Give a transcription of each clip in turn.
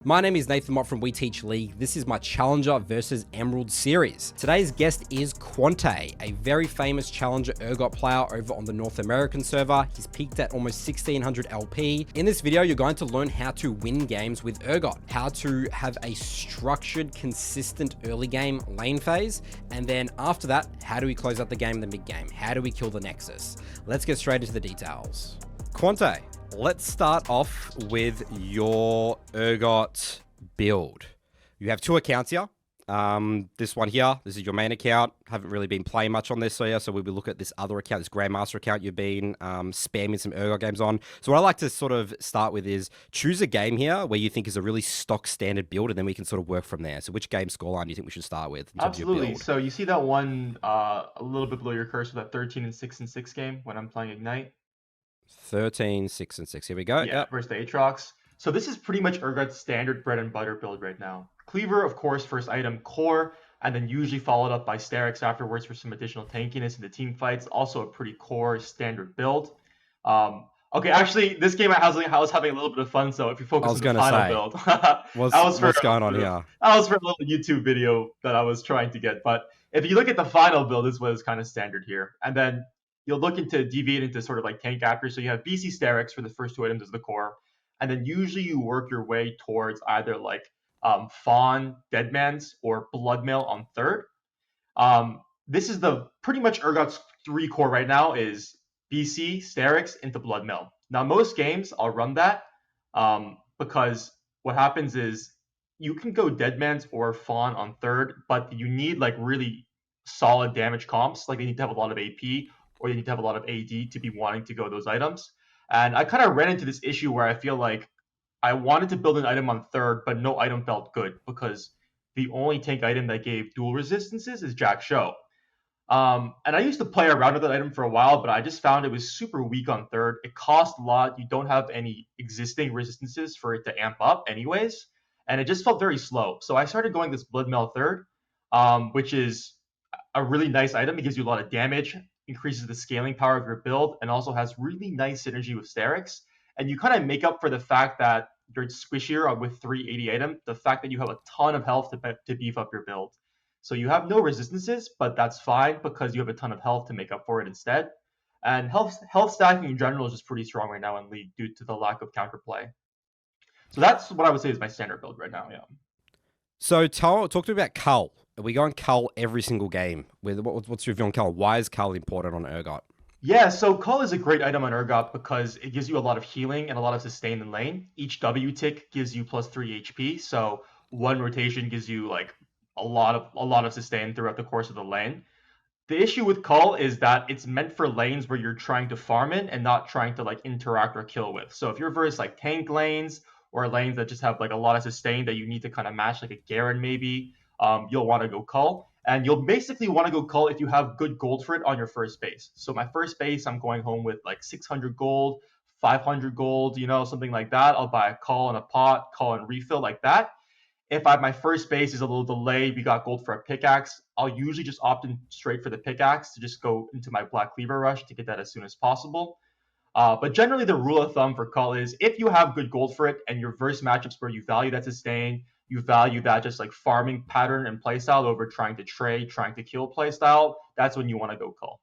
My name is Nathan Mott from We Teach League. This is my Challenger versus Emerald series. Today's guest is Quante, a very famous Challenger Urgot player over on the North American server. He's peaked at almost 1600 LP. In this video, you're going to learn how to win games with Urgot, how to have a structured, consistent early game lane phase, and then after that, how do we close out the game in the mid game? How do we kill the Nexus? Let's get straight into the details. Quante, let's start off with your Urgot build. You have two accounts here. This one here, this is your main account. Haven't really been playing much on this, so we'll look at this other account, this Grandmaster account you've been spamming some Urgot games on. So what I like to sort of start with is choose a game here where you think is a really stock standard build, and then we can sort of work from there. So which game scoreline do you think we should start with in terms of your Absolutely. build? So you see that one a little bit below your cursor, that 13 and 6 and 6 game when I'm playing Ignite? 13, 6, and 6. Here we go. Yeah, Yep. versus the Aatrox. So this is pretty much Urgot's standard bread and butter build right now. Cleaver, of course, first item, core, and then usually followed up by Sterix afterwards for some additional tankiness in the team fights. Also a pretty core standard build. Okay, actually, this game I was having a little bit of fun. So if you focus on the final build, what's going on here? That was for a little YouTube video that I was trying to get. But if you look at the final build, this was kind of standard here. And then you'll look into deviate into sort of like tank after. So you have BC Sterix for the first two items as the core. And then usually you work your way towards either like Fawn, Deadman's, or Bloodmail on third. This is the pretty much Urgot's three core right now is BC, Sterix into Bloodmail. Now most games I'll run that because what happens is you can go Deadman's or Fawn on third, but you need like really solid damage comps. Like they need to have a lot of AP or you need to have a lot of AD to be wanting to go those items. And I kind of ran into this issue where I feel like I wanted to build an item on third, but no item felt good because the only tank item that gave dual resistances is Jack Show. And I used to play around with that item for a while, but I just found it was super weak on third. It cost a lot. You don't have any existing resistances for it to amp up anyways. And it just felt very slow. So I started going this Bloodmail third, which is a really nice item. It gives you a lot of damage, increases the scaling power of your build, and also has really nice synergy with Sterix. And you kind of make up for the fact that you're squishier with 380 item, the fact that you have a ton of health to beef up your build. So you have no resistances, but that's fine because you have a ton of health to make up for it instead. And health stacking in general is just pretty strong right now in League due to the lack of counterplay. So that's what I would say is my standard build right now, yeah. So talk to me about Cull. Are we going Cull every single game? What's your view on Cull? Why is Cull important on Urgot? Yeah, so Cull is a great item on Urgot because it gives you a lot of healing and a lot of sustain in lane. Each W tick gives you plus 3 HP, so one rotation gives you like a lot of sustain throughout the course of the lane. The issue with Cull is that it's meant for lanes where you're trying to farm in and not trying to like interact or kill with. So if you're versus like tank lanes or lanes that just have like a lot of sustain that you need to kind of match, like a Garen maybe, you'll want to go Cull. And you'll basically want to go Cull if you have good gold for it on your first base. So my first base, I'm going home with like 600 gold, 500 gold, something like that. I'll buy a Cull and a pot, Cull and refill like that. If my first base is a little delayed, we got gold for a pickaxe, I'll usually just opt in straight for the pickaxe to just go into my Black Cleaver Rush to get that as soon as possible. But generally, the rule of thumb for Cull is if you have good gold for it and your verse matchups where you value that sustain, you value that just like farming pattern and playstyle over trying to trade, trying to kill playstyle, that's when you want to go Cull.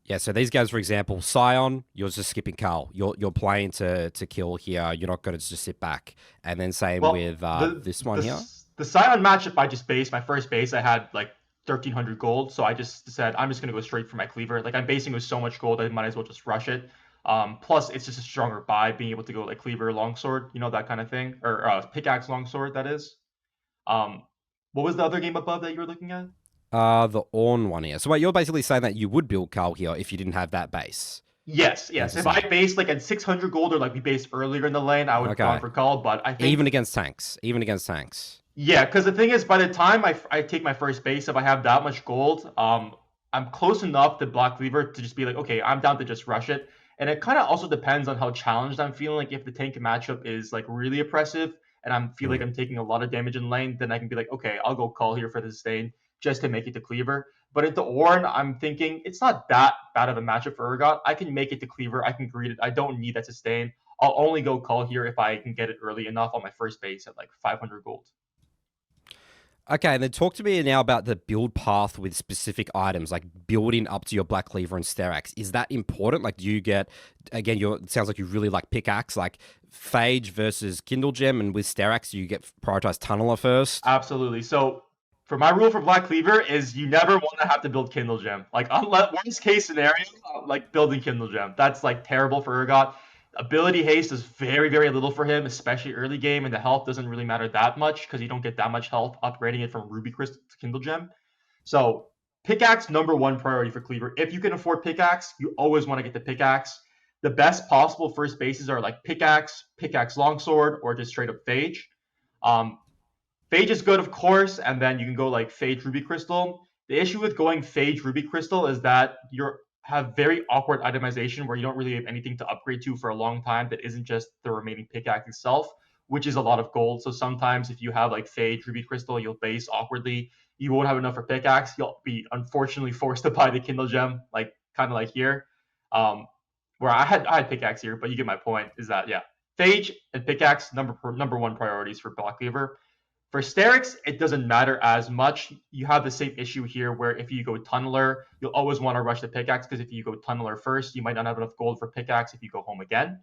Yeah, so these guys, for example, Scion, you're just skipping Cull. You're playing to kill here. You're not going to just sit back. And then same with this one here. The Scion matchup, I just based my first base. I had like 1,300 gold, so I just said I'm just going to go straight for my cleaver. Like I'm basing with so much gold, I might as well just rush it. Plus, it's just a stronger buy, being able to go like cleaver, longsword, that kind of thing, or pickaxe, longsword. That is. What was the other game above that you were looking at? The Ornn one here. So wait, you're basically saying that you would build Cull here if you didn't have that base. Yes. If I based like at 600 gold or like we based earlier in the lane, I would have gone for Cull. But I think even against tanks. Yeah, because the thing is, by the time I take my first base, if I have that much gold, I'm close enough to Black Cleaver to just be like, okay, I'm down to just rush it. And it kind of also depends on how challenged I'm feeling. Like if the tank matchup is like really oppressive and I feel like I'm taking a lot of damage in lane, then I can be like, okay, I'll go Cull here for the sustain just to make it to Cleaver. But into Ornn, I'm thinking it's not that bad of a matchup for Urgot. I can make it to Cleaver. I can greet it. I don't need that sustain. I'll only go Cull here if I can get it early enough on my first base at like 500 gold. Okay, and then talk to me now about the build path with specific items, like building up to your Black Cleaver and Sterak's. Is that important? Like, do you get, again, it sounds like you really like Pickaxe, like Phage versus Kindle Gem, and with Sterak's, you get prioritize Tunneler first? Absolutely. So for my rule for Black Cleaver is you never want to have to build Kindle Gem. Like unless worst case scenario, like building Kindle Gem. That's like terrible for Urgot. Ability haste is very, very little for him, especially early game, and the health doesn't really matter that much because you don't get that much health upgrading it from Ruby Crystal to Kindle Gem. So pickaxe #1 priority for Cleaver. If you can afford pickaxe, you always want to get the pickaxe. The best possible first bases are like pickaxe, pickaxe longsword, or just straight up phage. Um, Phage is good, of course, and then you can go like Phage Ruby Crystal. The issue with going Phage Ruby Crystal is that you have very awkward itemization where you don't really have anything to upgrade to for a long time that isn't just the remaining pickaxe itself, which is a lot of gold. So sometimes if you have like Phage Ruby Crystal, you'll base awkwardly. You won't have enough for pickaxe. You'll be unfortunately forced to buy the Kindle Gem, like kind of like here, where I had pickaxe here, but you get my point. Is that yeah, Phage and pickaxe number 1 priorities for Black Cleaver. For Sterak's, it doesn't matter as much. You have the same issue here where if you go Tunneler, you'll always want to rush the pickaxe because if you go Tunneler first, you might not have enough gold for pickaxe if you go home again.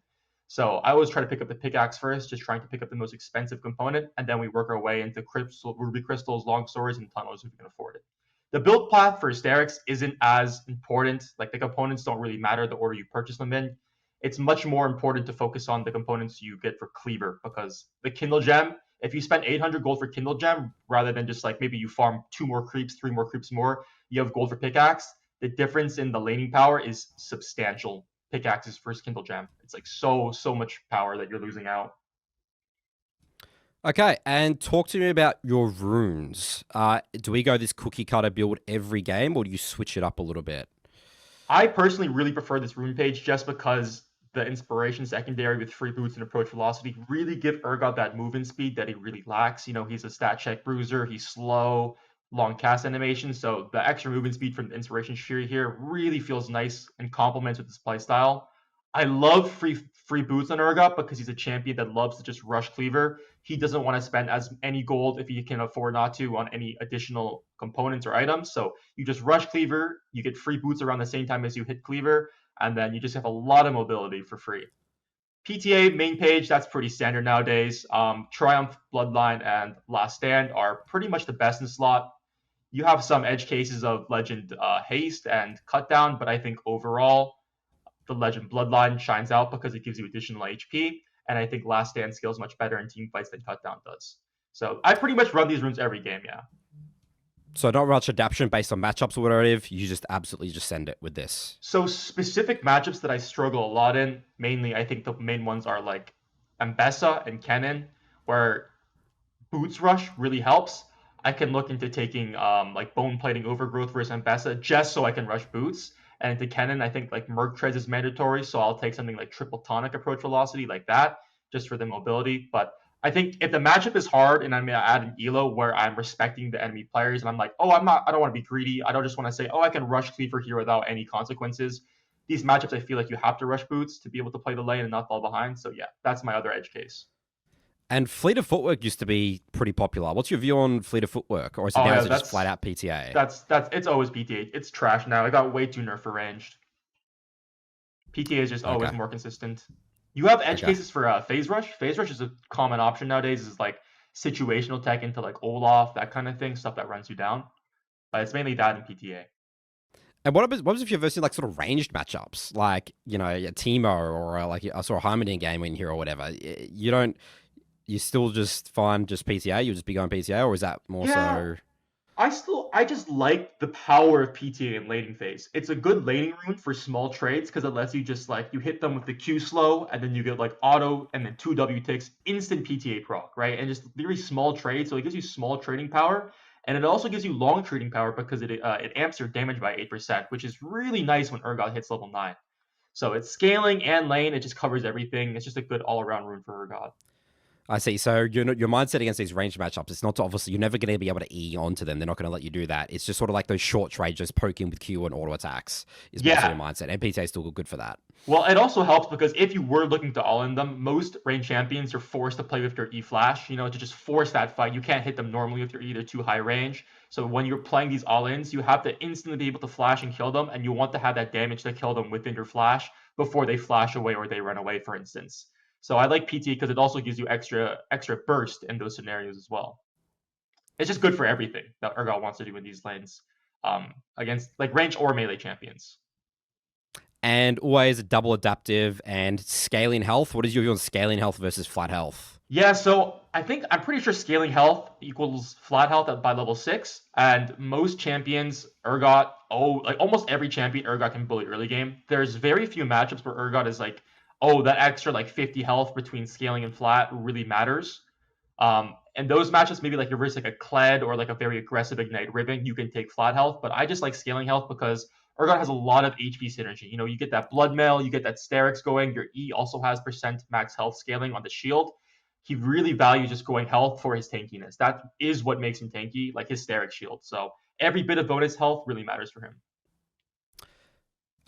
So I always try to pick up the pickaxe first, just trying to pick up the most expensive component, and then we work our way into Ruby Crystals, Long Swords, and Tunnelers if we can afford it. The build path for Sterak's isn't as important. Like the components don't really matter the order you purchase them in. It's much more important to focus on the components you get for Cleaver because the Kindle Gem, if you spend 800 gold for Kindle Gem, rather than just like maybe you farm 2 more creeps, 3 more creeps more, you have gold for pickaxe. The difference in the laning power is substantial. Pickaxes versus Kindle Gem. It's like so much power that you're losing out. Okay, and talk to me about your runes. Do we go this cookie cutter build every game, or do you switch it up a little bit? I personally really prefer this rune page just because the inspiration secondary with free boots and approach velocity really give Urgot that movement speed that he really lacks. You know, he's a stat check bruiser, he's slow, long cast animation, so the extra movement speed from the inspiration tree here really feels nice and complements with his playstyle. I love free boots on Urgot because he's a champion that loves to just rush cleaver. He doesn't want to spend as any gold if he can afford not to on any additional components or items. So you just rush cleaver, you get free boots around the same time as you hit cleaver, and then you just have a lot of mobility for free. PTA main page, that's pretty standard nowadays. Triumph, Bloodline, and Last Stand are pretty much the best in slot. You have some edge cases of Legend Haste and Cutdown, but I think overall the Legend Bloodline shines out because it gives you additional HP, and I think Last Stand scales much better in team fights than Cutdown does. So I pretty much run these runes every game, yeah. So not much adaptation based on matchups or whatever. You just absolutely just send it with this. So specific matchups that I struggle a lot in, mainly I think the main ones are like Ambessa and Kennen, where Boots Rush really helps. I can look into taking like Bone Plating Overgrowth versus Ambessa just so I can rush Boots. And into Kennen, I think like Merc Treads is mandatory, so I'll take something like Triple Tonic Approach Velocity like that, just for the mobility. But I think if the matchup is hard and I'm gonna add an elo where I'm respecting the enemy players and I'm like, oh, I don't want to be greedy. I don't just want to say, oh, I can rush Cleaver here without any consequences. These matchups, I feel like you have to rush Boots to be able to play the lane and not fall behind. So yeah, that's my other edge case. And Fleet of Footwork used to be pretty popular. What's your view on Fleet of Footwork? Or is it now just flat out PTA? That's it's always PTA. It's trash now. It got way too nerf for ranged. PTA is just always more consistent. You have edge cases for Phase Rush. Phase Rush is a common option nowadays. Is like situational tech into like Olaf, that kind of thing, stuff that runs you down. But it's mainly that in PTA. And what happens if you're versing like sort of ranged matchups, like you know a Teemo or like I saw a Heimerdinger game in here or whatever? You still just find just PTA? You'll just be going PTA, or is that more so? I just like the power of PTA in laning phase. It's a good laning rune for small trades because it lets you just like you hit them with the Q slow and then you get like auto and then 2 W ticks, instant PTA proc, right? And just very small trades, so it gives you small trading power, and it also gives you long trading power because it amps your damage by 8%, which is really nice when Urgot hits level 9. So it's scaling and lane, it just covers everything. It's just a good all around rune for Urgot. I see. So your mindset against these range matchups, it's not to, obviously you're never going to be able to E onto them. They're not going to let you do that. It's just sort of like those short trades, just poking with Q and auto attacks is more so Yeah. your mindset. And PTA is still good for that. Well, it also helps because if you were looking to all in them, most range champions are forced to play with your E flash, to just force that fight. You can't hit them normally if you're either too high range. So when you're playing these all ins, you have to instantly be able to flash and kill them, and you want to have that damage to kill them within your flash before they flash away or they run away, for instance. So I like PT because it also gives you extra burst in those scenarios as well. It's just good for everything that Urgot wants to do in these lanes against like range or melee champions. And always a double adaptive and scaling health. What is your view on scaling health versus flat health? Yeah, so I'm pretty sure scaling health equals flat health by level 6, and most champions Urgot, like almost every champion Urgot can bully early game. There's very few matchups where Urgot is like, oh, that extra like 50 health between scaling and flat really matters. And those matchups, maybe like you're versus like a Kled or like a very aggressive Ignite Ribbon, you can take flat health. But I just like scaling health because Urgot has a lot of HP synergy. You get that blood mail, you get that Sterix going. Your E also has percent max health scaling on the shield. He really values just going health for his tankiness. That is what makes him tanky, like his Sterix shield. So every bit of bonus health really matters for him.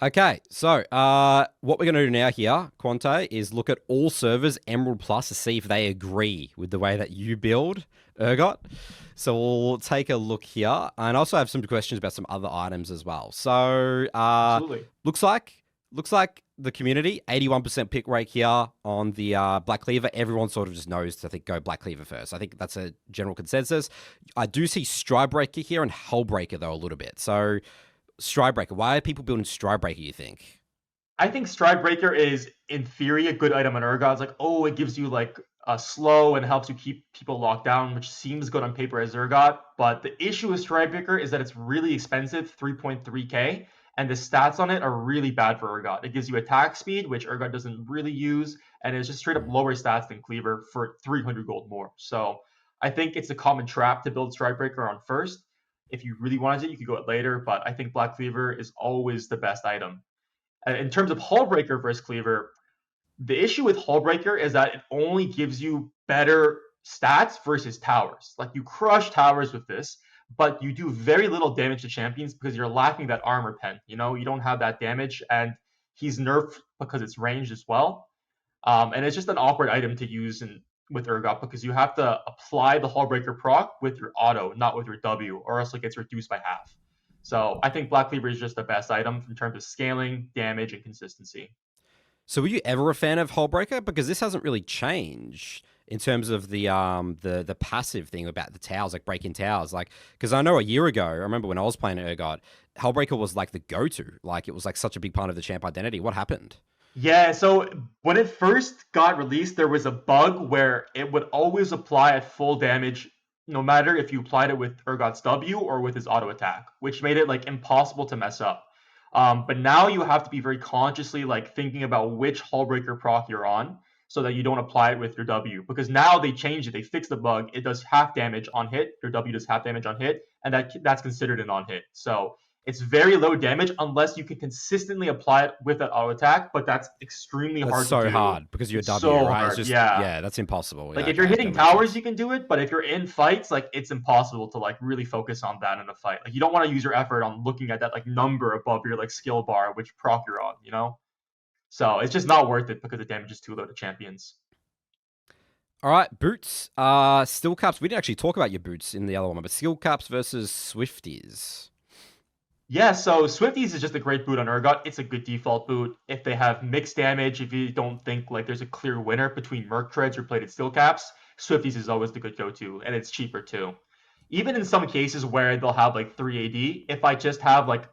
Okay, so what we're going to do now here, Quante, is look at all servers Emerald Plus to see if they agree with the way that you build Urgot. So we'll take a look here, and also have some questions about some other items as well. So Absolutely. looks like the community 81% pick rate here on the Black Cleaver. Everyone sort of just knows to think go Black Cleaver first. I think that's a general consensus. I do see Stridebreaker here and Hullbreaker though a little bit. So Stridebreaker. Why are people building Stridebreaker, you think? I think Stridebreaker is, in theory, a good item on Urgot. It's like, oh, it gives you like a slow and helps you keep people locked down, which seems good on paper as Urgot. But the issue with Stridebreaker is that it's really expensive, 3.3k, and the stats on it are really bad for Urgot. It gives you attack speed, which Urgot doesn't really use, and it's just straight up lower stats than Cleaver for 300 gold more. So I think it's a common trap to build Stridebreaker on first. If you really wanted it, you could go it later, but I think Black Cleaver is always the best item. In terms of Hullbreaker versus Cleaver, the issue with Hullbreaker is that it only gives you better stats versus towers. Like you crush towers with this, but you do very little damage to champions because you're lacking that armor pen. You don't have that damage, and he's nerfed because it's ranged as well. And it's just an awkward item to use with Urgot because you have to apply the Hullbreaker proc with your auto, not with your W, or else it gets reduced by half. So I think Black Cleaver is just the best item in terms of scaling, damage, and consistency. So were you ever a fan of Hullbreaker? Because this hasn't really changed in terms of the passive thing about the towers, like breaking towers. Like, because I know a year ago, I remember when I was playing Urgot, Hullbreaker was like the go-to. Like it was like such a big part of the champ identity. What happened? Yeah, so when it first got released, there was a bug where it would always apply at full damage, no matter if you applied it with Urgot's W or with his auto attack, which made it like impossible to mess up. But now you have to be very consciously like thinking about which Hullbreaker proc you're on so that you don't apply it with your W. Because now they changed it, they fixed the bug. It does half damage on hit, your W does half damage on hit, and that's considered an on hit. So it's very low damage unless you can consistently apply it with an auto attack, but that's extremely That's hard to so do. hard because you're It's W, so right? It's hard, just yeah. yeah, that's impossible. Like Yeah, if you're okay, hitting that makes towers, sense. you can do it, but if you're in fights, like it's impossible to like really focus on that in a fight. Like you don't want to use your effort on looking at that like number above your like skill bar, which proc you're on. So it's just not worth it because the damage is too low to champions. All right, boots. Steel caps. We didn't actually talk about your boots in the other one, but steel caps versus Swifties. Yeah, so Swifties is just a great boot on Urgot. It's a good default boot. If they have mixed damage, if you don't think like there's a clear winner between Merc Treads or Plated Steel Caps, Swifties is always the good go-to, and it's cheaper too. Even in some cases where they'll have like 3 AD, if I just have like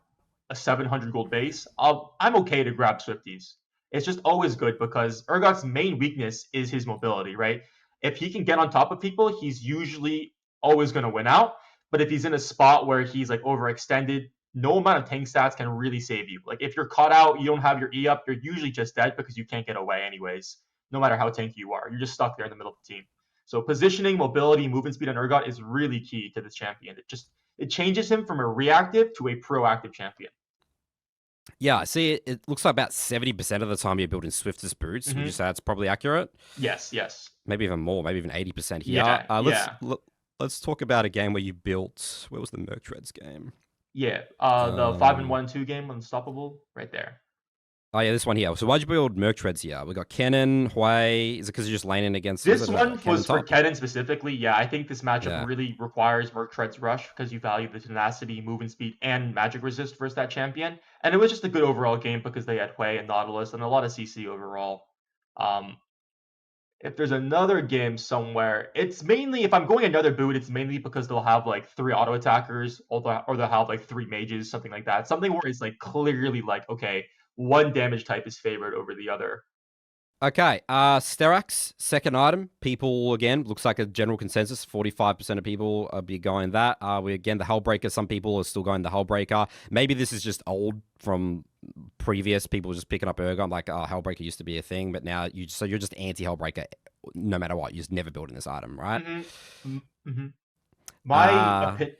a 700 gold base, I'm okay to grab Swifties. It's just always good because Urgot's main weakness is his mobility, right? If he can get on top of people, he's usually always going to win out. But if he's in a spot where he's like overextended, no amount of tank stats can really save you. Like if you're caught out, you don't have your E up, you're usually just dead because you can't get away anyways. No matter how tanky you are, you're just stuck there in the middle of the team. So positioning, mobility, movement speed on Urgot is really key to this champion. It changes him from a reactive to a proactive champion. Yeah, I see it looks like about 70% of the time you're building swiftest boots. Would you Hmm. say that's probably accurate? Yes, yes. Maybe even more, maybe even 80% here. Yeah, yeah, Let's talk about a game where you built. Where was the Merc Treads game? yeah. The 5 and Um, 1 2 game, Unstoppable, right there. oh yeah, this one here. So why'd you build Merc Treads here? We got Kennen, Hui. Is it because you're just laning against? Was This it one Kennen was for top? Kennen specifically. Yeah, I think this matchup Yeah. really requires Murktread's Rush because you value the tenacity, movement speed, and magic resist versus that champion. And it was just a good overall game because they had Hui and Nautilus and a lot of CC overall. Um, if there's another game somewhere, it's mainly if I'm going another boot, it's mainly because they'll have like three auto attackers or they'll have like three mages, something like that. Something where it's like clearly like, okay, one damage type is favored over the other. Okay, Sterax, second item. People, again, looks like a general consensus. 45% of people be going that. The Hellbreaker, some people are still going the Hellbreaker. Maybe this is just old from previous people just picking up Urgot. Like, oh, Hellbreaker used to be a thing, but now you're just anti-Hellbreaker no matter what. You're just never building this item, right? Mm-hmm. Mm-hmm. My Uh, opinion.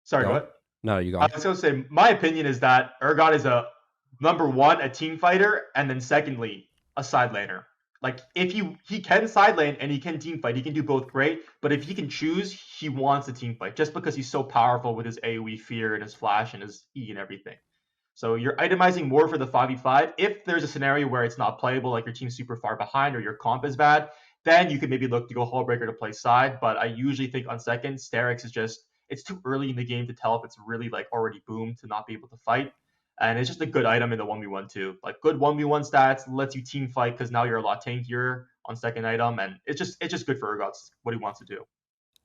Sorry, go go on. ahead. No, you go I on. was going to say, my opinion is that Urgot is a number one, a team fighter, and then secondly, a side laner. Like if he can side lane and he can team fight, he can do both great. But if he can choose, he wants a team fight just because he's so powerful with his AOE fear and his flash and his E and everything. So you're itemizing more for the 5v5. If there's a scenario where it's not playable, like your team's super far behind or your comp is bad, then you could maybe look to go Hullbreaker to play side. But I usually think on second, Sterix is just it's too early in the game to tell if it's really like already boomed to not be able to fight. And it's just a good item in the 1v1 too. Like good 1v1 stats, lets you team fight because now you're a lot tankier on second item, and it's just good for Urgot's what he wants to do.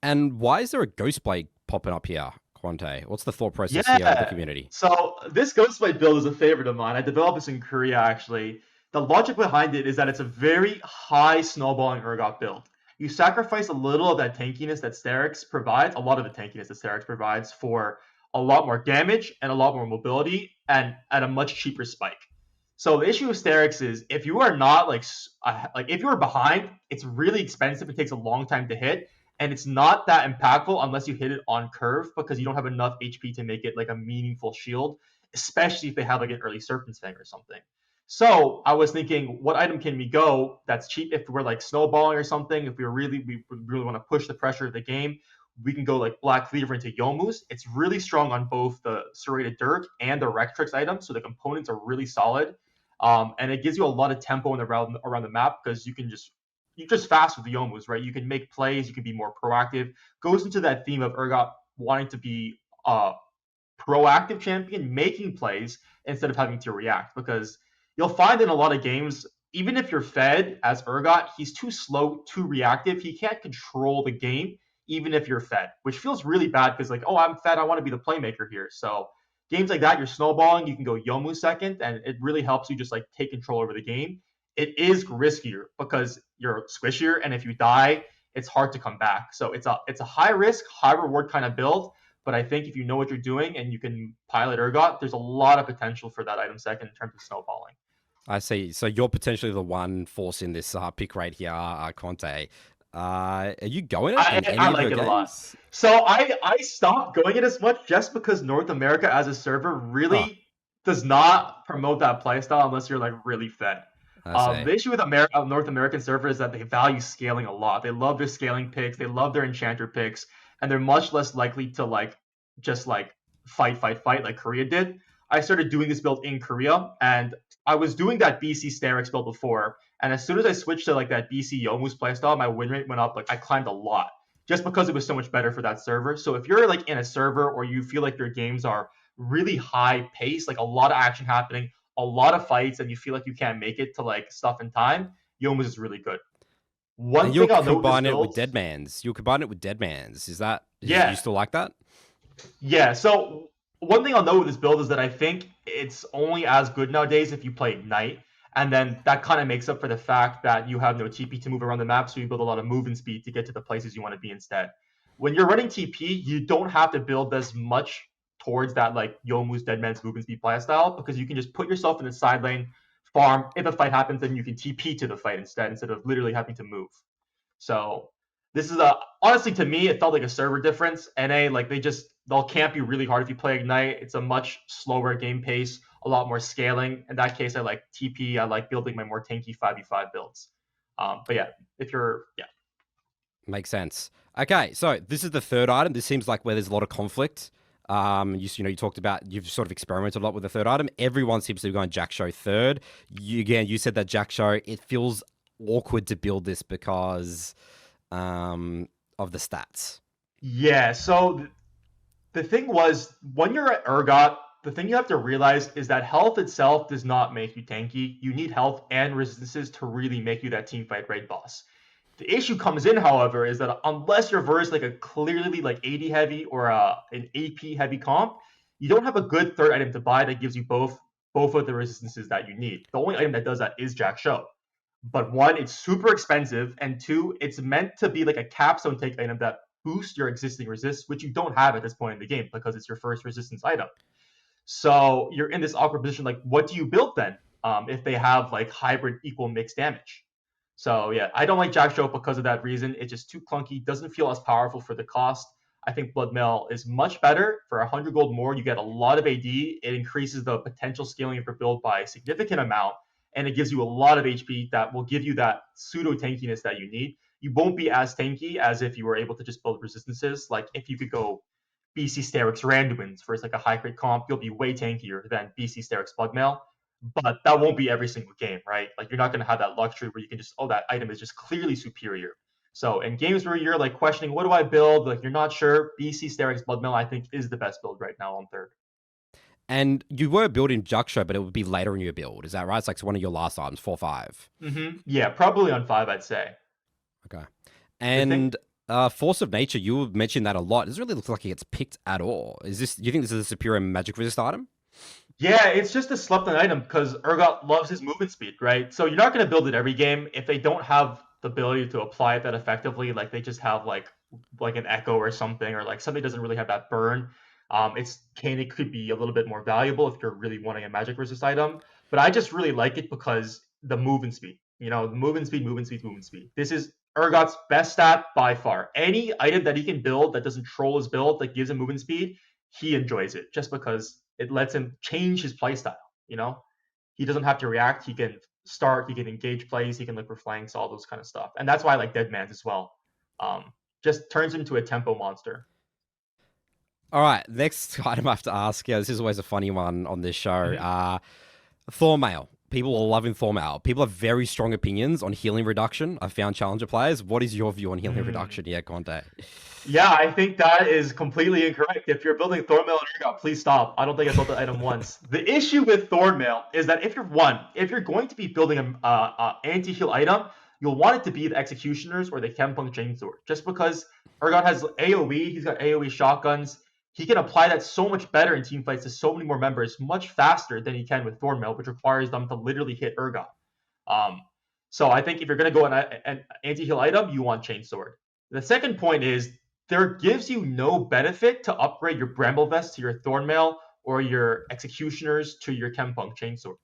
And why is there a Ghostblade popping up here, Quante? What's the thought process here with the Yeah. community? So this Ghostblade build is a favorite of mine. I developed this in Korea actually. The logic behind it is that it's a very high snowballing Urgot build. You sacrifice a little of that tankiness that Sterix provides, a lot of the tankiness that Sterix provides for a lot more damage and a lot more mobility and at a much cheaper spike. So the issue with Sterix is if you are not like if you are behind, it's really expensive. It takes a long time to hit, and it's not that impactful unless you hit it on curve because you don't have enough HP to make it like a meaningful shield, especially if they have like an early Serpent's Fang or something. So I was thinking, what item can we go that's cheap if we're like snowballing or something? If we really want to push the pressure of the game, we can go like Black Cleaver into Yomu's. It's really strong on both the Serrated Dirk and the Rectrix items, so the components are really solid. And it gives you a lot of tempo in around the map because you just fast with the Yomus, right? You can make plays, you can be more proactive. Goes into that theme of Urgot wanting to be a proactive champion, making plays instead of having to react. Because you'll find in a lot of games, even if you're fed as Urgot, he's too slow, too reactive. He can't control the game, even if you're fed, which feels really bad because like, oh, I'm fed, I want to be the playmaker here. So games like that, you're snowballing, you can go Yomu second, and it really helps you just like take control over the game. It is riskier because you're squishier, and if you die, it's hard to come back. So it's a high risk, high reward kind of build. But I think if you know what you're doing and you can pilot Urgot, there's a lot of potential for that item second in terms of snowballing. I see. So you're potentially the one forcing this pick rate here, Conte. Are you going it in I any of like your it a lot. games? So I stopped going it as much just because North America as a server Oh, really does not promote that playstyle unless you're like really fed. I see. The issue with North American servers is that they value scaling a lot. They love their scaling picks, they love their enchanter picks, and they're much less likely to like just like fight like Korea did. I started doing this build in Korea, and I was doing that BC Sterix build before, and as soon as I switched to like that BC Yomu's playstyle, my win rate went up. Like I climbed a lot just because it was so much better for that server. So if you're like in a server or you feel like your games are really high pace, like a lot of action happening, a lot of fights, and you feel like you can't make it to like stuff in time, Yomu's is really good. And One you'll thing I'll note with this combine it with build, Deadman's. You'll combine it with Deadman's. Is you yeah, still like that? yeah. So one thing I'll note with this build is that I think it's only as good nowadays if you play Ignite. And then that kind of makes up for the fact that you have no TP to move around the map, so you build a lot of movement speed to get to the places you want to be instead. When you're running TP, you don't have to build as much towards that like Yomu's Dead Man's movement speed playstyle because you can just put yourself in the side lane, farm. If a fight happens, then you can TP to the fight instead of literally having to move. So this is a honestly to me it felt like a server difference. NA like they'll camp you really hard if you play Ignite. It's a much slower game pace, a lot more scaling. In that case, I like TP. I like building my more tanky 5v5 builds. But yeah, if you're, yeah. Makes sense. Okay, so this is the third item. This seems like where there's a lot of conflict. You talked about you've sort of experimented a lot with the third item. Everyone seems to be going Jack Show third. You said that Jack Show, it feels awkward to build this because of the stats. Yeah, so the thing was, when you're at Urgot, the thing you have to realize is that health itself does not make you tanky. You need health and resistances to really make you that team fight raid boss. The issue comes in, however, is that unless you're versed like a clearly like 80 heavy or an AP heavy comp, you don't have a good third item to buy that gives you both of the resistances that you need. The only item that does that is Jack Show. But one, it's super expensive, and two, it's meant to be like a capstone take item that boosts your existing resists, which you don't have at this point in the game because it's your first resistance item. So you're in this awkward position. Like, what do you build then? If they have like hybrid equal mixed damage. So yeah, I don't like Jack Show because of that reason. It's just too clunky. Doesn't feel as powerful for the cost. I think Blood Mail is much better. For 100 gold more, you get a lot of AD. It increases the potential scaling of your build by a significant amount, and it gives you a lot of HP that will give you that pseudo tankiness that you need. You won't be as tanky as if you were able to just build resistances. Like if you could go BC Sterix Randuins versus like a high crit comp, you'll be way tankier than BC Sterix Blood Mail. But that won't be every single game, right? Like you're not going to have that luxury where you can just, oh, that item is just clearly superior. So in games where you're like questioning, what do I build? Like you're not sure, BC Sterix Blood Mail, I think, is the best build right now on third. And you were building Jack Show, but it would be later in your build. Is that right? It's like one of your last items, 4-5. Yeah, probably on 5, I'd say. Okay. And Force of Nature, you mentioned that a lot. It doesn't really look like it gets picked at all. Do you think this is a superior magic resist item? Yeah, it's just a slept-on item because Urgot loves his movement speed, right? So you're not going to build it every game if they don't have the ability to apply it that effectively. Like they just have like an echo or something, or like something doesn't really have that burn. It could be a little bit more valuable if you're really wanting a magic resist item. But I just really like it because the movement speed. You know, movement speed, movement speed, movement speed. This is Urgot's best stat by far. Any item that he can build that doesn't troll his build, that gives him movement speed, he enjoys it just because it lets him change his playstyle. You know, he doesn't have to react. He can start. He can engage plays. He can look for flanks, all those kind of stuff. And that's why I like Deadman's as well. Just turns him into a tempo monster. All right, next item I have to ask. Yeah, this is always a funny one on this show. Thornmail. People are loving Thornmail. People have very strong opinions on healing reduction. I've found Challenger players. What is your view on healing reduction? Yeah, Quante. Yeah, I think that is completely incorrect. If you're building Thornmail and Urgot, please stop. I don't think I built the item once. The issue with Thornmail is that if you're going to be building an anti-heal item, you'll want it to be the Executioners or the Kempung Chainsword. Just because Urgot has AoE, he's got AoE shotguns, he can apply that so much better in team fights to so many more members much faster than he can with Thornmail, which requires them to literally hit Urgot. So I think if you're going to go on an anti-heal item, you want Chainsword. The second point is there gives you no benefit to upgrade your Bramble Vest to your Thornmail or your Executioners to your Kempung Chainsword.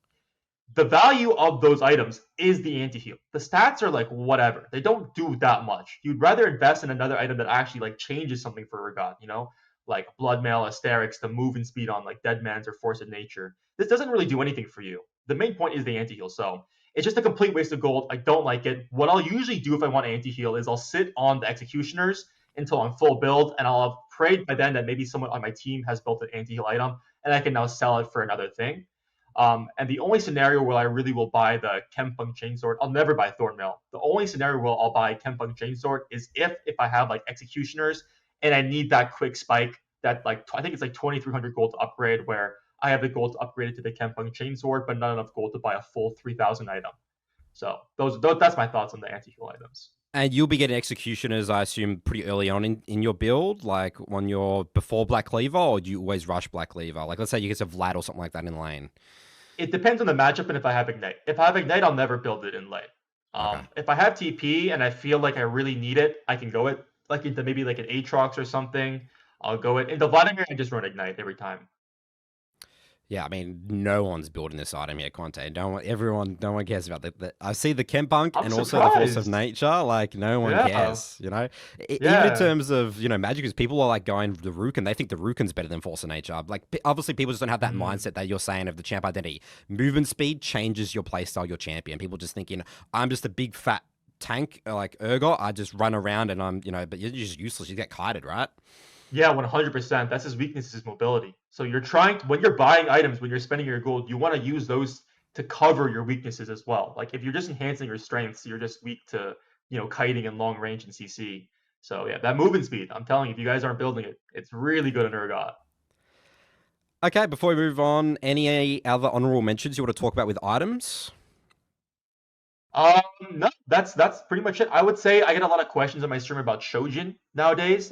The value of those items is the anti-heal. The stats are like whatever. They don't do that much. You'd rather invest in another item that actually like changes something for Urgot, you know? Like Bloodmail, Asterix, the movement speed on like Deadman's or Force of Nature. This doesn't really do anything for you. The main point is the anti-heal. So it's just a complete waste of gold. I don't like it. What I'll usually do if I want anti-heal is I'll sit on the Executioners until I'm full build, and I'll have prayed by then that maybe someone on my team has built an anti-heal item, and I can now sell it for another thing. And the only scenario where I really will buy the Kempung Chainsword, I'll never buy Thornmail. The only scenario where I'll buy Kempung Chainsword is if I have like Executioners and I need that quick spike that like I think it's like 2,300 gold to upgrade, where I have the gold to upgrade it to the Kempung Chainsword, but not enough gold to buy a full 3,000 item. So that's my thoughts on the anti-heal items. And you'll be getting Executioners, I assume, pretty early on in your build, like when you're before Black Cleaver, or do you always rush Black Cleaver? Like, let's say you get a Vlad or something like that in lane. It depends on the matchup and if I have Ignite. If I have Ignite, I'll never build it in lane. Okay. If I have TP and I feel like I really need it, I can go it like into maybe like an Aatrox or something. I'll go it into Vladimir and just run Ignite every time. Yeah, I mean, no one's building this item here, Quante. No one cares about the I see the Chem Punk I'm and also the Force of surprised. Nature. Like, no one Yeah, cares, you know? Even in yeah. terms of, Magic, because people are like going the Rukin, they think the Rukin's better than Force of Nature. Like, obviously, people just don't have that Mm. mindset that you're saying of the champ identity. Movement speed changes your playstyle, your champion. People just thinking, I'm just a big fat tank like Urgot. I just run around and but you're just useless. You get kited, right? Yeah, 100%. That's his weakness is mobility. So you're trying to, when you're buying items, when you're spending your gold, you want to use those to cover your weaknesses as well. Like if you're just enhancing your strengths, you're just weak to, kiting and long range and CC. So yeah, that movement speed, I'm telling you, if you guys aren't building it, it's really good in Urgot. Okay, before we move on, any other honorable mentions you want to talk about with items? No, that's pretty much it. I would say I get a lot of questions on my stream about Shojin nowadays.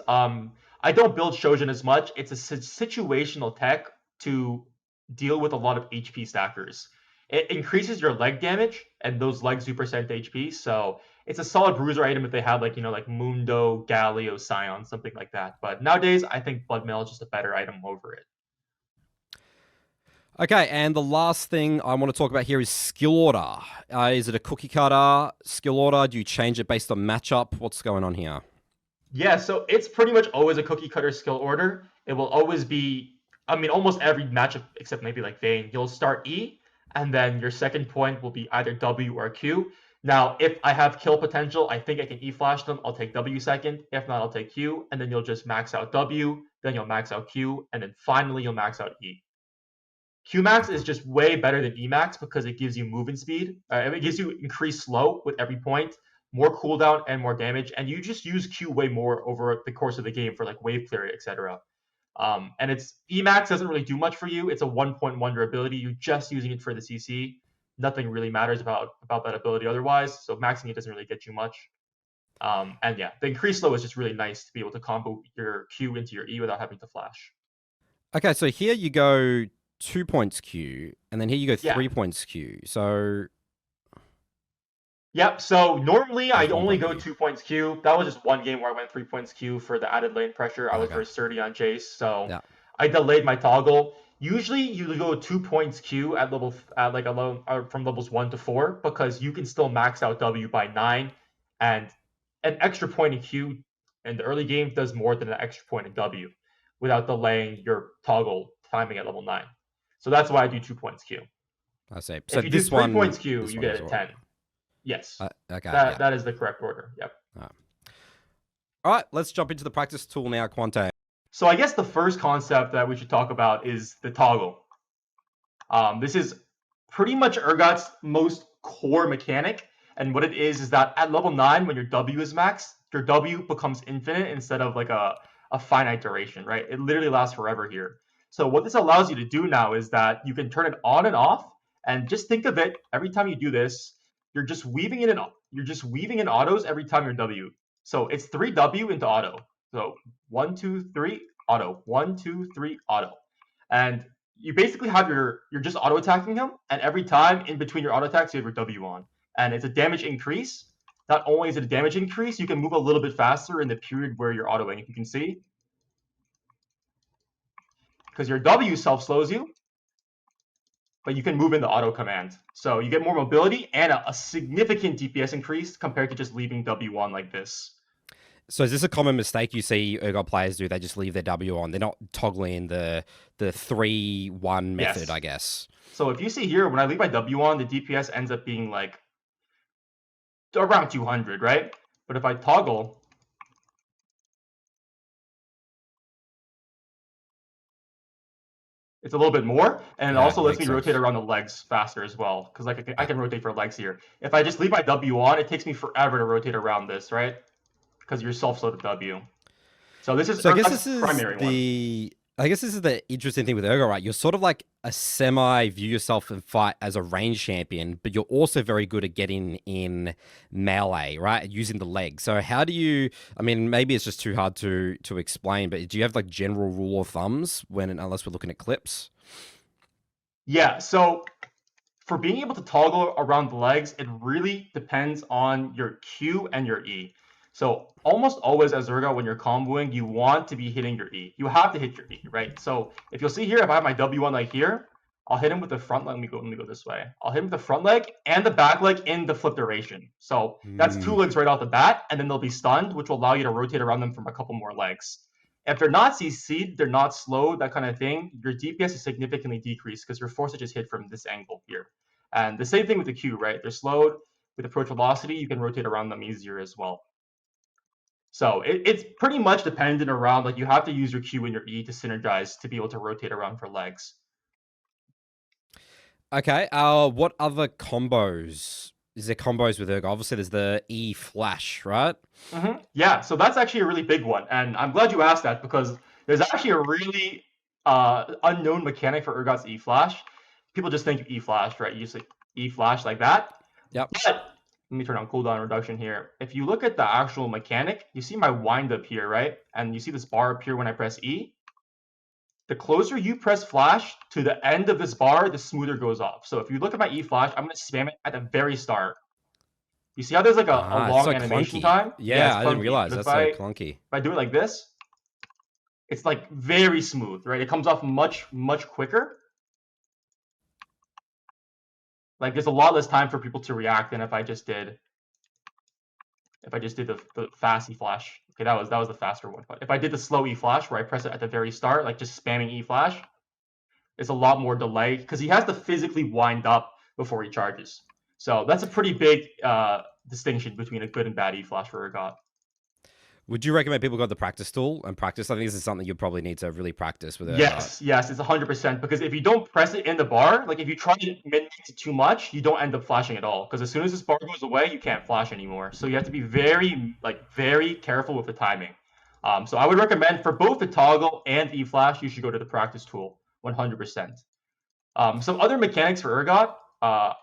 I don't build Shojin as much. It's a situational tech to deal with a lot of HP stackers. It increases your leg damage, and those legs do percent HP. So it's a solid bruiser item if they have like Mundo, Galio, Scion, something like that. But nowadays, I think Blood Mail is just a better item over it. Okay, and the last thing I want to talk about here is skill order. Is it a cookie cutter skill order? Do you change it based on matchup? What's going on here? Yeah, so it's pretty much always a cookie cutter skill order. It will always be, I mean, almost every matchup except maybe like Vayne. You'll start E, and then your second point will be either W or Q. Now, if I have kill potential, I think I can E flash them. I'll take W second. If not, I'll take Q, and then you'll just max out W, then you'll max out Q, and then finally you'll max out E. Qmax is just way better than Emax because it gives you movement speed. It gives you increased slow with every point, more cooldown, and more damage. And you just use Q way more over the course of the game for like wave clear, etc. And it's Emax doesn't really do much for you. It's a 1.1 durability. You're just using it for the CC. Nothing really matters about that ability otherwise. So maxing it doesn't really get you much. And yeah, the increased slow is just really nice to be able to combo your Q into your E without having to flash. Okay, so here you go 2 points Q, and then here you go Yeah, 3 points Q. So yep. So normally I there's one only point go Q. 2 points Q. That was just one game where I went 3 points Q for the added lane pressure. I was Okay, versus 30 on Jace, so yeah. I delayed my toggle. Usually you go 2 points Q at level at like a low from levels 1 to 4 because you can still max out W by 9, and an extra point in Q in the early game does more than an extra point in W without delaying your toggle timing at level 9. So that's why I do 2 points Q. I see. So If you do this three one, points Q, this you one get as a well. 10. Yes. Okay, That yeah. that is the correct order. Yep. All right, let's jump into the practice tool now, Quante. So I guess the first concept that we should talk about is the toggle. This is pretty much Urgot's most core mechanic, and what it is that at level 9, when your W is maxed, your W becomes infinite instead of like a finite duration, right? It literally lasts forever here. So what this allows you to do now is that you can turn it on and off, and just think of it every time you do this, you're just weaving in autos every time you're W. So it's 3W into auto. So 1, 2, 3, auto. 1, 2, 3, auto. And you basically have you're just auto attacking him, and every time in between your auto attacks, you have your W on, and it's a damage increase. Not only is it a damage increase, you can move a little bit faster in the period where you're autoing. If you can see, because your W self slows you, but you can move in the auto command, so you get more mobility and a significant DPS increase compared to just leaving W on like this. So is this a common mistake you see Urgot players do? They just leave their W on. They're not toggling the 3-1 method, Yes. I guess. So if you see here, when I leave my W on, the DPS ends up being like around 200, right? But if I toggle, it's a little bit more, and it Yeah, also lets me makes rotate sense. around the legs faster as well, because like I Yeah. can rotate for legs here. If I just leave my W on, it takes me forever to rotate around this, right? Because you're self-loaded W. So this is So I guess Urgot's this is primary one. the I guess this is the interesting thing with Urgot, right? You're sort of like a semi view yourself and fight as a range champion, but you're also very good at getting in melee, right? Using the leg. So how do you? I mean, maybe it's just too hard to explain, but do you have like general rule of thumbs when unless we're looking at clips? Yeah, so for being able to toggle around the legs, it really depends on your Q and your E. So almost always as Urgot, when you're comboing, you want to be hitting your E. You have to hit your E, right? So if you'll see here, if I have my W on like here, I'll hit him with the front leg. Let me go this way. I'll hit him with the front leg and the back leg in the flip duration. So that's 2 legs right off the bat, and then they'll be stunned, which will allow you to rotate around them from a couple more legs. If they're not CC'd, they're not slowed, that kind of thing, your DPS is significantly decreased because you're forced to just hit from this angle here. And the same thing with the Q, right? They're slowed. With approach velocity, you can rotate around them easier as well. So it's pretty much dependent around, like, you have to use your Q and your E to synergize to be able to rotate around for legs. Okay, what other combos? Is there combos with Urgot? Obviously, there's the E flash, right? Yeah, so that's actually a really big one. And I'm glad you asked that because there's actually a really unknown mechanic for Urgot's E flash. People just think E flash, right? You just like E flash like that. Yep. But let me turn on cooldown reduction here. If you look at the actual mechanic, you see my wind up here, right? And you see this bar appear when I press E. The closer you press flash to the end of this bar, the smoother it goes off. So if you look at my E flash, I'm going to spam it at the very start. You see how there's like a long so animation clunky. time? Yeah, I didn't realize that's so clunky. If I do it like this, it's like very smooth, right? It comes off much, much quicker. Like there's a lot less time for people to react than if I just did the fast E flash. Okay, that was the faster one. But if I did the slow E flash where I press it at the very start, like just spamming E flash, it's a lot more delay because he has to physically wind up before he charges. So that's a pretty big distinction between a good and bad E flash for Urgot. Would you recommend people go to the practice tool and practice? I think this is something you probably need to really practice with. Yes, it's 100%. Because if you don't press it in the bar, like if you try to mimic it too much, you don't end up flashing at all. Because as soon as this bar goes away, you can't flash anymore. So you have to be very careful with the timing. So I would recommend for both the toggle and E flash, you should go to the practice tool 100%. Some other mechanics for Urgot,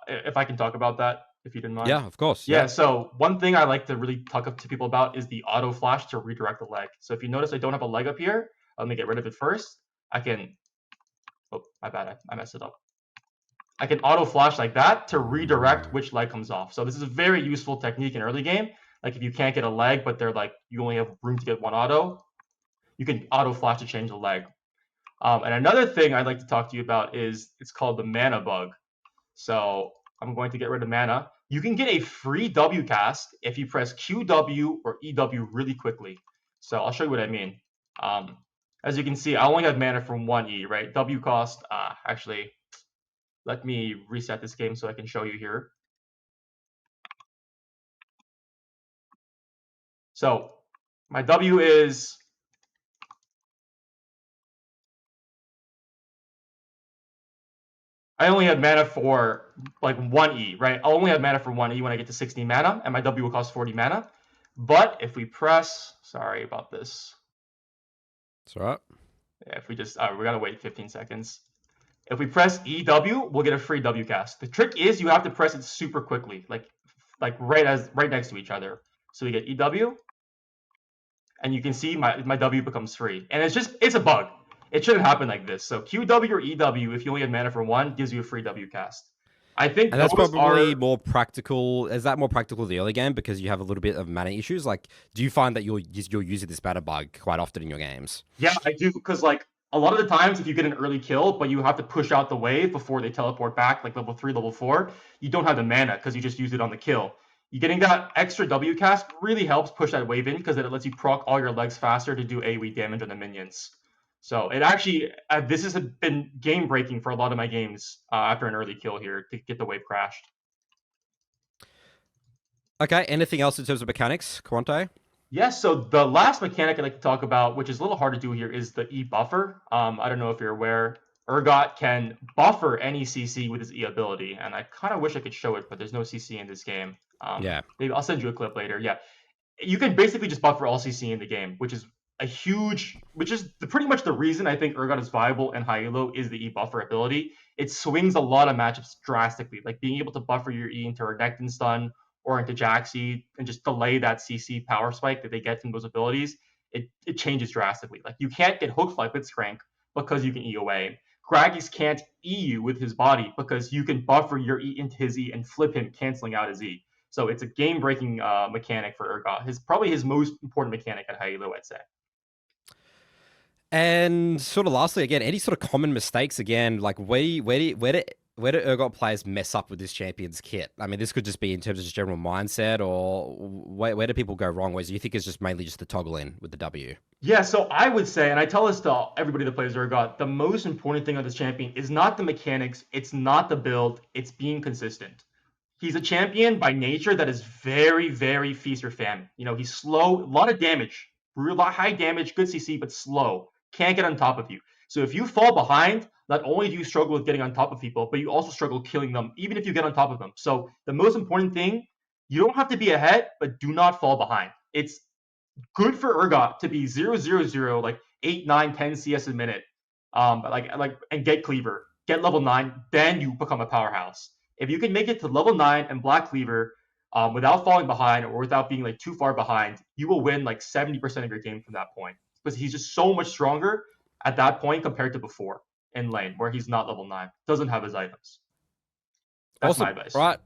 if I can talk about that, if you didn't mind. Yeah, of course. Yeah, so one thing I like to really talk up to people about is the auto flash to redirect the leg. So if you notice I don't have a leg up here, let me get rid of it first. I can, oh, my bad, I messed it up. I can auto flash like that to redirect which leg comes off. So this is a very useful technique in early game. Like if you can't get a leg, but they're like, you only have room to get one auto, you can auto flash to change the leg. And another thing I'd like to talk to you about is it's called the mana bug. So I'm going to get rid of mana. You can get a free W cast if you press QW or EW really quickly. So I'll show you what I mean. As you can see, I only have mana from 1 E, right? W cost, actually, let me reset this game so I can show you here. So my W is I only have mana for like 1 E, right? I'll only have mana for 1 E when I get to 60 mana, and my W will cost 40 mana. But if we press, sorry about this. That's all right. Yeah, if we just, we gotta wait 15 seconds. If we press EW, we'll get a free W cast. The trick is you have to press it super quickly, like right next to each other. So we get EW, and you can see my W becomes free. And it's a bug. It shouldn't happen like this. So QW or EW, if you only have mana for 1, gives you a free W cast. I think and that's probably more practical. Is that more practical in the early game because you have a little bit of mana issues? Like, do you find that you're using this mana bug quite often in your games? Yeah, I do, because like a lot of the times if you get an early kill, but you have to push out the wave before they teleport back, like level 3, level 4, you don't have the mana because you just used it on the kill. You getting that extra W cast really helps push that wave in because it lets you proc all your legs faster to do AoE damage on the minions. So it actually, this has been game breaking for a lot of my games after an early kill here to get the wave crashed. Okay, anything else in terms of mechanics, Quante? Yes, so the last mechanic I'd like to talk about, which is a little hard to do here, is the E buffer. I don't know if you're aware. Urgot can buffer any CC with his E ability, and I kind of wish I could show it, but there's no CC in this game. Yeah. Maybe I'll send you a clip later. Yeah. You can basically just buffer all CC in the game, which is pretty much the reason I think Urgot is viable and high-elo is the E buffer ability. It swings a lot of matchups drastically, like being able to buffer your E into Renekton stun or into Jaxi and just delay that CC power spike that they get from those abilities. It changes drastically. Like you can't get hooked like Blitzcrank because you can E away. Gragas can't E you with his body because you can buffer your E into his E and flip him, canceling out his E. So it's a game-breaking mechanic for Urgot. Probably his most important mechanic at high-elo, I'd say. And sort of lastly, again, any sort of common mistakes again, like where do Urgot players mess up with this champion's kit? I mean, this could just be in terms of just general mindset, or where do people go wrong? Whereas you think it's just mainly just the toggle in with the W. Yeah, so I would say, and I tell this to everybody that plays Urgot, the most important thing on this champion is not the mechanics, it's not the build, it's being consistent. He's a champion by nature that is very, very feast or famine. He's slow, a lot of damage, real high damage, good CC, but slow. Can't get on top of you. So if you fall behind, not only do you struggle with getting on top of people, but you also struggle killing them, even if you get on top of them. So the most important thing, you don't have to be ahead, but do not fall behind. It's good for Urgot to be 0-0-0, like 8, 9, 10 CS a minute, and get cleaver, get level 9, then you become a powerhouse. If you can make it to level 9 and black cleaver without falling behind or without being like too far behind, you will win like 70% of your game from that point because he's just so much stronger at that point compared to before in lane where he's not level 9, doesn't have his items. That's my Awesome. advice. Right.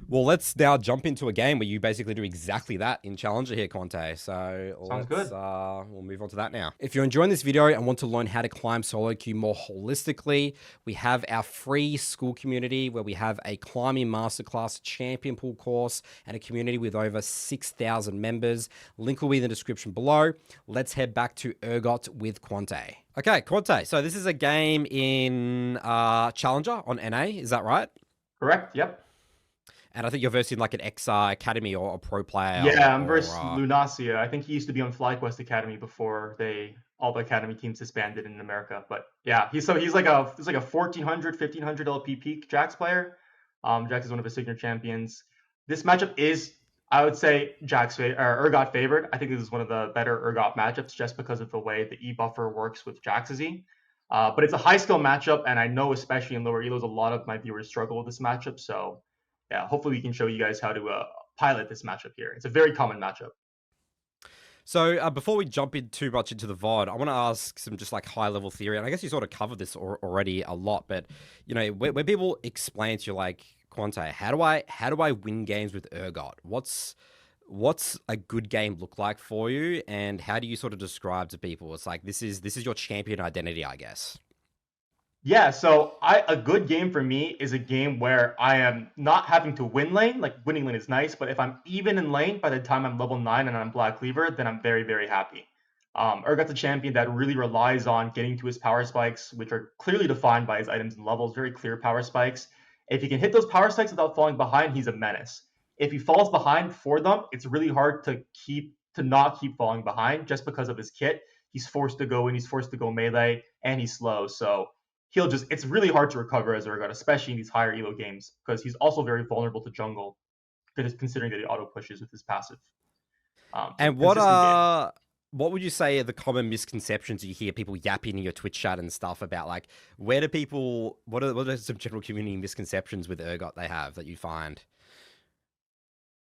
Well, let's now jump into a game where you basically do exactly that in Challenger here, Quante. So Sounds good. We'll move on to that now. If you're enjoying this video and want to learn how to climb solo queue more holistically, we have our free school community where we have a climbing masterclass, champion pool course, and a community with over 6,000 members. Link will be in the description below. Let's head back to Urgot with Quante. Okay, Quante. So this is a game in Challenger on NA. Is that right? Correct. Yep. And I think you're versing like an XR Academy or a pro player. Yeah, I'm versus Lunacia. I think he used to be on FlyQuest Academy before all the Academy teams disbanded in America. But yeah, he's like a 1400, 1500 LP peak Jax player. Jax is one of his signature champions. This matchup is, I would say, Urgot favored. I think this is one of the better Urgot matchups just because of the way the E buffer works with Jax's E. But it's a high skill matchup, and I know especially in lower elos, a lot of my viewers struggle with this matchup. So yeah, hopefully we can show you guys how to pilot this matchup here. It's a very common matchup. So before we jump in too much into the VOD, I want to ask some just like high level theory, and I guess you sort of covered this already a lot. But when people explain to you like, Quante, how do I win games with Urgot? What's a good game look like for you, and how do you sort of describe to people? It's like this is your champion identity, I guess. Yeah, so a good game for me is a game where I am not having to win lane. Like winning lane is nice, but if I'm even in lane by the time I'm level 9 and I'm Black Cleaver, then I'm very, very happy. Urgot's a champion that really relies on getting to his power spikes, which are clearly defined by his items and levels, very clear power spikes. If he can hit those power spikes without falling behind, he's a menace. If he falls behind for them, it's really hard to not keep falling behind just because of his kit. He's forced to go in, he's forced to go melee, and he's slow. So it's really hard to recover as Urgot, especially in these higher elo games, because he's also very vulnerable to jungle, considering that he auto pushes with his passive. And what would you say are the common misconceptions you hear people yapping in your Twitch chat and stuff about? Like, what are some general community misconceptions with Urgot they have that you find?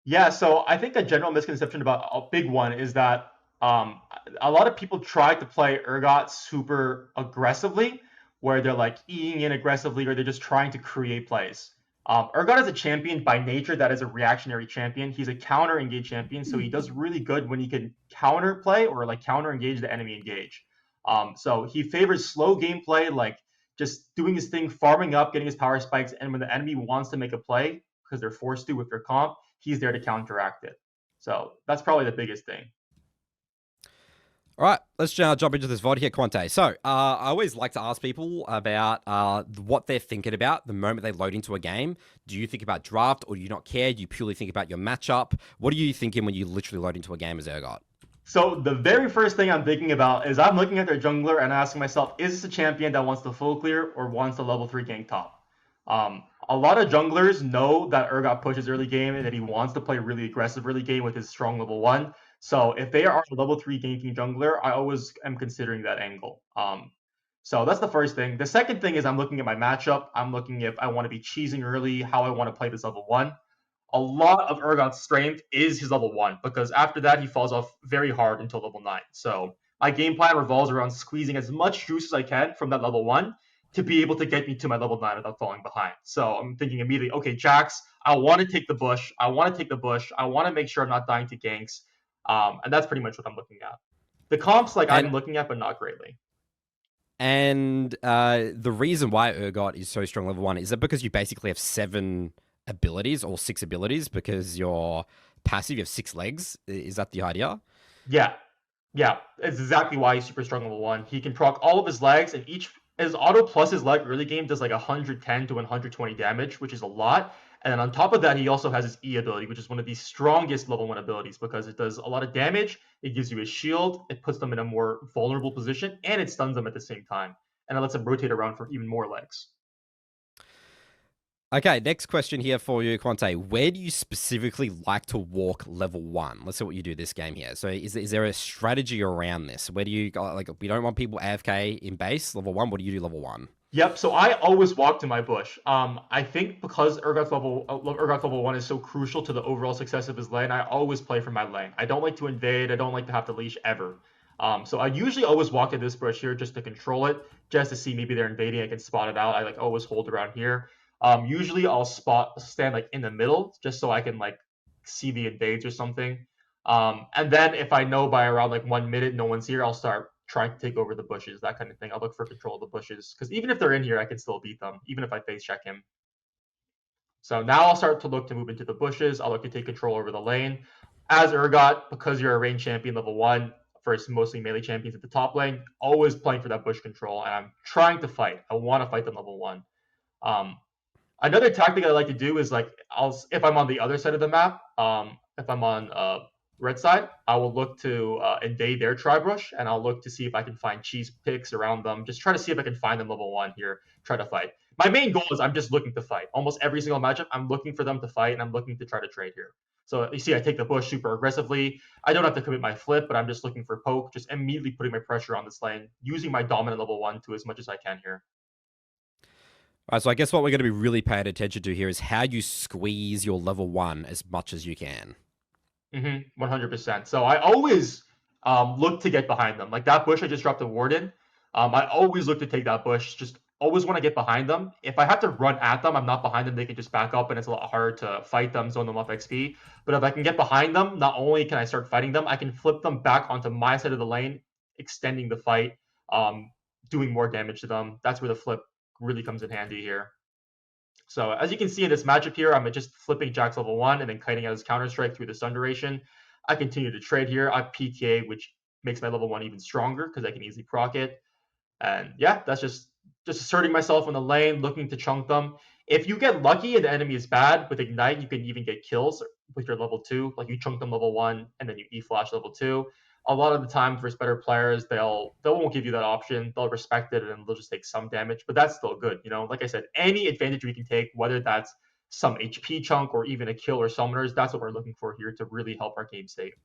Yeah, so I think a general misconception about a big one is that a lot of people try to play Urgot super aggressively, where they're like eating in aggressively or they're just trying to create plays. Urgot is a champion by nature that is a reactionary champion. He's a counter engage champion, so he does really good when he can counter play or like counter engage the enemy engage. So he favors slow gameplay, like just doing his thing, farming up, getting his power spikes, and when the enemy wants to make a play because they're forced to with their comp, he's there to counteract it. So that's probably the biggest thing. All right, let's jump into this VOD here, Quante. So I always like to ask people about what they're thinking about the moment they load into a game. Do you think about draft or do you not care? Do you purely think about your matchup? What are you thinking when you literally load into a game as Urgot? So the very first thing I'm thinking about is I'm looking at their jungler and asking myself, is this a champion that wants to full clear or wants to level 3 gank top? A lot of junglers know that Urgot pushes early game and that he wants to play really aggressive early game with his strong level 1. So if they are a level 3 ganking jungler, I always am considering that angle. So that's the first thing. The second thing is I'm looking at my matchup. I'm looking if I want to be cheesing early, how I want to play this level 1. A lot of Urgot's strength is his level 1, because after that he falls off very hard until level 9. So my game plan revolves around squeezing as much juice as I can from that level 1 to be able to get me to my level 9 without falling behind. So I'm thinking immediately, okay, Jax, I want to take the bush. I want to make sure I'm not dying to ganks. And that's pretty much what I'm looking at. The comps, I'm looking at, but not greatly. And the reason why Urgot is so strong level 1 is that because you basically have 7 abilities or 6 abilities because you're passive, you have 6 legs. Is that the idea? Yeah, yeah, it's exactly why he's super strong level 1. He can proc all of his legs, and each his auto plus his leg early game does like 110 to 120 damage, which is a lot. And then on top of that, he also has his E ability, which is one of the strongest level 1 abilities because it does a lot of damage. It gives you a shield, it puts them in a more vulnerable position, and it stuns them at the same time. And it lets them rotate around for even more legs. Okay, next question here for you, Quante. Where do you specifically like to walk level 1? Let's see what you do this game here. So is there a strategy around this? Where do you, like, we don't want people AFK in base level 1. What do you do level 1? Yep. So I always walk to my bush. I think because Urgot's level 1 is so crucial to the overall success of his lane, I always play for my lane. I don't like to invade. I don't like to have to leash ever. So I usually always walk to this bush here just to control it, just to see maybe they're invading. I can spot it out. I like always hold around here. Usually I'll stand like in the middle just so I can like see the invades or something. And then if I know by around like 1 minute no one's here, I'll start trying to take over the bushes, that kind of thing. I'll look for control of the bushes because even if they're in here, I can still beat them, even if I face check him. So now I'll start to look to move into the bushes. I'll look to take control over the lane. As Urgot, because you're a range champion level 1 versus mostly melee champions at the top lane, always playing for that bush control, and I'm trying to fight. I want to fight them level 1. Um, Another tactic I like to do is like if I'm on the other side of the map, if I'm on red side, I will look to invade their tribe rush, and I'll look to see if I can find cheese picks around them. Just try to see if I can find them level 1 here. Try to fight. My main goal is I'm just looking to fight. Almost every single matchup, I'm looking for them to fight, and I'm looking to try to trade here. So you see, I take the bush super aggressively. I don't have to commit my flip, but I'm just looking for poke, just immediately putting my pressure on this lane, using my dominant level 1 to as much as I can here. All right, so I guess what we're going to be really paying attention to here is how you squeeze your level 1 as much as you can. 100%. So I always look to get behind them. Like that bush I just dropped a ward in. I always look to take that bush. Just always want to get behind them. If I have to run at them, I'm not behind them. They can just back up, and it's a lot harder to fight them, zone them off XP. But if I can get behind them, not only can I start fighting them, I can flip them back onto my side of the lane, extending the fight, doing more damage to them. That's where the flip really comes in handy here. So as you can see in this matchup here, I'm just flipping Jack's level 1 and then kiting out his counter strike through the stun duration. I continue to trade here. I PTA, which makes my level 1 even stronger because I can easily proc it. And yeah, that's just asserting myself in the lane, looking to chunk them. If you get lucky and the enemy is bad, with Ignite, you can even get kills with your level 2. Like you chunk them level 1 and then you E-flash level 2. A lot of the time, for better players, they won't give you that option. They'll respect it and they'll just take some damage, but that's still good. You know, like I said, any advantage we can take, whether that's some HP chunk or even a kill or summoners, that's what we're looking for here to really help our game state.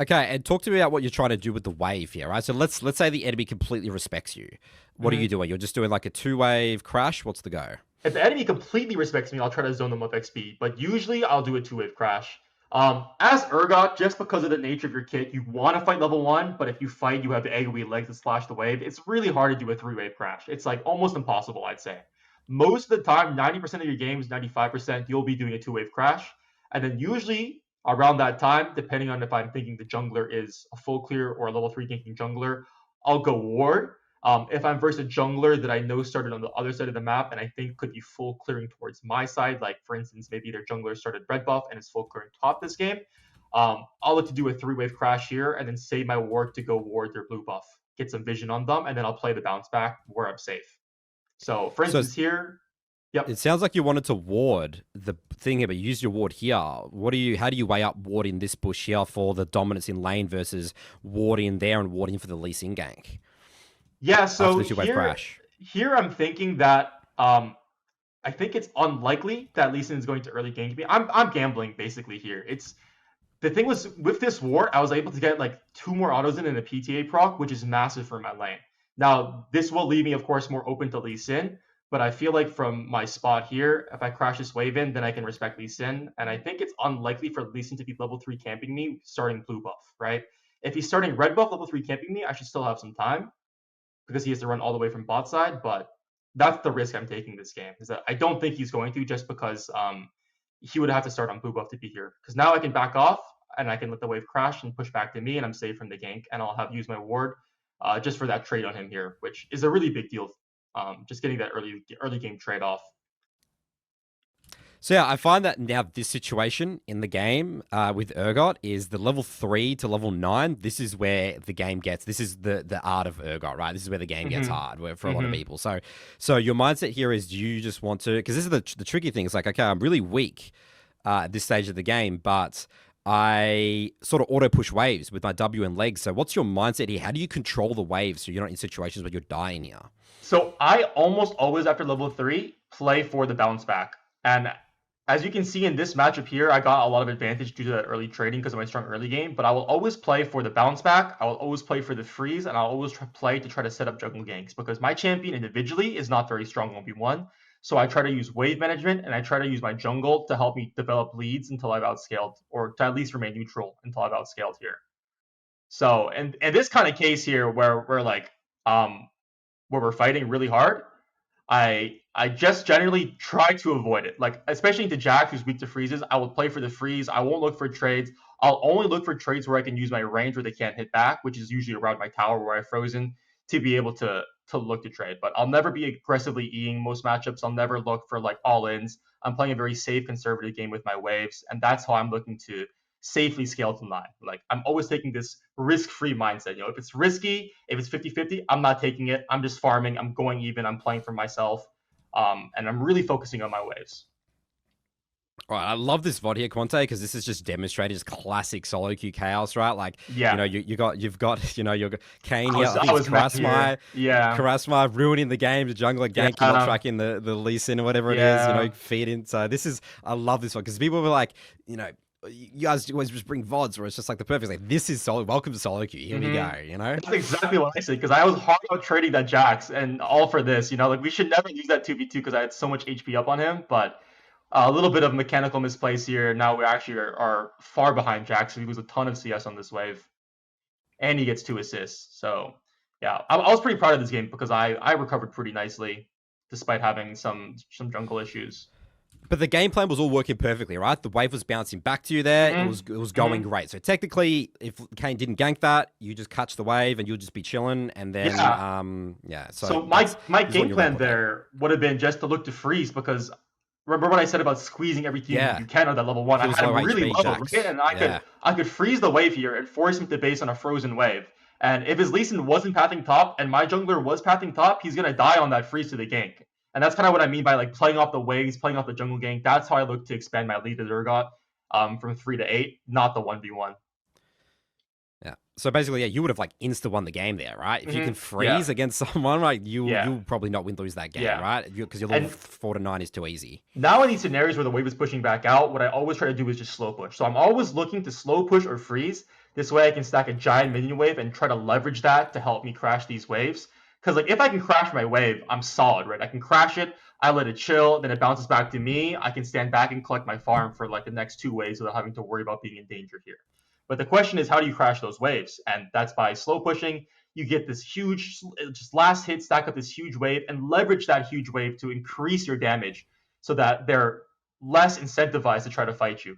Okay, and talk to me about what you're trying to do with the wave here, right? So let's say the enemy completely respects you. What are you doing? You're just doing like a 2-wave crash? What's the go? If the enemy completely respects me, I'll try to zone them up XP, but usually I'll do a 2-wave crash. As Urgot, just because of the nature of your kit, you want to fight level 1, but if you fight, you have the AoE legs to slash the wave. It's really hard to do a 3-wave crash. It's like almost impossible, I'd say. Most of the time, 90% of your games, 95%, you'll be doing a 2-wave crash. And then usually around that time, depending on if I'm thinking the jungler is a full clear or a level 3 ganking jungler, I'll go ward. If I'm versus a jungler that I know started on the other side of the map and I think could be full clearing towards my side, like for instance, maybe their jungler started red buff and is full clearing top this game, I'll look to do a 3-wave crash here and then save my ward to go ward their blue buff, get some vision on them, and then I'll play the bounce back where I'm safe. So for instance here, yep. It sounds like you wanted to ward the thing here, but you used your ward here. How do you weigh up warding this bush here for the dominance in lane versus warding there and warding for the Lee Sin gank? Yeah, so here I'm thinking that I think it's unlikely that Lee Sin is going to early gank me. I'm gambling basically here. It's the thing was with this ward, I was able to get like 2 more autos in a PTA proc, which is massive for my lane. Now this will leave me, of course, more open to Lee Sin, but I feel like from my spot here, if I crash this wave in, then I can respect Lee Sin, and I think it's unlikely for Lee Sin to be level 3 camping me starting blue buff, right? If he's starting red buff level 3 camping me, I should still have some time, because he has to run all the way from bot side, but that's the risk I'm taking this game, is that I don't think he's going to, just because he would have to start on blue buff to be here. Because now I can back off and I can let the wave crash and push back to me, and I'm safe from the gank, and I'll have used my ward just for that trade on him here, which is a really big deal. Just getting that early game trade off. So yeah, I find that now this situation in the game with Urgot is the level 3 to level 9. This is where the game gets. This is the art of Urgot, right? This is where the game gets hard for a lot of people. So your mindset here is you just want to, because this is the tricky thing. It's like, okay, I'm really weak at this stage of the game, but I sort of auto push waves with my W and legs. So what's your mindset here? How do you control the waves so you're not in situations where you're dying here? So I almost always after level 3 play for the bounce back, and as you can see in this matchup here, I got a lot of advantage due to that early trading because of my strong early game, but I will always play for the bounce back, I will always play for the freeze, and I'll always play to try to set up jungle ganks because my champion individually is not very strong 1v1. So I try to use wave management and I try to use my jungle to help me develop leads until I've outscaled, or to at least remain neutral until I've outscaled here. So in this kind of case here where we're like where we're fighting really hard, I just generally try to avoid it. Like, especially into Jack, who's weak to freezes, I will play for the freeze. I won't look for trades. I'll only look for trades where I can use my range where they can't hit back, which is usually around my tower where I've frozen, to be able to look to trade. But I'll never be aggressively Eing most matchups. I'll never look for like all-ins. I'm playing a very safe, conservative game with my waves, and that's how I'm looking to safely scale to 9. Like, I'm always taking this risk-free mindset. If it's risky, if it's 50-50, I'm not taking it. I'm just farming. I'm going even. I'm playing for myself. And I'm really focusing on my waves. All right, I love this VOD here, Quante, because this is just demonstrated as classic solo queue chaos, right? Like, yeah, you've got, your Kane here. I was Karasmai, yeah, Karasmai ruining the game, the jungler ganking, not tracking the Lee Sin or whatever it is, feed in. So I love this one because people were like, you guys always just bring VODs where it's just like the perfect, like, this is solo, welcome to solo queue, here we go, That's exactly what I said, because I was hard out trading that Jax and all for this, like we should never use that 2v2 because I had so much HP up on him, but a little bit of mechanical misplace here. Now we actually are far behind Jax, so he loses a ton of CS on this wave, and he gets 2 assists. So yeah, I was pretty proud of this game because I recovered pretty nicely despite having some jungle issues. But the game plan was all working perfectly, right? The wave was bouncing back to you there. It was going great. So technically, if Kane didn't gank that, you just catch the wave and you'll just be chilling. And then, So my game plan there would have been just to look to freeze, because remember what I said about squeezing everything you can on that level 1? I had him really low, right? And I could freeze the wave here and force him to base on a frozen wave. And if his Lee Sin wasn't pathing top and my jungler was pathing top, he's gonna die on that freeze to the gank. And that's kind of what I mean by like playing off the waves, playing off the jungle gank. That's how I look to expand my lead as Urgot, from 3 to 8, not the 1v1. Yeah. So basically, you would have like insta won the game there, right? If you can freeze against someone, like you'll probably not lose that game, right? Because your level 4 to 9 is too easy. Now in these scenarios where the wave is pushing back out, what I always try to do is just slow push. So I'm always looking to slow push or freeze. This way I can stack a giant minion wave and try to leverage that to help me crash these waves. Because like if I can crash my wave, I'm solid, right? I can crash it, I let it chill, then it bounces back to me. I can stand back and collect my farm for like the next 2 waves without having to worry about being in danger here. But the question is, how do you crash those waves? And that's by slow pushing. You get this huge, just last hit, stack up this huge wave, and leverage that huge wave to increase your damage so that they're less incentivized to try to fight you.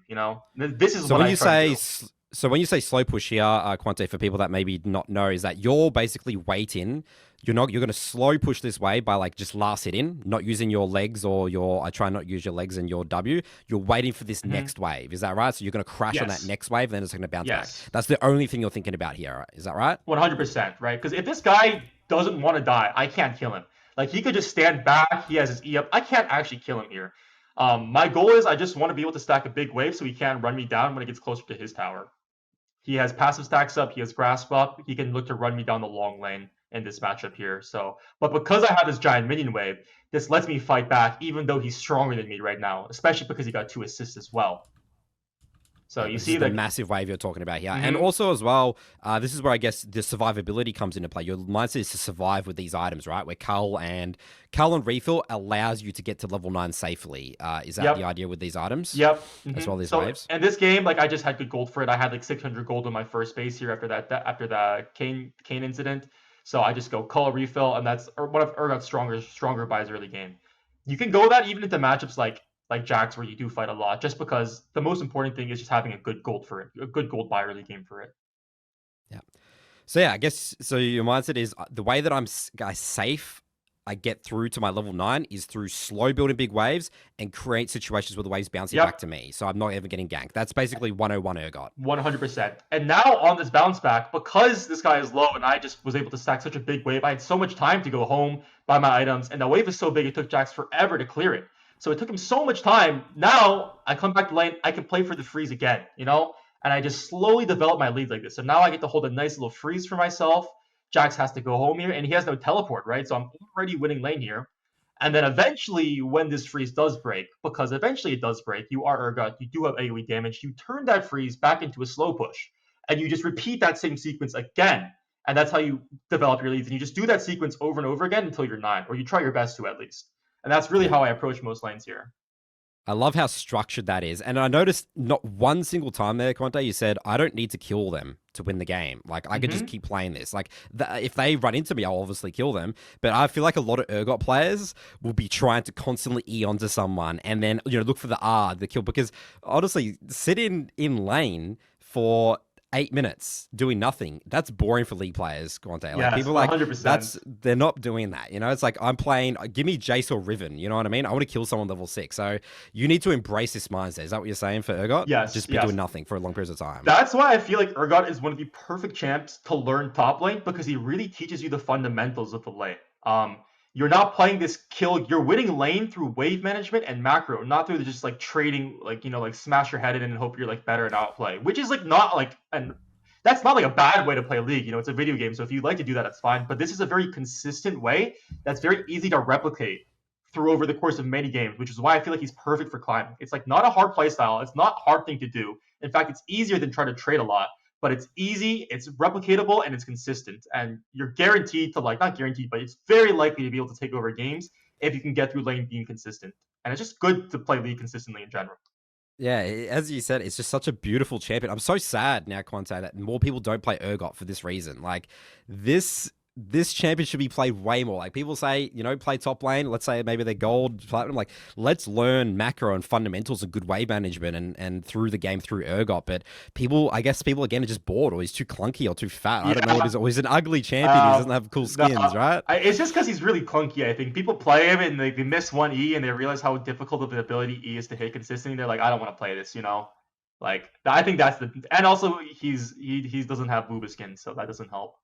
This is so what when I you try say. to do. So when you say slow push here, Quante, for people that maybe not know, is that you're basically waiting. You're going to slow push this wave by like just last hit in, not using your legs or I try not to use your legs and your W. You're waiting for this next wave. Is that right? So you're going to crash on that next wave, then it's going to bounce back. That's the only thing you're thinking about here. Is that right? 100%, right? Because if this guy doesn't want to die, I can't kill him. Like, he could just stand back. He has his E up. I can't actually kill him here. My goal is I just want to be able to stack a big wave so he can't run me down when it gets closer to his tower. He has passive stacks up. He has grasp up. He can look to run me down the long lane in this matchup here. But because I have this giant minion wave, this lets me fight back, even though he's stronger than me right now, especially because he got 2 assists as well. So you see the massive wave you're talking about here. And also as well, this is where I guess the survivability comes into play. Your mindset is to survive with these items, right? Where Cull and Refill allows you to get to level 9 safely. Is that the idea with these items? Yep. As well as waves? And this game, like, I just had good gold for it. I had like 600 gold on my first base here after the Kane incident. So I just go Cull, Refill, and that's one of Urgot's stronger buys early game. You can go that even into matchups like Jax, where you do fight a lot, just because the most important thing is just having a good gold for it, a good gold buy early game for it. Yeah. So yeah, I guess so. Your mindset is the way that safe. I get through to my level 9 is through slow building big waves and create situations where the waves bouncing back Yep. to me. So I'm not ever getting ganked. That's basically 101 Urgot. 100%. And now on this bounce back, because this guy is low and I just was able to stack such a big wave, I had so much time to go home, buy my items, and the wave is so big it took Jax forever to clear it. So it took him so much time. Now I come back to lane, I can play for the freeze again, you know? And I just slowly develop my lead like this. So now I get to hold a nice little freeze for myself. Jax has to go home here, and he has no teleport, right? So I'm already winning lane here. And then eventually, when this freeze does break, because eventually it does break, you are Urgot, you do have AoE damage, you turn that freeze back into a slow push. And you just repeat that same sequence again. And that's how you develop your leads. And you just do that sequence over and over again until you're 9, or you try your best to at least. And that's really how I approach most lanes here. I love how structured that is. And I noticed not one single time there, Quante, you said, I don't need to kill them to win the game. Like, I could just keep playing this. Like, if they run into me, I'll obviously kill them. But I feel like a lot of Urgot players will be trying to constantly E onto someone and then, look for the R, the kill. Because, honestly, sit in lane for 8 minutes doing nothing. That's boring for league players, Quante. Like, Yes, people 100%. they're not doing that. It's like I'm playing, give me Jace or Riven, you know what I mean? I want to kill someone level 6. So you need to embrace this mindset. Is that what you're saying for Urgot? Yes. Just be doing nothing for a long period of time. That's why I feel like Urgot is one of the perfect champs to learn top lane, because he really teaches you the fundamentals of the lane. You're not playing this kill. You're winning lane through wave management and macro, not through just like trading, like like smash your head in and hope you're like better and outplay, which is like not like that's not like a bad way to play League. It's a video game, so if you'd like to do that, that's fine. But this is a very consistent way that's very easy to replicate through over the course of many games, which is why I feel like he's perfect for climbing. It's like not a hard play style. It's not a hard thing to do. In fact, it's easier than trying to trade a lot. But it's easy, it's replicatable, and it's consistent. And you're guaranteed to not guaranteed, but it's very likely to be able to take over games if you can get through lane being consistent. And it's just good to play League consistently in general. Yeah, as you said, it's just such a beautiful champion. I'm so sad now, Quante, that more people don't play Urgot for this reason. Like, this champion should be played way more. Like, people say, play top lane. Let's say maybe they're gold, platinum. Like, let's learn macro and fundamentals of good wave management and through the game through Urgot. But I guess people again are just bored, or he's too clunky or too fat. I don't know what it is. Or he's an ugly champion. He doesn't have cool skins, right? It's just because he's really clunky. I think people play him and they miss one E and they realize how difficult of an ability E is to hit consistently. They're like, I don't want to play this. Like, I think that's and also he doesn't have booba skin, so that doesn't help.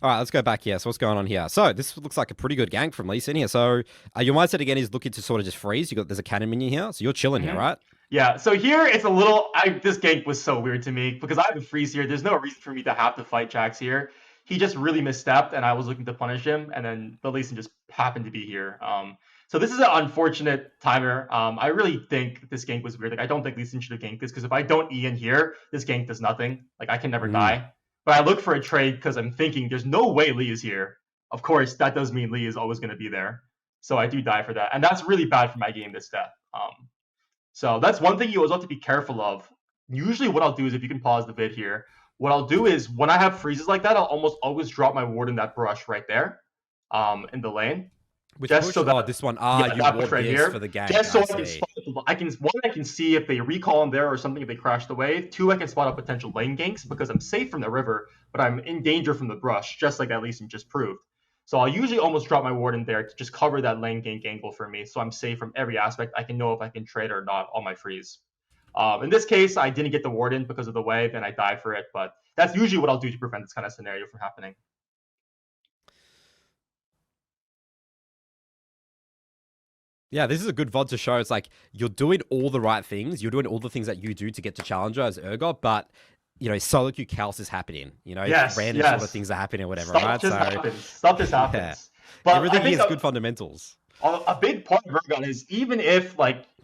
All right, let's go back here. So what's going on here? So this looks like a pretty good gank from Lee Sin here. So your mindset again is looking to sort of just freeze. There's a cannon minion here, so you're chilling here, right? Yeah. So here it's a little. This gank was so weird to me because I have a freeze here. There's no reason for me to have to fight Jax here. He just really misstepped, and I was looking to punish him, and then the Lee Sin just happened to be here. So this is an unfortunate timer. I really think this gank was weird. Like, I don't think Lee Sin should have ganked this because if I don't E in here, this gank does nothing. Like, I can never die. But I look for a trade because I'm thinking there's no way Lee is here. Of course, that does mean Lee is always going to be there. So I do die for that. And that's really bad for my game this step. So that's one thing you always have to be careful of. Usually what I'll do is, if you can pause the vid here, what I'll do is when I have freezes like that, I'll almost always drop my ward in that brush right there in the lane. Which just so that this one, you ward right here for the game. Just so I can see if they recall him there or something, if they crash the wave. 2, I can spot out potential lane ganks because I'm safe from the river, but I'm in danger from the brush, just like that Lee Sin just proved. So I'll usually almost drop my ward in there to just cover that lane gank angle for me, so I'm safe from every aspect. I can know if I can trade or not on my freeze. In this case, I didn't get the ward in because of the wave, and I die for it, but that's usually what I'll do to prevent this kind of scenario from happening. Yeah, this is a good VOD to show. It's like you're doing all the right things. You're doing all the things that you do to get to Challenger as Urgot, but solo queue chaos is happening. Random sort of things are happening or whatever, right? Stuff just happens. Yeah. But everything is good fundamentals. A big part of Urgot is, even if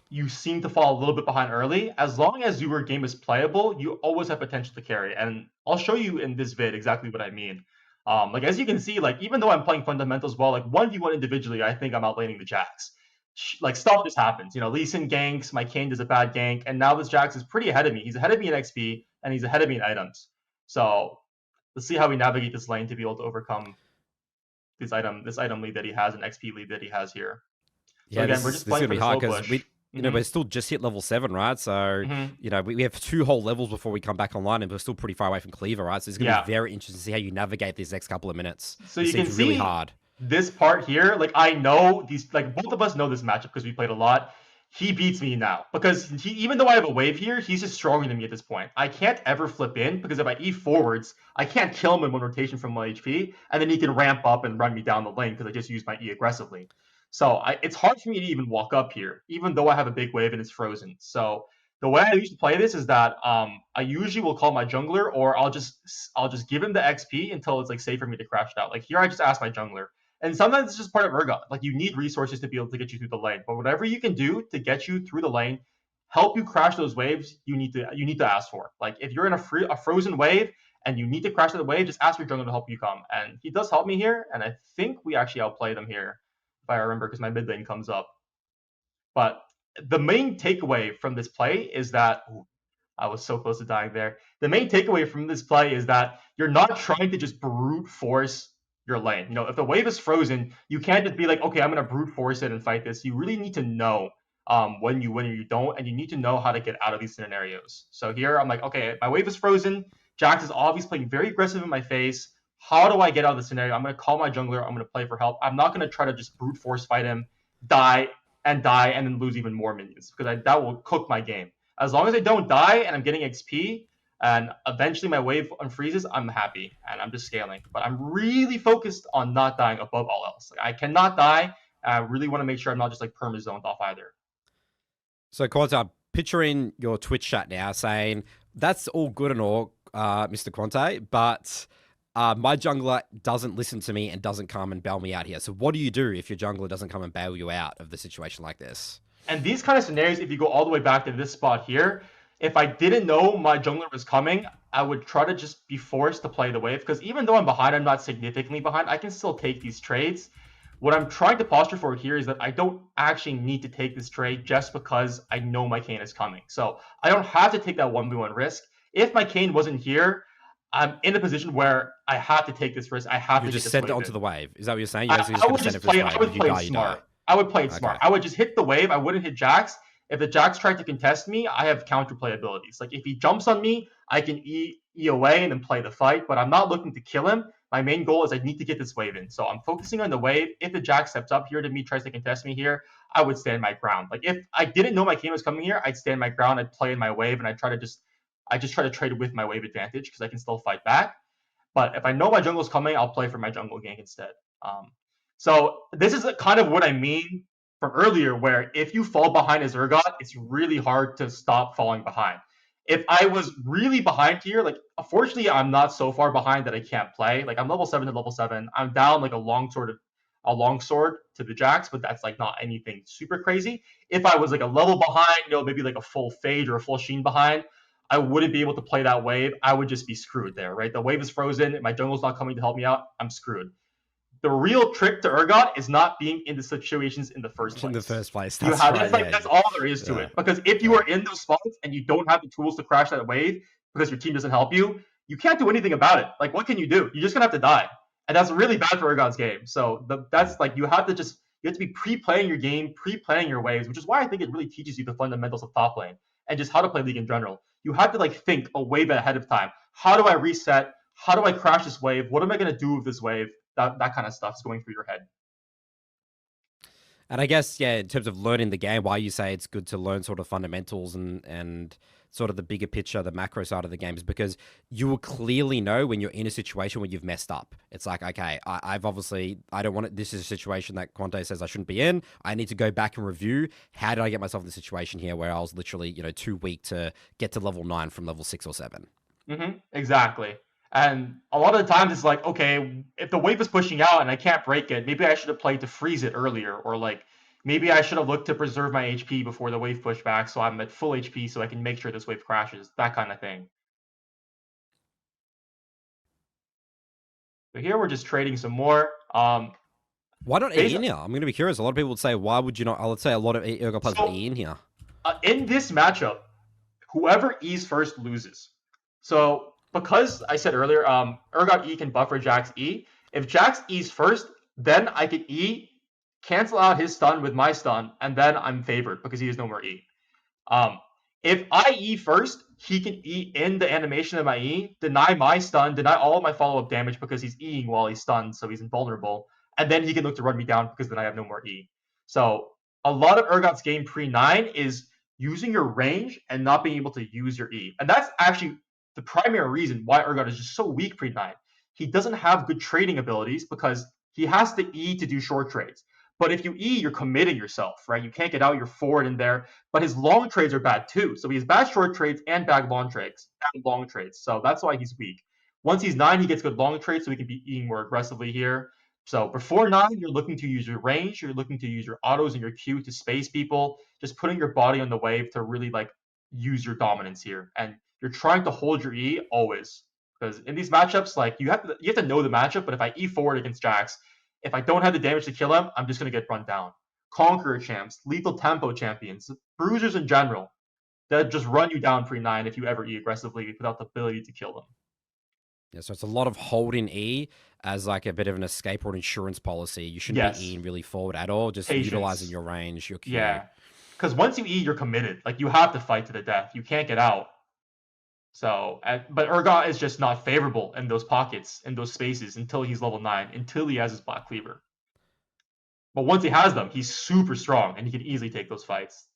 you seem to fall a little bit behind early, as long as your game is playable, you always have potential to carry. And I'll show you in this vid exactly what I mean. As you can see, even though I'm playing fundamentals well, 1v1 individually, I think I'm outlaning the Jax. Stuff just happens. Lee Sin ganks, my Kane does a bad gank, and now this Jax is pretty ahead of me. He's ahead of me in XP, and he's ahead of me in items. So let's see how we navigate this lane to be able to overcome this item lead that he has, an XP lead that he has here. So again, we're just playing for the slow push. Hmm. we're still just hit level 7, right? So, Hmm. we have 2 whole levels before we come back online, and we're still pretty far away from Cleaver, right? So it's going to be Yeah. very interesting to see how you navigate these next couple of minutes. So It you can seems really see hard. this part here. Like I know these, like both of us know this matchup because we played a lot. He beats me now because even though I have a wave here, he's just stronger than me at this point. I can't ever flip in because if I E forwards, I can't kill him in one rotation from 1 HP, and then he can ramp up and run me down the lane because I just used my E aggressively. So it's hard for me to even walk up here, even though I have a big wave and it's frozen. So the way I usually play this is that I usually will call my jungler, or I'll just give him the XP until it's like safe for me to crash it out. Like here, I just ask my jungler, and sometimes it's just part of Urgot. Like you need resources to be able to get you through the lane, but whatever you can do to get you through the lane, help you crash those waves, you need to ask for. Like if you're in a frozen wave and you need to crash that wave, just ask your jungler to help you come, and he does help me here, and I think we actually outplay them here if I remember because my mid lane comes up. But the main takeaway from this play is that I was so close to dying there. The main takeaway from this play is that you're not trying to just brute force your lane. If the wave is frozen, you can't just be like, okay, I'm gonna brute force it and fight this. You really need to know when you win or you don't, and you need to know how to get out of these scenarios. So here I'm like, okay, my wave is frozen. Jax is obviously playing very aggressive in my face. How do I get out of the scenario? I'm gonna call my jungler. I'm gonna play for help. I'm not gonna try to just brute force fight him, die and then lose even more minions because that will cook my game. As long as I don't die and I'm getting XP and eventually my wave unfreezes, I'm happy and I'm just scaling. But I'm really focused on not dying above all else. Like I cannot die. I really want to make sure I'm not just like perma-zoned off either. So, Quante, I'm picturing your Twitch chat now saying, that's all good and all, Mr. Quante, but my jungler doesn't listen to me and doesn't come and bail me out here. So what do you do if your jungler doesn't come and bail you out of the situation like this? And these kind of scenarios, if you go all the way back to this spot here, if I didn't know my jungler was coming, I would try to just be forced to play the wave. Because even though I'm behind, I'm not significantly behind, I can still take these trades. What I'm trying to posture for here is that I don't actually need to take this trade just because I know my Kane is coming. So I don't have to take that 1v1 risk. If my Kane wasn't here, I'm in a position where I have to take this risk. I have You to get just this send it wave onto in. the wave. Is that what you're saying? You're I, basically just I going to would send just it for this play. I wave. would If you play it die, you die. smart. I would play it smart. Okay. I would just hit the wave. I wouldn't hit Jax. If the Jax tried to contest me, I have counterplay abilities. Like if he jumps on me, I can E away and then play the fight. But I'm not looking to kill him. My main goal is I need to get this wave in. So I'm focusing on the wave. If the Jax steps up here to me, tries to contest me here, I would stand my ground. Like if I didn't know my King was coming here, I'd stand my ground. I'd play in my wave, and I just try to trade with my wave advantage because I can still fight back. But if I know my jungle's coming, I'll play for my jungle gank instead. Um, so this is kind of what I mean from earlier, where if you fall behind as Urgot, it's really hard to stop falling behind. If I was really behind here, like unfortunately I'm not so far behind that I can't play. Like I'm level 7 to level 7. I'm down like a long sword to the Jax, but that's like not anything super crazy. If I was like a level behind, maybe like a full Fade or a full Sheen behind, I wouldn't be able to play that wave. I would just be screwed there, right? The wave is frozen. My jungle's not coming to help me out. I'm screwed. The real trick to Urgot is not being in the situations in the first In the place. first place, You that's have right. that's Yeah, all there is to yeah, it. Because if you yeah. are in those spots and you don't have the tools to crash that wave because your team doesn't help you, you can't do anything about it. Like what can you do? You're just gonna have to die, and that's really bad for Urgot's game. So that's like you have to be pre-playing your game, pre-planning your waves, which is why I think it really teaches you the fundamentals of top lane and just how to play League in general. You have to like think a wave ahead of time. How do I reset? How do I crash this wave? What am I gonna do with this wave? That kind of stuff is going through your head. And I guess, yeah, in terms of learning the game, why you say it's good to learn sort of fundamentals and sort of the bigger picture, the macro side of the game, is because you will clearly know when you're in a situation where you've messed up. It's like, okay, I've obviously, I don't want it. This is a situation that Quante says I shouldn't be in. I need to go back and review. How did I get myself in the situation here where I was literally, too weak to get to level 9 from level 6 or 7? Exactly. And a lot of the times it's like, okay, if the wave is pushing out and I can't break it, maybe I should have played to freeze it earlier, or like maybe I should have looked to preserve my HP before the wave pushed back, so I'm at full HP, so I can make sure this wave crashes. That kind of thing. But here we're just trading some more. Why not E Based in here? I'm going to be curious. A lot of people would say, why would you not? I would say a lot of Urgot players would so E in here. in this matchup, whoever E's first loses. So because I said earlier, Urgot E can buffer Jax E. If Jax E's first, then I can E cancel out his stun with my stun, and then I'm favored because he has no more E. Um, if I E first, he can E in the animation of my E, deny my stun, deny all of my follow-up damage because he's Eing while he's stunned, so he's invulnerable, and then he can look to run me down because then I have no more E. So a lot of Urgot's game pre-9 is using your range and not being able to use your E. And that's actually the primary reason why Urgot is just so weak pre-9. He doesn't have good trading abilities because he has to E to do short trades. But if you E, you're committing yourself, right? You can't get out, you're forward in there. But his long trades are bad too. So he has bad short trades and bad long trades. So that's why he's weak. Once he's 9, he gets good long trades, so he can be eating more aggressively here. So before 9, you're looking to use your range, you're looking to use your autos and your Q to space people, just putting your body on the wave to really like use your dominance here. And you're trying to hold your E always. Because in these matchups, like you have to know the matchup, but if I E forward against Jax, if I don't have the damage to kill him, I'm just gonna get run down. Conqueror champs, lethal tempo champions, bruisers in general, that just run you down pre-9 if you ever E aggressively without the ability to kill them. Yeah, so it's a lot of holding E as like a bit of an escape or an insurance policy. You shouldn't Yes. be Eing really forward at all, just Patience. utilizing your range, your Q. Yeah. Because once you E, you're committed. Like you have to fight to the death. You can't get out. So, but Urgot is just not favorable in those pockets, in those spaces, until he's level 9, until he has his Black Cleaver. But once he has them, he's super strong, and he can easily take those fights.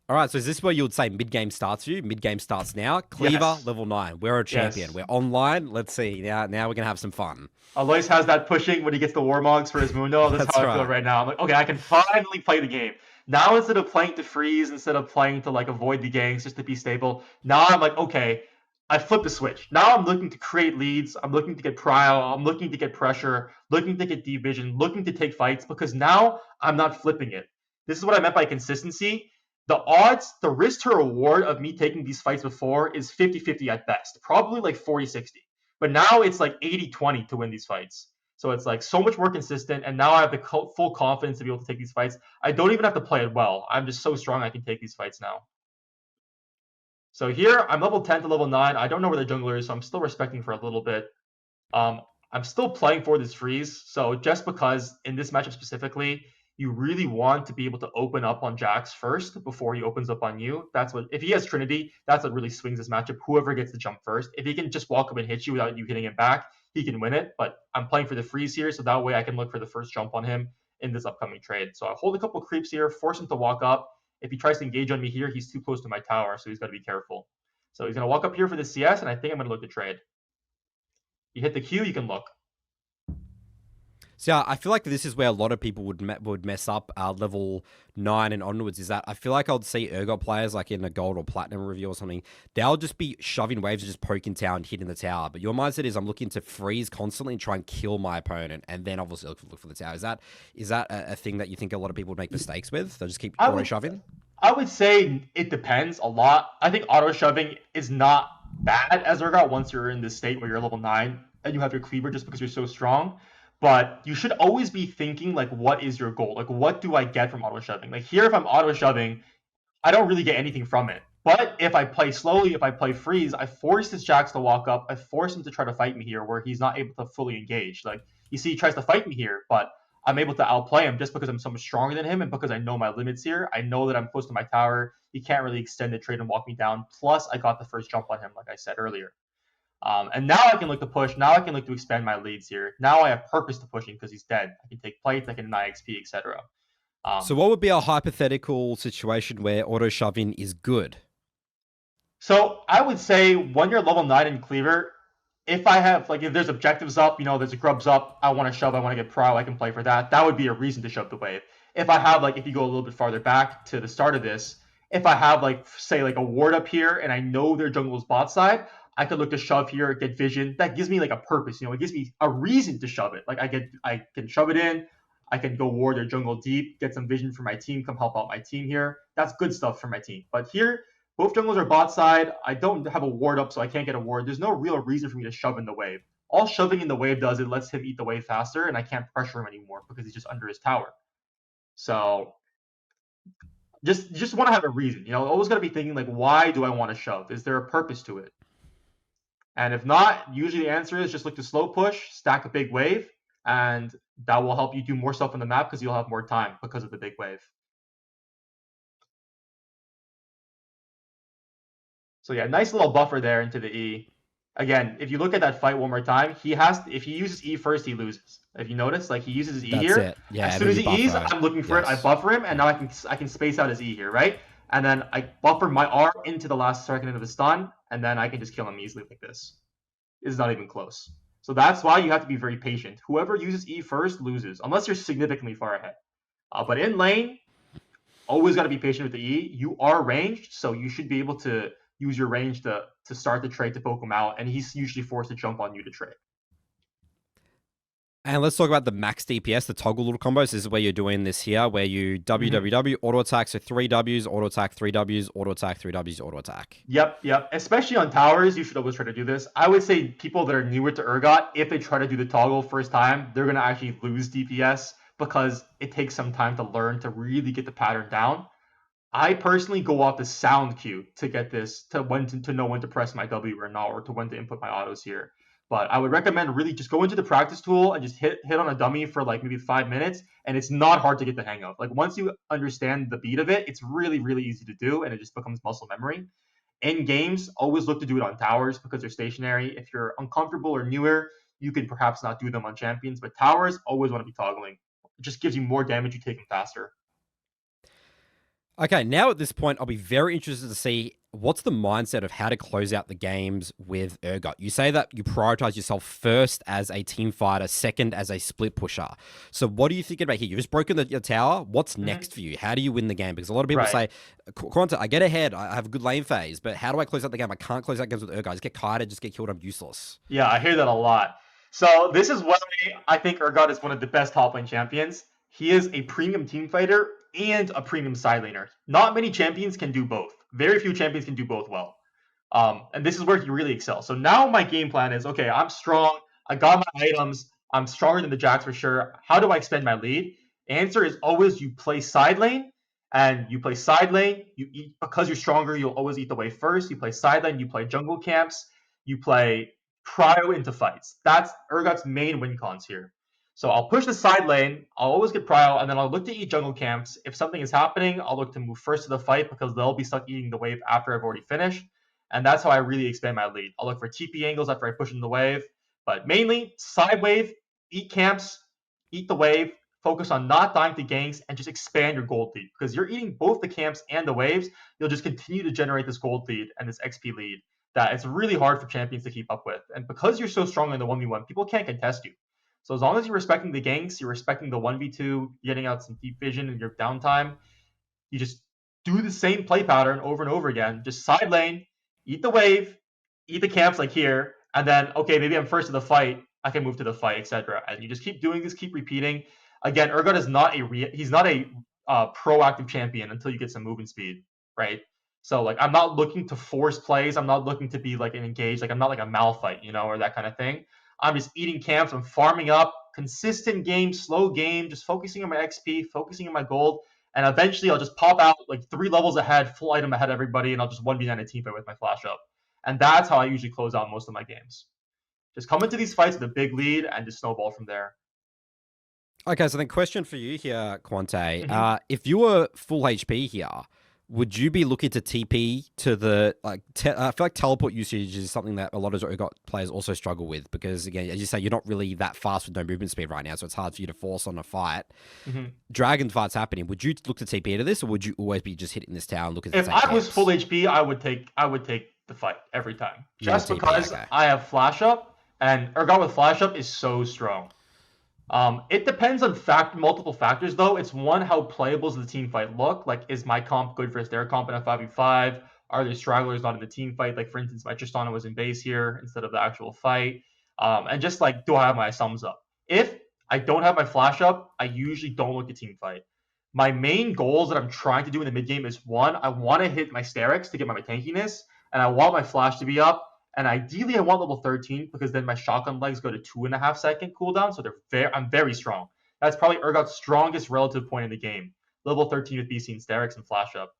All right, so is this where you would say mid-game starts for you? Mid-game starts now. Cleaver, Yes. level 9. We're a champion. Yes. We're online. Let's see. Now we're going to have some fun. Alois has that pushing when he gets the Warmogs for his Mundo. That's That's how I feel right. right now. I'm like, okay, I can finally play the game. Now instead of playing to freeze, instead of playing to like avoid the ganks just to be stable, now I'm like, okay, I flip the switch. Now I'm looking to create leads. I'm looking to get prio. I'm looking to get pressure, looking to get deep vision, looking to take fights because now I'm not flipping it. This is what I meant by consistency. The odds, the risk to reward of me taking these fights before is 50-50 at best, probably like 40-60. But now it's like 80-20 to win these fights. So it's like so much more consistent. And now I have the full confidence to be able to take these fights. I don't even have to play it well. I'm just so strong I can take these fights now. So here I'm level 10 to level 9. I don't know where the jungler is, so I'm still respecting for a little bit. I'm still playing for this freeze. So just because in this matchup specifically, you really want to be able to open up on Jax first before he opens up on you. That's what, if he has Trinity, that's what really swings this matchup. Whoever gets the jump first. If he can just walk up and hit you without you hitting him back, he can win it. But I'm playing for the freeze here, so that way I can look for the first jump on him in this upcoming trade. So I hold a couple creeps here, force him to walk up. If he tries to engage on me here, he's too close to my tower, so he's got to be careful. So he's going to walk up here for the CS, and I think I'm going to look to trade. You hit the Q, you can look. So I feel like this is where a lot of people would mess up level 9 and onwards, is that I feel like I would see Urgot players like in a gold or platinum review or something, they'll just be shoving waves and just poking tower and hitting the tower. But your mindset is I'm looking to freeze constantly and try and kill my opponent and then obviously look for the tower. Is that a thing that you think a lot of people would make mistakes with? They'll just keep auto-shoving? I would say it depends a lot. I think auto-shoving is not bad as Urgot once you're in this state where you're level 9 and you have your cleaver just because you're so strong. But you should always be thinking, like, what is your goal? Like, what do I get from auto-shoving? Like, here, if I'm auto-shoving, I don't really get anything from it. But if I play slowly, if I play freeze, I force this Jax to walk up. I force him to try to fight me here where he's not able to fully engage. Like, you see, he tries to fight me here, but I'm able to outplay him just because I'm so much stronger than him and because I know my limits here. I know that I'm close to my tower. He can't really extend the trade and walk me down. Plus, I got the first jump on him, like I said earlier. And now I can look to push. Now I can look to expand my leads here. Now I have purpose to pushing because he's dead. I can take plates. I can deny XP, etc. So what would be a hypothetical situation where auto-shoving is good? So I would say when you're level 9 in Cleaver, if I have, like, if there's objectives up, there's a grubs up, I want to shove, I want to get pro, I can play for that. That would be a reason to shove the wave. If I have, like, if you go a little bit farther back to the start of this, if I have, like, say, like a ward up here and I know their jungle's bot side, I could look to shove here, get vision. That gives me, like, a purpose, it gives me a reason to shove it. Like, I can shove it in, I can go ward their jungle deep, get some vision for my team, come help out my team here. That's good stuff for my team. But here, both jungles are bot side. I don't have a ward up, so I can't get a ward. There's no real reason for me to shove in the wave. All shoving in the wave does, it lets him eat the wave faster, and I can't pressure him anymore because he's just under his tower. So just want to have a reason. Always got to be thinking, like, why do I want to shove? Is there a purpose to it? And if not, usually the answer is just look to slow push, stack a big wave, and that will help you do more stuff on the map because you'll have more time because of the big wave. So yeah, nice little buffer there into the E. Again, if you look at that fight one more time, if he uses E first, he loses. If you notice, like he uses his E That's here. it. Yeah, As and soon then as you he E's, buffer. I'm looking for it. I Yes. buffer him, and now I can space out his E here, right? And then I buffer my R into the last second of the stun, and then I can just kill him easily like this. It's not even close. So that's why you have to be very patient. Whoever uses E first loses, unless you're significantly far ahead. But in lane, always got to be patient with the E. You are ranged, so you should be able to use your range to start the trade to poke him out, and he's usually forced to jump on you to trade. And let's talk about the max DPS, the toggle little combos. This is where you're doing this here, where you WWW, auto attack, so 3 Ws, auto attack, 3 Ws, auto attack, 3 Ws, auto attack. Yep. Especially on towers, you should always try to do this. I would say people that are newer to Urgot, if they try to do the toggle first time, they're going to actually lose DPS because it takes some time to learn to really get the pattern down. I personally go off the sound cue to get this, to know when to press my W or not, or to when to input my autos here. But I would recommend really just go into the practice tool and just hit on a dummy for like maybe 5 minutes, and it's not hard to get the hang of. Like once you understand the beat of it, it's really, really easy to do, and it just becomes muscle memory. In games, always look to do it on towers because they're stationary. If you're uncomfortable or newer, you can perhaps not do them on champions, but towers always want to be toggling. It just gives you more damage, you take them faster. Okay, now at this point, I'll be very interested to see what's the mindset of how to close out the games with Urgot. You say that you prioritize yourself first as a team fighter, second as a split pusher. So what are you thinking about here? You've just broken your tower. What's next for you? How do you win the game? Because a lot of people say, Quante, I get ahead. I have a good lane phase, but how do I close out the game? I can't close out games with Urgot. I just get kited, just get killed. I'm useless. Yeah, I hear that a lot. So this is why I think Urgot is one of the best top lane champions. He is a premium team fighter and a premium side laner. Not many champions can do both. Very few champions can do both well. And this is where he really excels. So now my game plan is, okay, I'm strong. I got my items. I'm stronger than the Jacks for sure. How do I expand my lead? Answer is always you play side lane, and you play side lane. You eat because you're stronger. You'll always eat the wave first. You play side lane. You play jungle camps. You play prio into fights. That's Urgot's main win cons here. So I'll push the side lane. I'll always get prio, and then I'll look to eat jungle camps. If something is happening, I'll look to move first to the fight because they'll be stuck eating the wave after I've already finished. And that's how I really expand my lead. I'll look for TP angles after I push into the wave. But mainly, side wave, eat camps, eat the wave, focus on not dying to ganks, and just expand your gold lead. Because you're eating both the camps and the waves, you'll just continue to generate this gold lead and this XP lead that it's really hard for champions to keep up with. And because you're so strong in the 1v1, people can't contest you. So as long as you're respecting the ganks, you're respecting the 1v2, getting out some deep vision in your downtime, you just do the same play pattern over and over again. Just side lane, eat the wave, eat the camps like here, and then okay, maybe I'm first to the fight. I can move to the fight, etc. And you just keep doing this, keep repeating. Again, Urgot is not he's not a proactive champion until you get some movement speed, right? So like I'm not looking to force plays. I'm not looking to be like an engaged. Like I'm not like a Malphite, or that kind of thing. I'm just eating camps. I'm farming up consistent game, slow game, just focusing on my XP, focusing on my gold. And eventually I'll just pop out like 3 levels ahead, full item ahead of everybody, and I'll just 1v9 a team fight with my flash up. And that's how I usually close out most of my games. Just come into these fights with a big lead and just snowball from there. Okay, so then question for you here, Quante. If you were full HP here, would you be looking to TP to the, I feel like teleport usage is something that a lot of Urgot players also struggle with because, again, as you say, you're not really that fast with no movement speed right now, so it's hard for you to force on a fight. Dragon fights happening. Would you look to TP to this, or would you always be just hitting this tower and looking at the If I was full HP, I would take the fight every time. Just TP, because okay. I have flash up, and Urgot with flash up is so strong. It depends on multiple factors, though. It's one, how playable does the team fight look? Like, is my comp good versus their comp in a 5v5? Are there stragglers not in the team fight? Like, for instance, my Tristana was in base here instead of the actual fight. And just like, do I have my thumbs up? If I don't have my flash up, I usually don't look at team fight. My main goals that I'm trying to do in the mid game is one, I want to hit my Sterix to get my tankiness, and I want my flash to be up. And ideally, I want level 13 because then my shotgun legs go to 2.5 second cooldown, so I'm very strong. That's probably Urgot's strongest relative point in the game. Level 13 with BC and Sterix and flash up.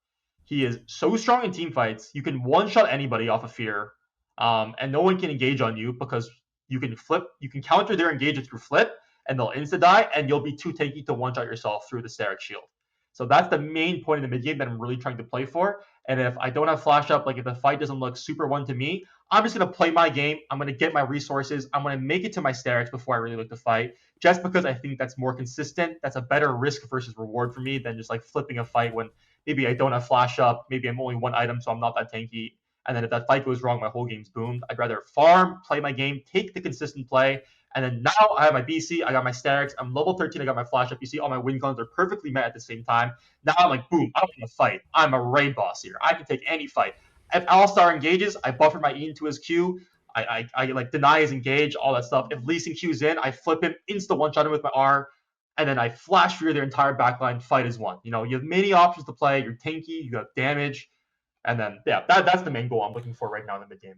He is so strong in team fights. You can one-shot anybody off of fear, and no one can engage on you because you can counter their engagement through flip, and they'll insta-die, and you'll be too tanky to one-shot yourself through the Steric shield. So that's the main point in the mid-game that I'm really trying to play for. And if I don't have flash up, like if the fight doesn't look super one to me, I'm just going to play my game. I'm going to get my resources. I'm going to make it to my Sterics before I really look to fight, just because I think that's more consistent. That's a better risk versus reward for me than just like flipping a fight when maybe I don't have flash up. Maybe I'm only one item, so I'm not that tanky. And then if that fight goes wrong, my whole game's boomed. I'd rather farm, play my game, take the consistent play, and then now I have my BC, I got my Sterics, I'm level 13, I got my flash up. You see all my win cons are perfectly met at the same time. Now I'm like, boom, I don't want to fight. I'm a raid boss here. I can take any fight. If Alistar engages, I buffer my E into his Q. I like deny his engage, all that stuff. If Lee Sin Q's in, I flip him, insta one-shot him with my R, and then I flash through their entire backline, fight is won. You have many options to play. You're tanky, you have damage, and then, yeah, that's the main goal I'm looking for right now in the mid-game.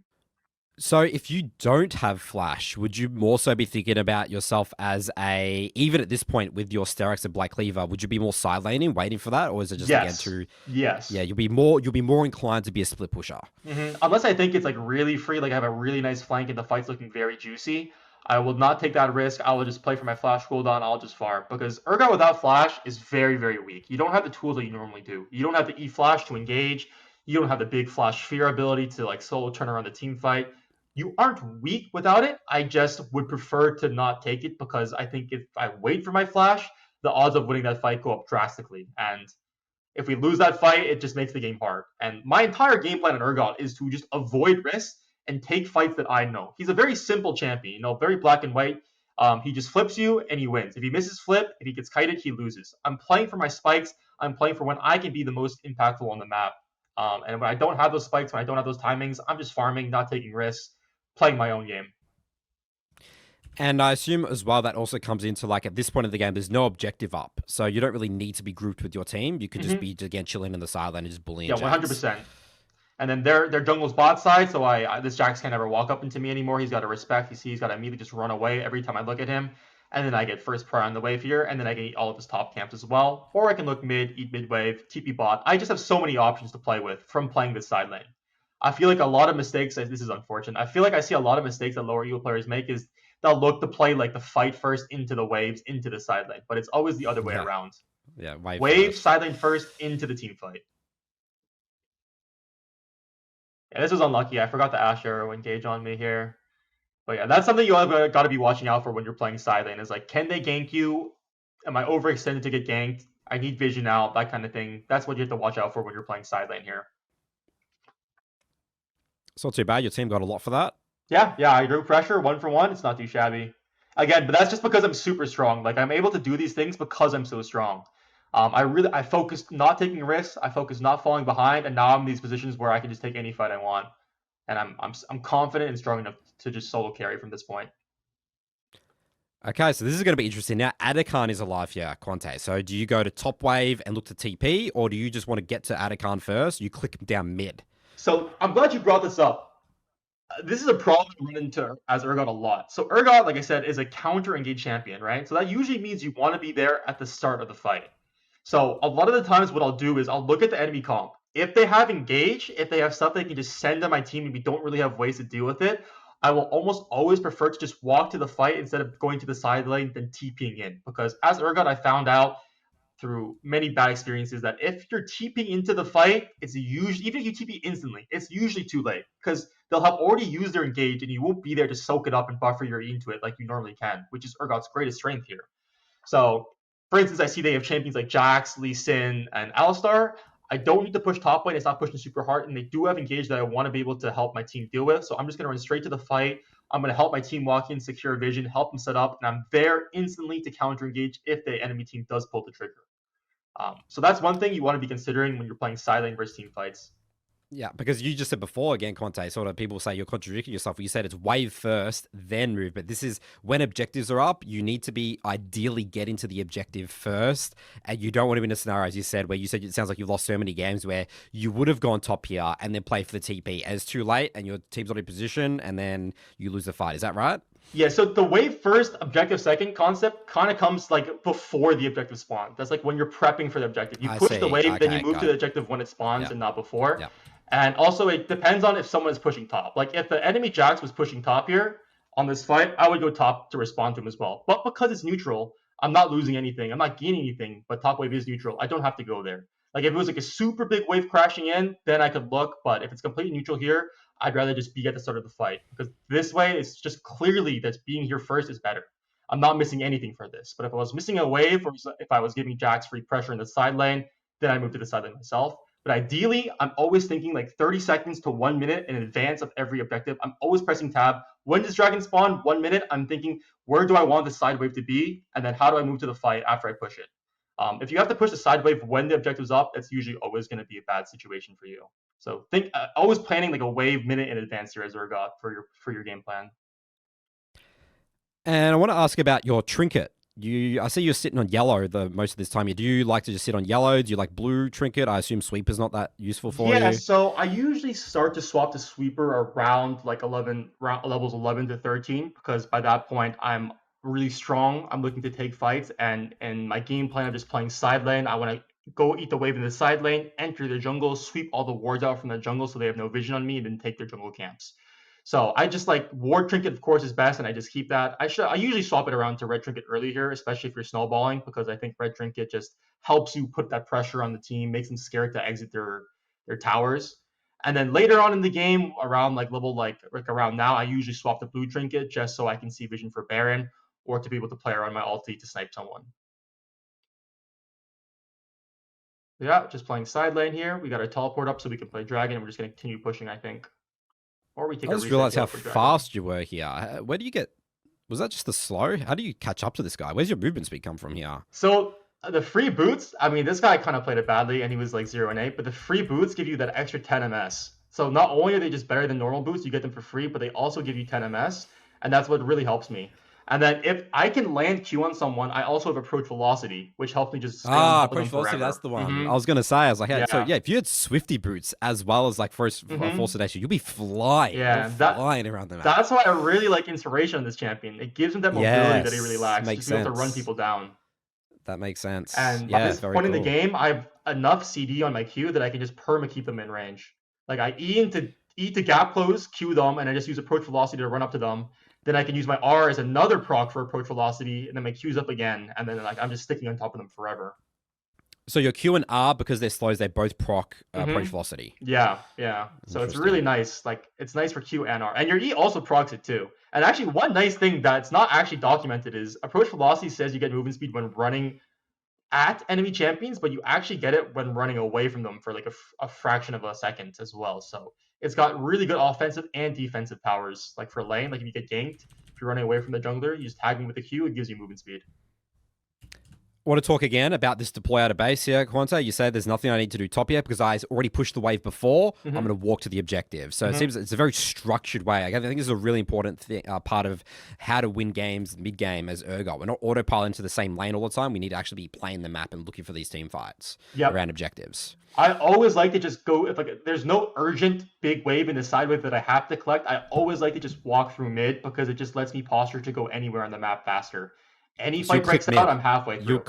So if you don't have flash, would you more so be thinking about yourself as even at this point with your Sterics and Black Cleaver, would you be more side laning, waiting for that? Or is it just again to... Yes. Yeah, you'll be more inclined to be a split pusher. Mm-hmm. Unless I think it's like really free, like I have a really nice flank and the fight's looking very juicy, I will not take that risk. I will just play for my flash cooldown. I'll just farm. Because Urgot without flash is very, very weak. You don't have the tools that you normally do. You don't have the E-flash to engage. You don't have the big flash fear ability to like solo turn around the team fight. You aren't weak without it. I just would prefer to not take it because I think if I wait for my flash, the odds of winning that fight go up drastically. And if we lose that fight, it just makes the game hard. And my entire game plan on Urgot is to just avoid risks and take fights that I know. He's a very simple champion, very black and white. He just flips you and he wins. If he misses flip, if he gets kited, he loses. I'm playing for my spikes. I'm playing for when I can be the most impactful on the map. And when I don't have those spikes, when I don't have those timings, I'm just farming, not taking risks, playing my own game. And I assume as well that also comes into like at this point of the game, there's no objective up. So you don't really need to be grouped with your team. You could just be, again, chilling in the sideline and just bullying. Yeah, 100%. And then their jungle's bot side, so this Jax can't ever walk up into me anymore. He's got to respect. He's got to immediately just run away every time I look at him. And then I get first prior on the wave here, and then I can eat all of his top camps as well. Or I can look mid, eat mid wave, TP bot. I just have so many options to play with from playing this side lane. I feel like a lot of mistakes, this is unfortunate, I feel like I see a lot of mistakes that lower elo players make is they'll look to play like the fight first into the waves, into the side lane. But it's always the other way around. Yeah, wave side lane first, into the team fight. Yeah, this was unlucky. I forgot the Ash Arrow engage on me here. But yeah, that's something you got to be watching out for when you're playing side lane. Is like, can they gank you? Am I overextended to get ganked? I need vision out, that kind of thing. That's what you have to watch out for when you're playing side lane here. It's not too bad. Your team got a lot for that. Yeah, I drew pressure 1 for 1. It's not too shabby. Again, but that's just because I'm super strong. Like, I'm able to do these things because I'm so strong. I focused not taking risks. I focused not falling behind, and now I'm in these positions where I can just take any fight I want. And I'm confident and strong enough to just solo carry from this point. Okay, so this is going to be interesting. Now, Adakan is alive here, Quante. So do you go to top wave and look to TP, or do you just want to get to Adakan first? You click him down mid. So I'm glad you brought this up. This is a problem I run into as Urgot a lot. So Urgot, like I said, is a counter-engage champion, right? So that usually means you want to be there at the start of the fight. So a lot of the times what I'll do is I'll look at the enemy comp. If they have engage, if they have stuff they can just send to my team and we don't really have ways to deal with it, I will almost always prefer to just walk to the fight instead of going to the side lane than TPing in. Because as Urgot, I found out through many bad experiences that if you're TPing into the fight, it's usually, even if you TP instantly, it's usually too late. Because they'll have already used their engage and you won't be there to soak it up and buffer your E into it like you normally can, which is Urgot's greatest strength here. So, for instance, I see they have champions like Jax, Lee Sin, and Alistar. I don't need to push top lane. It's not pushing super hard. And they do have engage that I want to be able to help my team deal with. So I'm just going to run straight to the fight. I'm going to help my team walk in, secure vision, help them set up. And I'm there instantly to counter engage if the enemy team does pull the trigger. So that's one thing you want to be considering when you're playing side lane versus team fights. Yeah, because you just said before, again, Quante, sort of people say you're contradicting yourself. You said it's wave first, then move. But this is when objectives are up, you need to be ideally get into the objective first. And you don't want to be in a scenario, as you said, where you said it sounds like you've lost so many games where you would have gone top here and then play for the TP. And it's too late and your team's not in position and then you lose the fight. Is that right? Yeah, so the wave first, objective second concept kind of comes like before the objective spawn. That's like when you're prepping for the objective. You push the wave, then you move to the objective when it spawns and not before. Yeah. And also, it depends on if someone is pushing top. Like, if the enemy Jax was pushing top here, on this fight, I would go top to respond to him as well. But because it's neutral, I'm not losing anything. I'm not gaining anything. But top wave is neutral. I don't have to go there. Like if it was like a super big wave crashing in, then I could look. But if it's completely neutral here, I'd rather just be at the start of the fight because this way it's just clearly that being here first is better. I'm not missing anything for this. But if I was missing a wave or if I was giving Jax free pressure in the side lane, then I move to the side lane myself. But ideally, I'm always thinking like 30 seconds to 1 minute in advance of every objective. I'm always pressing tab. When does dragon spawn? 1 minute. I'm thinking, where do I want the side wave to be? And then how do I move to the fight after I push it? If you have to push the side wave when the objective's up, it's usually always going to be a bad situation for you. So think always planning like a wave minute in advance here as Urgot for your game plan. And I want to ask about your trinket. I see you're sitting on yellow the most of this time. Do you like to just sit on yellow? Do you like blue trinket? I assume sweeper's not that useful for you. Yeah, so I usually start to swap the sweeper around like 11 levels 11 to 13 because by that point I'm really strong. I'm looking to take fights and my game plan I'm just playing side lane. I want to go eat the wave in the side lane, enter the jungle, sweep all the wards out from the jungle so they have no vision on me, and then take their jungle camps. So I just like ward trinket, of course, is best, and I just keep that. I usually swap it around to red trinket early here, especially if you're snowballing, because I think red trinket just helps you put that pressure on the team, makes them scared to exit their towers. And then later on in the game, around like level like around now, I usually swap the blue trinket just so I can see vision for Baron or to be able to play around my ulti to snipe someone. Yeah, just playing side lane here. We got a teleport up so we can play dragon, and we're just gonna continue pushing, I think. Or we take I a just reset realized how for dragon. fast you were here. Where do you get? Was that just the slow? How do you catch up to this guy? Where's your movement speed come from here? So the free boots, I mean, this guy kind of played it badly, and he was like 0 and 8. But the free boots give you that extra 10 ms. So not only are they just better than normal boots, you get them for free, but they also give you 10 ms, and that's what really helps me. And then if I can land Q on someone, I also have approach velocity, which helps me just stay on top of them Approach velocity, forever. that's the one. I was gonna say, I was like, Yeah. so yeah, if you had Swifty boots as well as like force sedation, you'll be flying. Yeah, flying around the map. That's why I really like inspiration on this champion. It gives him that mobility that he really lacks. Makes Just be able to run sense. people down. That makes sense. And Yeah, by this very point in the cool. game, I have enough CD on my Q that I can just perma keep them in range. Like I E to gap close, Q them, and I just use approach velocity to run up to them. Then I can use my R as another proc for approach velocity, and then my Q's up again, and then like I'm just sticking on top of them forever. So your Q and R, because they're slows, they both proc approach velocity. Yeah. So it's really nice. Like it's nice for Q and R, and your E also procs it too. And actually, one nice thing that's not actually documented is approach velocity says you get movement speed when running at enemy champions, but you actually get it when running away from them for like a fraction of a second as well. So it's got really good offensive and defensive powers. Like for lane, like if you get ganked, if you're running away from the jungler, you just tag them with the Q, it gives you movement speed. Want to talk again about this deploy out of base here, Quante? You say there's nothing I need to do top yet because I already pushed the wave before. I'm going to walk to the objective. So it seems it's a very structured way. I think this is a really important part of how to win games mid-game as Urgot. We're not autopilot into the same lane all the time. We need to actually be playing the map and looking for these team fights around objectives. I always like to just go, if like there's no urgent big wave in the side wave that I have to collect, I always like to just walk through mid because it just lets me posture to go anywhere on the map faster. Any fight breaks out, I'm halfway through.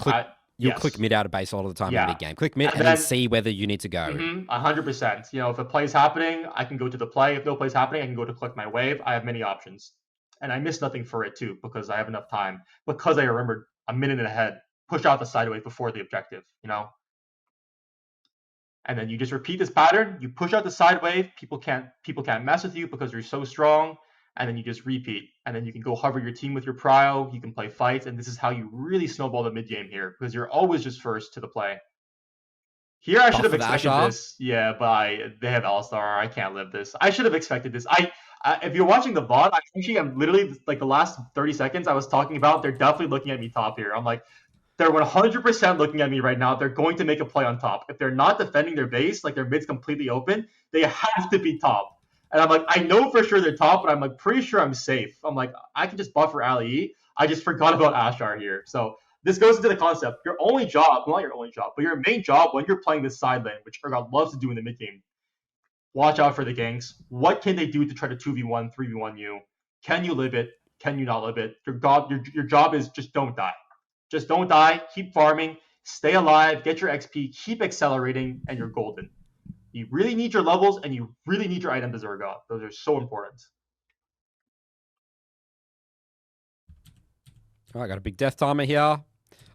You'll click mid out of base all of the time in mid game. Click mid and then see whether you need to go. 100%. You know, if a play's happening, I can go to the play. If no play's happening, I can go to collect my wave. I have many options. And I miss nothing for it too because I have enough time. Because I remembered a minute ahead, push out the side wave before the objective, you know? And then you just repeat this pattern. You push out the side wave. People can't mess with you because you're so strong. And then you just repeat. And then you can go hover your team with your prio. You can play fights. And this is how you really snowball the mid game here because you're always just first to the play. Here I should have expected this. Yeah, but they have All-Star. I can't live this. I should have expected this. If you're watching the VOD, I'm literally like the last 30 seconds I was talking about, they're definitely looking at me top here. I'm like, they're 100% looking at me right now. They're going to make a play on top. If they're not defending their base, like their mid's completely open, they have to be top. And I'm like, I know for sure they're top, but I'm like pretty sure I'm safe. I'm like, I can just buffer Ali. I just forgot about Ashar here. So this goes into the concept. Your only job, well, not your only job, but your main job when you're playing this side lane, which Urgot loves to do in the mid game, watch out for the ganks. What can they do to try to 2v1, 3v1 you? Can you live it? Can you not live it? Your job is just don't die. Just don't die. Keep farming. Stay alive. Get your XP. Keep accelerating, and you're golden. You really need your levels, and you really need your items as Urgot. Those are so important. All right, got a big death timer here.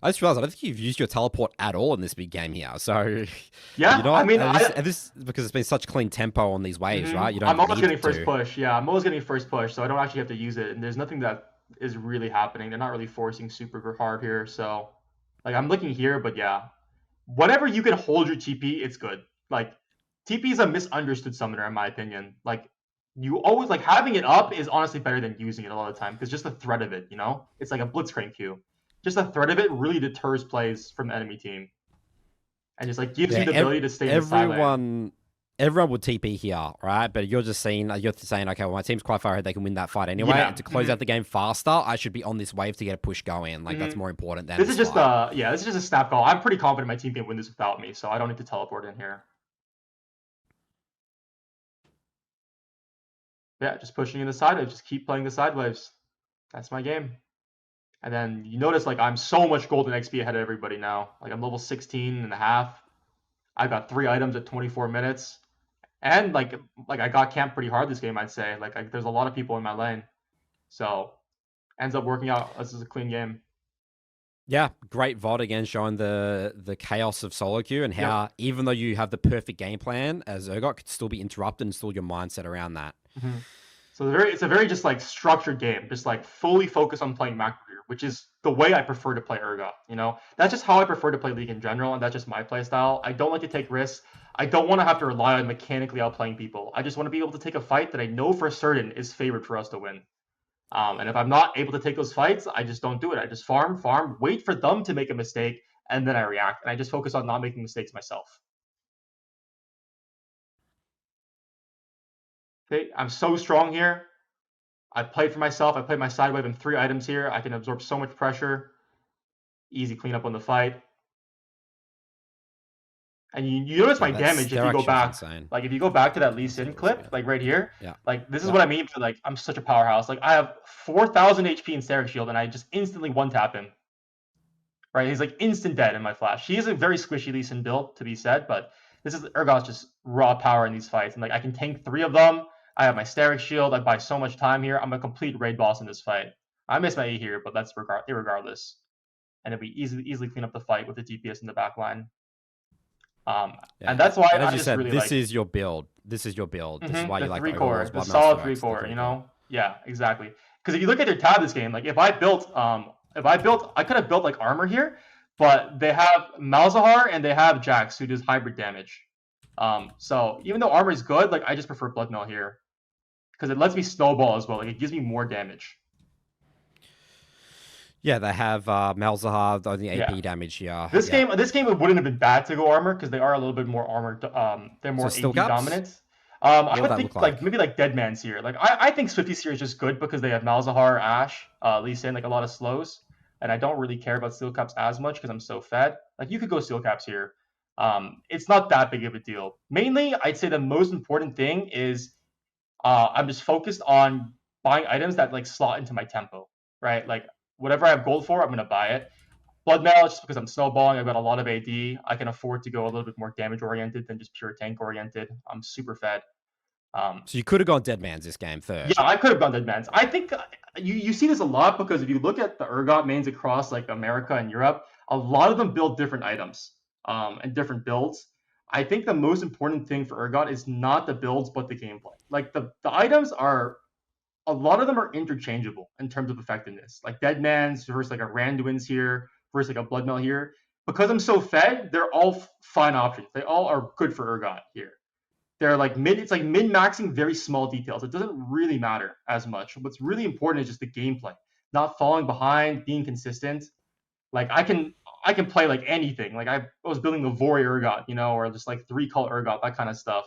I just realized I don't think you've used your teleport at all in this big game here. So, Yeah, you know I what? mean, And this because it's been such clean tempo on these waves, right? You don't I'm even always need getting first to. push. Yeah, I'm always getting first push, so I don't actually have to use it. And there's nothing that is really happening. They're not really forcing super hard here. So, like, I'm looking here, but yeah, whatever you can hold your TP, it's good. Like, TP is a misunderstood summoner, in my opinion. Like, you always, like, having it up is honestly better than using it a lot of the time because just the threat of it, you know? It's like a blitzcrank queue. Just the threat of it really deters plays from the enemy team and just, like, gives you Yeah, the ability to stay in the side lane. everyone would TP here, right? But you're saying, okay, well, my team's quite far ahead. They can win that fight anyway. Yeah. And to close out the game faster, I should be on this wave to get a push going. Like, that's more important than This is just fight. this is just a snap call. I'm pretty confident my team can win this without me, so I don't need to teleport in here. Yeah, just pushing in the side waves, just keep playing the side waves. That's my game. And then you notice like I'm so much golden XP ahead of everybody now. Like I'm level 16 and a half. I got 3 items at 24 minutes. And like I got camped pretty hard this game, I'd say. Like there's a lot of people in my lane. So ends up working out. This is a clean game. Yeah, great VOD again, showing the chaos of solo queue and how even though you have the perfect game plan as Urgot, could still be interrupted and still your mindset around that. So it's a very just like structured game, just like fully focused on playing macro here, which is the way I prefer to play Urgot. You know, that's just how I prefer to play League in general, and that's just my play style. I don't like to take risks. I don't want to have to rely on mechanically outplaying people. I just want to be able to take a fight that I know for certain is favored for us to win. And if I'm not able to take those fights, I just don't do it. I just farm, wait for them to make a mistake, and then I react. And I just focus on not making mistakes myself. Okay, I'm so strong here. I played for myself. I played my side wave in 3 items here. I can absorb so much pressure. Easy cleanup on the fight. And you notice my damage if you go back. Insane. Like if you go back to that Lee Sin clip, like right here, like this is what I mean by like I'm such a powerhouse. Like I have 4,000 HP in Static Shield, and I just instantly one tap him. Right, he's like instant dead in my flash. He is a very squishy Lee Sin build to be said, but this is Urgot's just raw power in these fights. And like I can tank 3 of them. I have my Static Shield. I buy so much time here. I'm a complete raid boss in this fight. I miss my E here, but that's irregardless. And if we easily clean up the fight with the DPS in the back line. And that's why and as I you just said, really this like is your build. This is your build. This is why you like the 3 the core, overalls, the solid 3 core. You know, yeah, exactly. Because if you look at their tab this game, like if I could have built like armor here, but they have Malzahar and they have Jax who does hybrid damage. So even though armor is good, like I just prefer Blood Mail here because it lets me snowball as well. Like it gives me more damage. Yeah, they have Malzahar on the AP damage here. This game it wouldn't have been bad to go armor because they are a little bit more armored. They're more AP dominant. I would think like maybe like Dead Man's here. Like I think Swifty's here is just good because they have Malzahar, Ashe, Lee Sin, like a lot of slows, and I don't really care about Steel Caps as much because I'm so fed. Like you could go Steel Caps here. It's not that big of a deal. Mainly, I'd say the most important thing is I'm just focused on buying items that like slot into my tempo, right? Like whatever I have gold for, I'm gonna buy it. Blood Mail, just because I'm snowballing, I've got a lot of AD. I can afford to go a little bit more damage oriented than just pure tank oriented. I'm super fed. So you could have gone Dead Man's this game third. Yeah, I could have gone Dead Man's. I think you see this a lot because if you look at the Urgot mains across like America and Europe, a lot of them build different items and different builds. I think the most important thing for Urgot is not the builds but the gameplay. Like the items are a lot of them are interchangeable in terms of effectiveness. Like Dead Man's versus like a Randuin's here versus like a Blood Mail here. Because I'm so fed, they're all fine options. They all are good for Urgot here. They're like it's like min-maxing very small details. It doesn't really matter as much. What's really important is just the gameplay. Not falling behind, being consistent. Like I can play like anything. Like I was building the Vori Urgot, you know, or just like 3-color Urgot, that kind of stuff.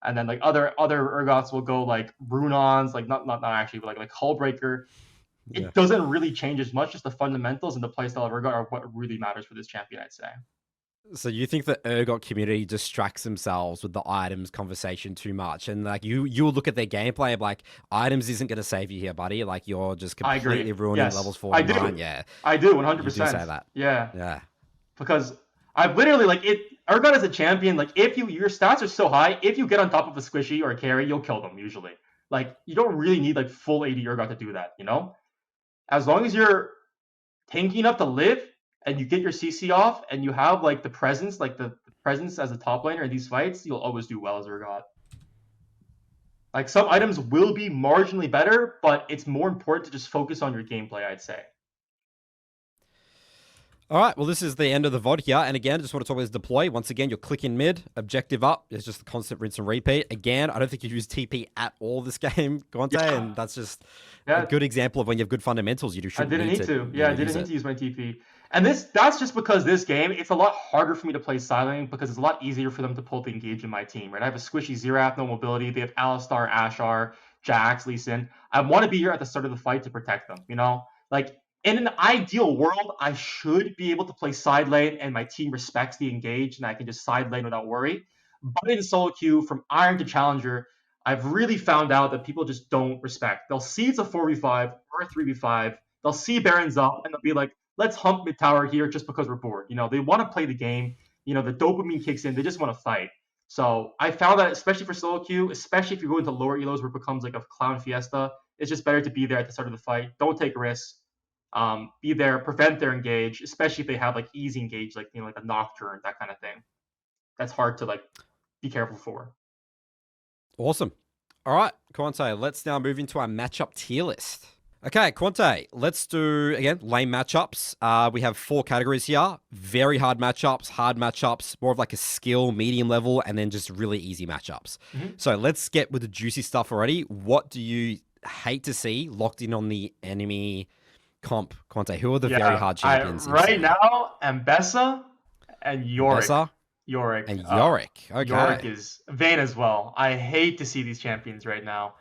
And then like other Urgots will go like Runons, like not actually, but like Hullbreaker. It doesn't really change as much. Just the fundamentals and the playstyle of Urgot are what really matters for this champion, I'd say. So you think the Urgot community distracts themselves with the items conversation too much, and like you'll look at their gameplay and like items isn't going to save you here, buddy. Like you're just completely ruining levels 49. Yeah, I do 100%. You do say that. Yeah. Because I've literally like it. Urgot as a champion, like if your stats are so high, if you get on top of a squishy or a carry, you'll kill them usually. Like you don't really need like full AD Urgot to do that, you know. As long as you're tanky enough to live, and you get your CC off, and you have like the presence, the presence as a top laner in these fights, you'll always do well as Urgot. Like some items will be marginally better, but it's more important to just focus on your gameplay, I'd say. All right, well, this is the end of the VOD here. And again, just want to talk about this deploy. Once again, you're clicking mid, objective up. It's just a constant rinse and repeat. Again, I don't think you use TP at all this game, Quante, and that's just a good example of when you have good fundamentals. You shouldn't need to. Yeah, I didn't need to use my TP. And that's just because this game, it's a lot harder for me to play silent because it's a lot easier for them to pull the engage in my team, right? I have a squishy Xerath, no mobility. They have Alistar, Ashar, Jax, Lee Sin. I want to be here at the start of the fight to protect them, you know? Like, in an ideal world, I should be able to play side lane and my team respects the engage and I can just side lane without worry. But in solo queue, from Iron to Challenger, I've really found out that people just don't respect. They'll see it's a 4v5 or a 3v5. They'll see Baron's up and they'll be like, let's hump mid tower here just because we're bored. You know, they want to play the game. You know, the dopamine kicks in. They just want to fight. So I found that especially for solo queue, especially if you go into lower elos where it becomes like a clown fiesta, it's just better to be there at the start of the fight. Don't take risks. Be there, prevent their engage, especially if they have like easy engage, like like a nocturne, that kind of thing. That's hard to like be careful for. Awesome. All right, Quante, let's now move into our matchup tier list. Okay, Quante, let's do, again, lane matchups. We have 4 categories here. Very hard matchups, more of like a skill, medium level, and then just really easy matchups. So let's get with the juicy stuff already. What do you hate to see locked in on the enemy comp, Quante? Who are the very hard champions? Right now, Ambessa and Yorick. Ambessa? Yorick. And Yorick. Okay. Yorick is Vayne as well. I hate to see these champions right now.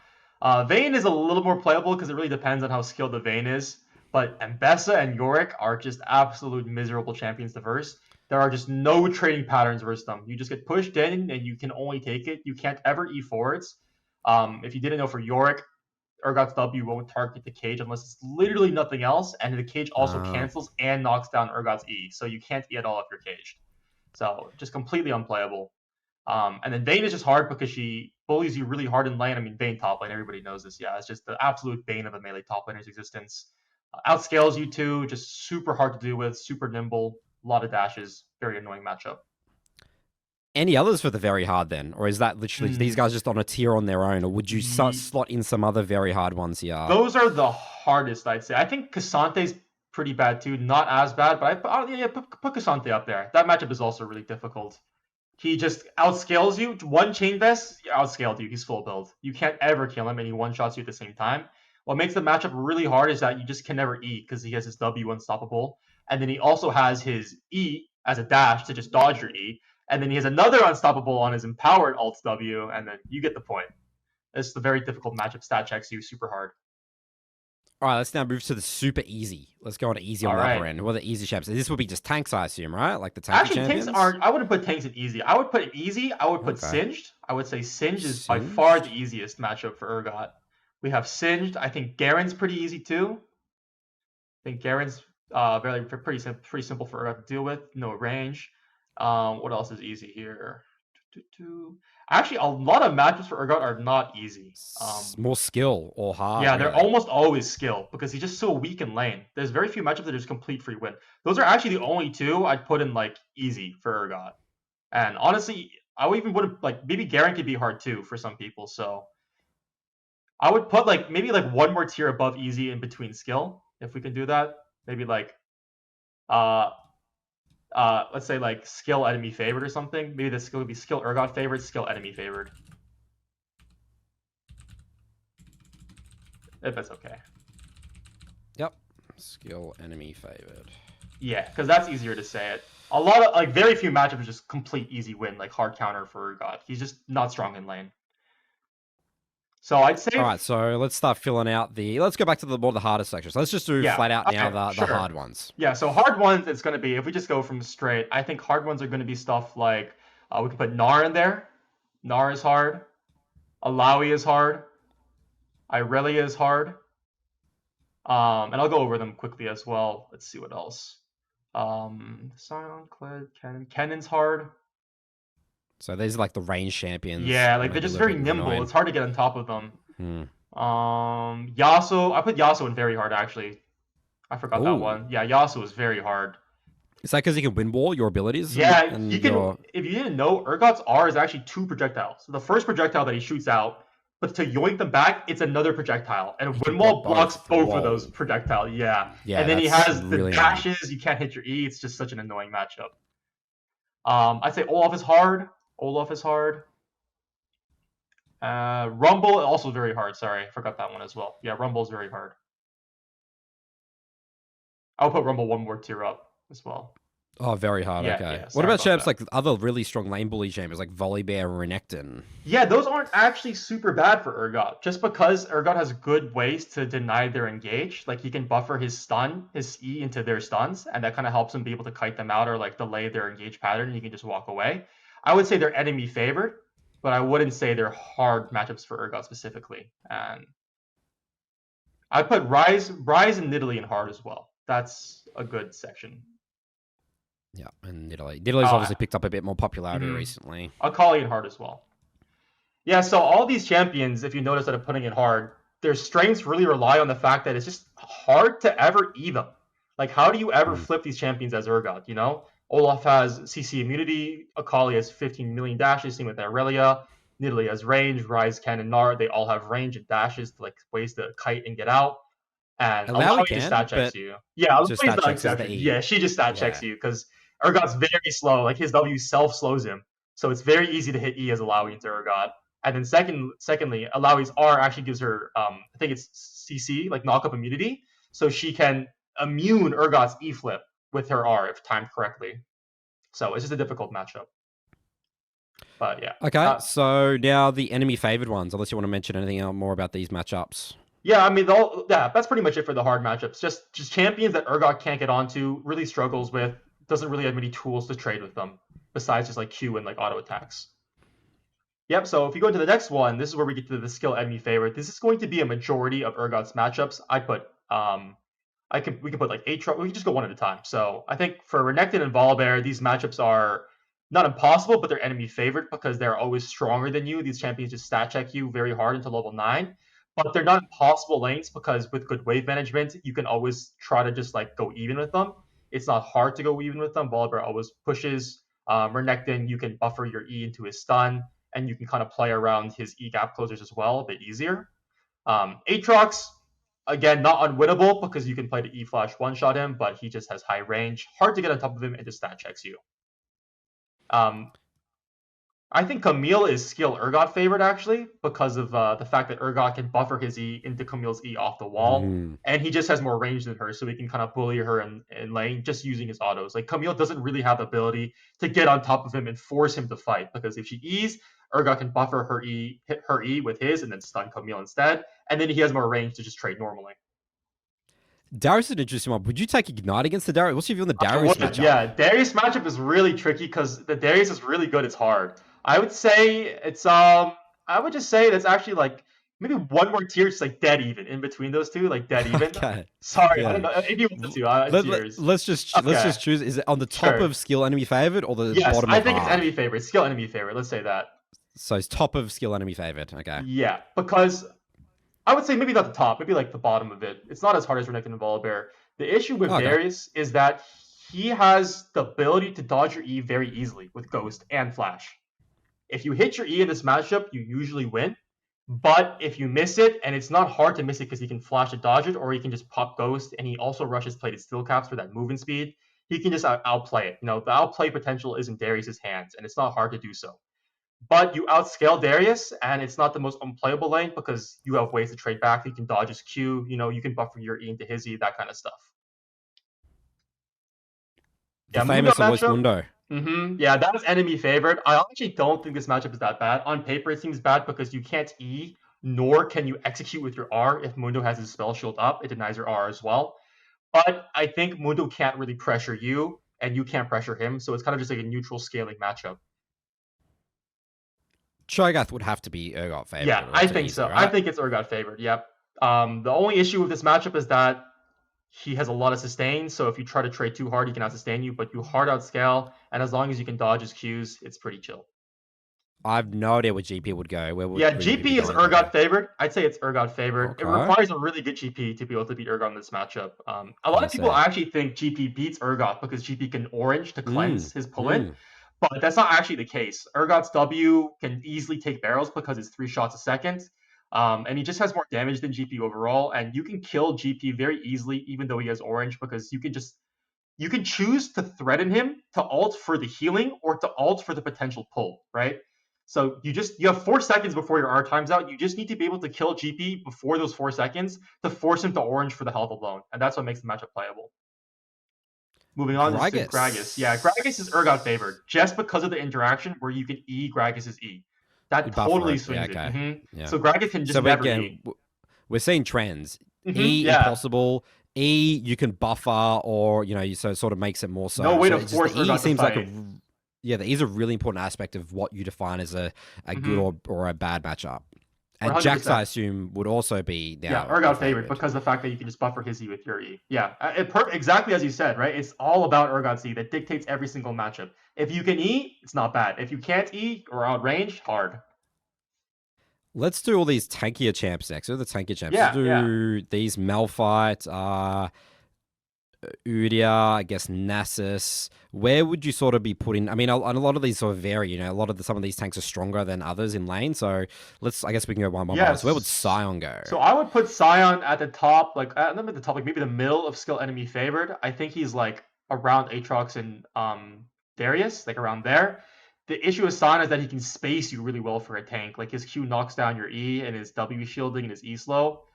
Vayne is a little more playable because it really depends on how skilled the Vayne is. But Ambessa and Yorick are just absolute miserable champions to verse. There are just no trading patterns versus them. You just get pushed in and you can only take it. You can't ever E forwards. If you didn't know, for Yorick, Urgot's W won't target the cage unless it's literally nothing else, and the cage also cancels and knocks down Urgot's E, so you can't E at all if you're caged. So just completely unplayable. And then Vayne is just hard because she bullies you really hard in lane. I mean, Vayne top lane, everybody knows this. Yeah, it's just the absolute bane of a melee top laner's existence. Outscales you too, just super hard to deal with, super nimble, a lot of dashes, very annoying matchup. Any others for the very hard then? Or is that literally these guys just on a tier on their own? Or would you slot in some other very hard ones here? Those are the hardest, I'd say. I think Cassante's pretty bad too. Not as bad, but I put Quante up there. That matchup is also really difficult. He just outscales you. One chain vest, outscaled you. He's full build. You can't ever kill him, and he one-shots you at the same time. What makes the matchup really hard is that you just can never E because he has his W unstoppable. And then he also has his E as a dash to just dodge your E. And then he has another unstoppable on his empowered alt W, and then you get the point. It's the very difficult matchup. Stat checks you super hard. All right, let's now move to the super easy. Let's go on to easy on the upper end. What are the easy champs? This would be just tanks, I assume, right? Like the tank champions? Tanks aren't. I wouldn't put tanks in easy. I would put it easy. I would put Singed. I would say Singed is by far the easiest matchup for Urgot. We have Singed. I think Garen's pretty easy too. I think Garen's pretty simple for Urgot to deal with. No range. What else is easy here? Actually, a lot of matchups for Urgot are not easy. More skill or hard. Yeah, they're almost always skill because he's just so weak in lane. There's very few matchups that are just complete free win. Those are actually the only 2 I'd put in like easy for Urgot. And honestly, I would even put like maybe Garen could be hard too for some people. So I would put like maybe like one more tier above easy in between skill if we can do that. Maybe like let's say like skill enemy favored or something. Maybe the skill would be skill Urgot favored, skill enemy favored. If that's okay. Yep. Skill enemy favored. Yeah, because that's easier to say it. A lot of like very few matchups just complete easy win, like hard counter for Urgot. He's just not strong in lane. So I'd say. All right, so let's start filling out the. Let's go back to the more the hardest sections. Let's just do flat out now the hard ones. Yeah, so hard ones, it's going to be, if we just go from straight, I think hard ones are going to be stuff like we can put Gnar in there. Gnar is hard. Alawi is hard. Irelia is hard. And I'll go over them quickly as well. Let's see what else. Sion, Kled, Kennen. Kennen's hard. So these are like the range champions. Yeah, like they're just very nimble. Annoying. It's hard to get on top of them. Yasuo, I put Yasuo in very hard actually. I forgot that Oh, one. Yeah, Yasuo is very hard. is that because you can win wall your abilities Yeah, you and can. your If you didn't know, Urgot's R is actually two projectiles. So the first projectile that he shoots out, but to yoink them back, it's another projectile, and you can block Windwall blocks both? both of those Whoa. projectiles. Yeah, Yeah, and then he that's has the really annoying. dashes. You can't hit your E. It's just such an annoying matchup. I'd say Olaf is hard. Olaf is hard. Rumble also very hard. Sorry, I forgot that one as well. Yeah, Rumble is very hard. I'll put Rumble one more tier up as well. Oh, very hard. Yeah, Okay. yeah. What Sorry about about champs that. like other really strong lane bully champions like Volibear, Renekton? Yeah, those aren't actually super bad for Urgot. Just because Urgot has good ways to deny their engage, like he can buffer his E into their stuns, and that kind of helps him be able to kite them out or like delay their engage pattern, and you can just walk away. I would say they're enemy favored, but I wouldn't say they're hard matchups for Urgot specifically. And I put Rise and Nidalee in hard as well. That's a good section. Yeah, and Nidalee. Nidalee's Uh, obviously picked up a bit more popularity mhm. recently. Akali in hard as well. Yeah, so all these champions, if you notice that I'm putting it hard, their strengths really rely on the fact that it's just hard to ever E them. Like, how do you ever Mm. flip these champions as Urgot, you know? Olaf has CC immunity, Akali has 15 million dashes, same with Aurelia, Nidalee has range, Ryze, Ken, and Nara, they all have range and dashes, like ways to kite and get out. And Alawi Alawi just can, stat checks but you. Yeah, just Alawi's stat the checks as the exception. E. Yeah, she just stat checks Yeah. you because Urgot's very slow. Like his W self slows him, so it's very easy to hit E as Alawi into Urgot. And then secondly, Alawi's R actually gives her, I think it's CC, like knockup immunity, so she can immune Urgot's E flip with her R if timed correctly. So it's just a difficult matchup. But yeah, Okay, so now the enemy favored ones, unless you want to mention anything more about these matchups. yeah, I mean, that's pretty much it for the hard matchups. Just champions that Urgot can't get onto, really struggles with, doesn't really have many tools to trade with them besides just like Q and like auto attacks. Yep. So if you go to the next one, this is where we get to the skill enemy favorite. This is going to be a majority of Urgot's matchups. We can put like eight. We can just go one at a time. So I think for Renekton and Volibear, these matchups are not impossible, but they're enemy favorite because they're always stronger than you. These champions just stat check you very hard into level 9. But they're not impossible lanes because with good wave management, you can always try to just like go even with them. It's not hard to go even with them. Volibear always pushes. Renekton, you can buffer your E into his stun, and you can kind of play around his E gap closers as well, a bit easier. Aatrox, again, not unwinnable because you can play the E flash one shot him, but he just has high range. Hard to get on top of him and just stat checks you. Um, I think Camille is skill Urgot favorite actually because of the fact that Urgot can buffer his E into Camille's E off the wall, Mm. and he just has more range than her, so he can kind of bully her in lane just using his autos. Like Camille doesn't really have the ability to get on top of him and force him to fight because if she E's, Urgot can buffer her E, hit her E with his, and then stun Camille instead, and then he has more range to just trade normally. Darius is an interesting one. Would you take Ignite against the Darius? What's your view on the I Darius would, matchup? yeah. Darius matchup is really tricky because the Darius is really good. It's hard. I would say it's I would just say that's actually like maybe one more tier, just like dead even in between those two, like dead even. Okay. Sorry, I don't Yeah. know if you want to. It's yours. Let's Okay, just choose. Is it on the top sure. of skill enemy favored or the Yes, bottom I of think it's hard? enemy favorite, skill enemy favorite. Let's say that. So it's top of skill enemy favored. Okay. Yeah, because I would say maybe not the top, maybe like the bottom of it. It's not as hard as Renekton and Volibear. The issue with Okay. Darius is that he has the ability to dodge your E very easily with Ghost and Flash. If you hit your E in this matchup, you usually win. But if you miss it, and it's not hard to miss it because he can flash and dodge it, or he can just pop Ghost, and he also rushes plated steel caps for that movement speed. He can just outplay it. You know, the outplay potential is in Darius's hands, and it's not hard to do so. But you outscale Darius, and it's not the most unplayable lane because you have ways to trade back. You can dodge his Q, you know, you can buffer your E into his E, that kind of stuff. The Yeah, Mundo famous Alois matchup. Mundo. Yeah, that is enemy favorite. I actually don't think this matchup is that bad. On paper, it seems bad because you can't E, nor can you execute with your R if Mundo has his spell shield up. It denies your R as well. But I think Mundo can't really pressure you, and you can't pressure him, so it's kind of just like a neutral scaling matchup. Cho'Gath would have to be Urgot favored Yeah, in order I to think easy, so. I right? think it's Urgot favored. Yep. The only issue with this matchup is that he has a lot of sustain. So if you try to trade too hard, he cannot sustain you. But you hard out scale, and as long as you can dodge his Qs, it's pretty chill. I have no idea where GP would go. Yeah, Where would he be GP is going Urgot there? favored. I'd say it's Urgot favored. It Okay. requires a really good GP to be able to beat Urgot in this matchup. A lot I of people see. actually think GP beats Urgot because GP can orange to Mm. cleanse his pull-in, Mm. but that's not actually the case. Urgot's W can easily take barrels because it's 3 shots a second, and he just has more damage than GP overall, and you can kill GP very easily even though he has orange because you can choose to threaten him to ult for the healing or to ult for the potential pull, right? So you have 4 seconds before your R times out. You just need to be able to kill GP before those 4 seconds to force him to orange for the health alone, and that's what makes the matchup playable. Moving on is to Gragas. Yeah, Gragas is Gragas. Urgot favored just because of the interaction where you can E Gragas's E. That You buffer totally it. Yeah. swings it. Okay. Yeah. So Gragas can So just we're never again, E. we're seeing trends. E Yeah. impossible. E you can buffer, or so it sort of makes it more No so. way So to it's just the force E Urgot to seems like fight. yeah, the E is a really important aspect of what you define as a good hmm or a bad matchup. And Jax, I 100%. assume, would also be Yeah, now your Urgot favored favorite. because the fact that you can just buffer his E with your E. Yeah, exactly as you said, right? It's all about Urgot's E that dictates every single matchup. If you can E, it's not bad. If you can't E or outrange, hard. Let's do all these tankier champs next. Who are the tankier champs? Let's Yeah. do these Malphite, Udia, I guess Nasus. Where would you sort of be putting? I mean, a lot of these sort of vary. A lot of some of these tanks are stronger than others in lane. So I guess we can go one by one. So where would Yes. Sion go? So I would put Sion at the top, like not at the top, like maybe the middle of skill enemy favored. I think he's like around Aatrox and Darius, like around there. The issue with Sion is that he can space you really well for a tank. Like his Q knocks down your E and his W shielding and his E slow.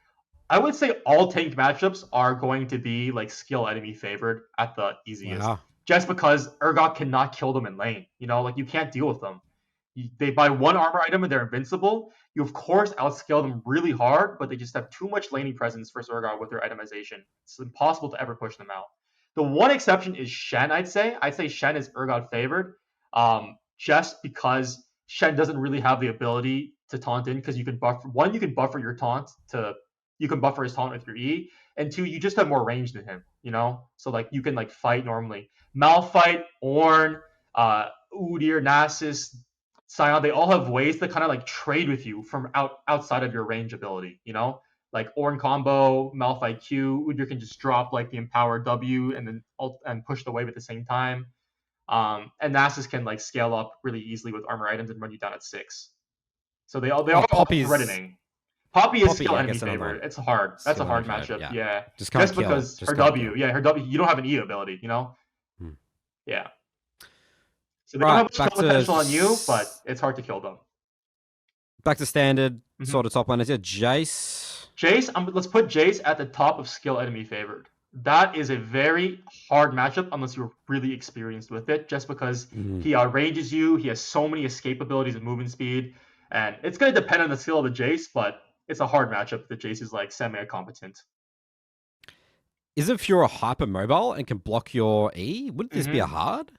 I would say all tank matchups are going to be like skill enemy favored at the easiest, Wow. just because Urgot cannot kill them in lane. Like you can't deal with them. They buy one armor item and they're invincible. You of course outscale them really hard, but they just have too much laning presence for Urgot with their itemization. It's impossible to ever push them out. The one exception is Shen. I'd say Shen is Urgot favored, just because Shen doesn't really have the ability to taunt in because you can buffer one, you can buffer your taunt to you can buffer his taunt with your E, and two, you just have more range than him. So like you can like fight normally. Malphite, Ornn, Udyr, Nasus, Sion, they all have ways to kind of like trade with you from outside of your range ability. Like Ornn combo, Malphite Q, Udyr can just drop like the empowered W and then and push the wave at the same time. And Nasus can like scale up really easily with armor items and run you down at 6. So they Oh, are all Poppy's threatening. Poppy is skill I enemy guess another favorite. It's hard. That's a skill enemy hard favorite. matchup. Yeah, Yeah, just can't just kill. because Just her can't W. kill. Yeah, her W. You don't have an E ability. Hmm. Yeah. So they All don't have right, much kill potential on you, but it's hard to kill them. back to standard hmm sort of top laners. Yeah, Jace. Jace, let's put Jace at the top of skill enemy favored. That is a very hard matchup unless you're really experienced with it, just because Mm. he outranges you. He has so many escape abilities and movement speed, and it's going to depend on the skill of the Jace, but it's a hard matchup. The Jace is like semi-competent. Isn't Fiora hyper mobile and can block your E? Wouldn't this be a hmm hard?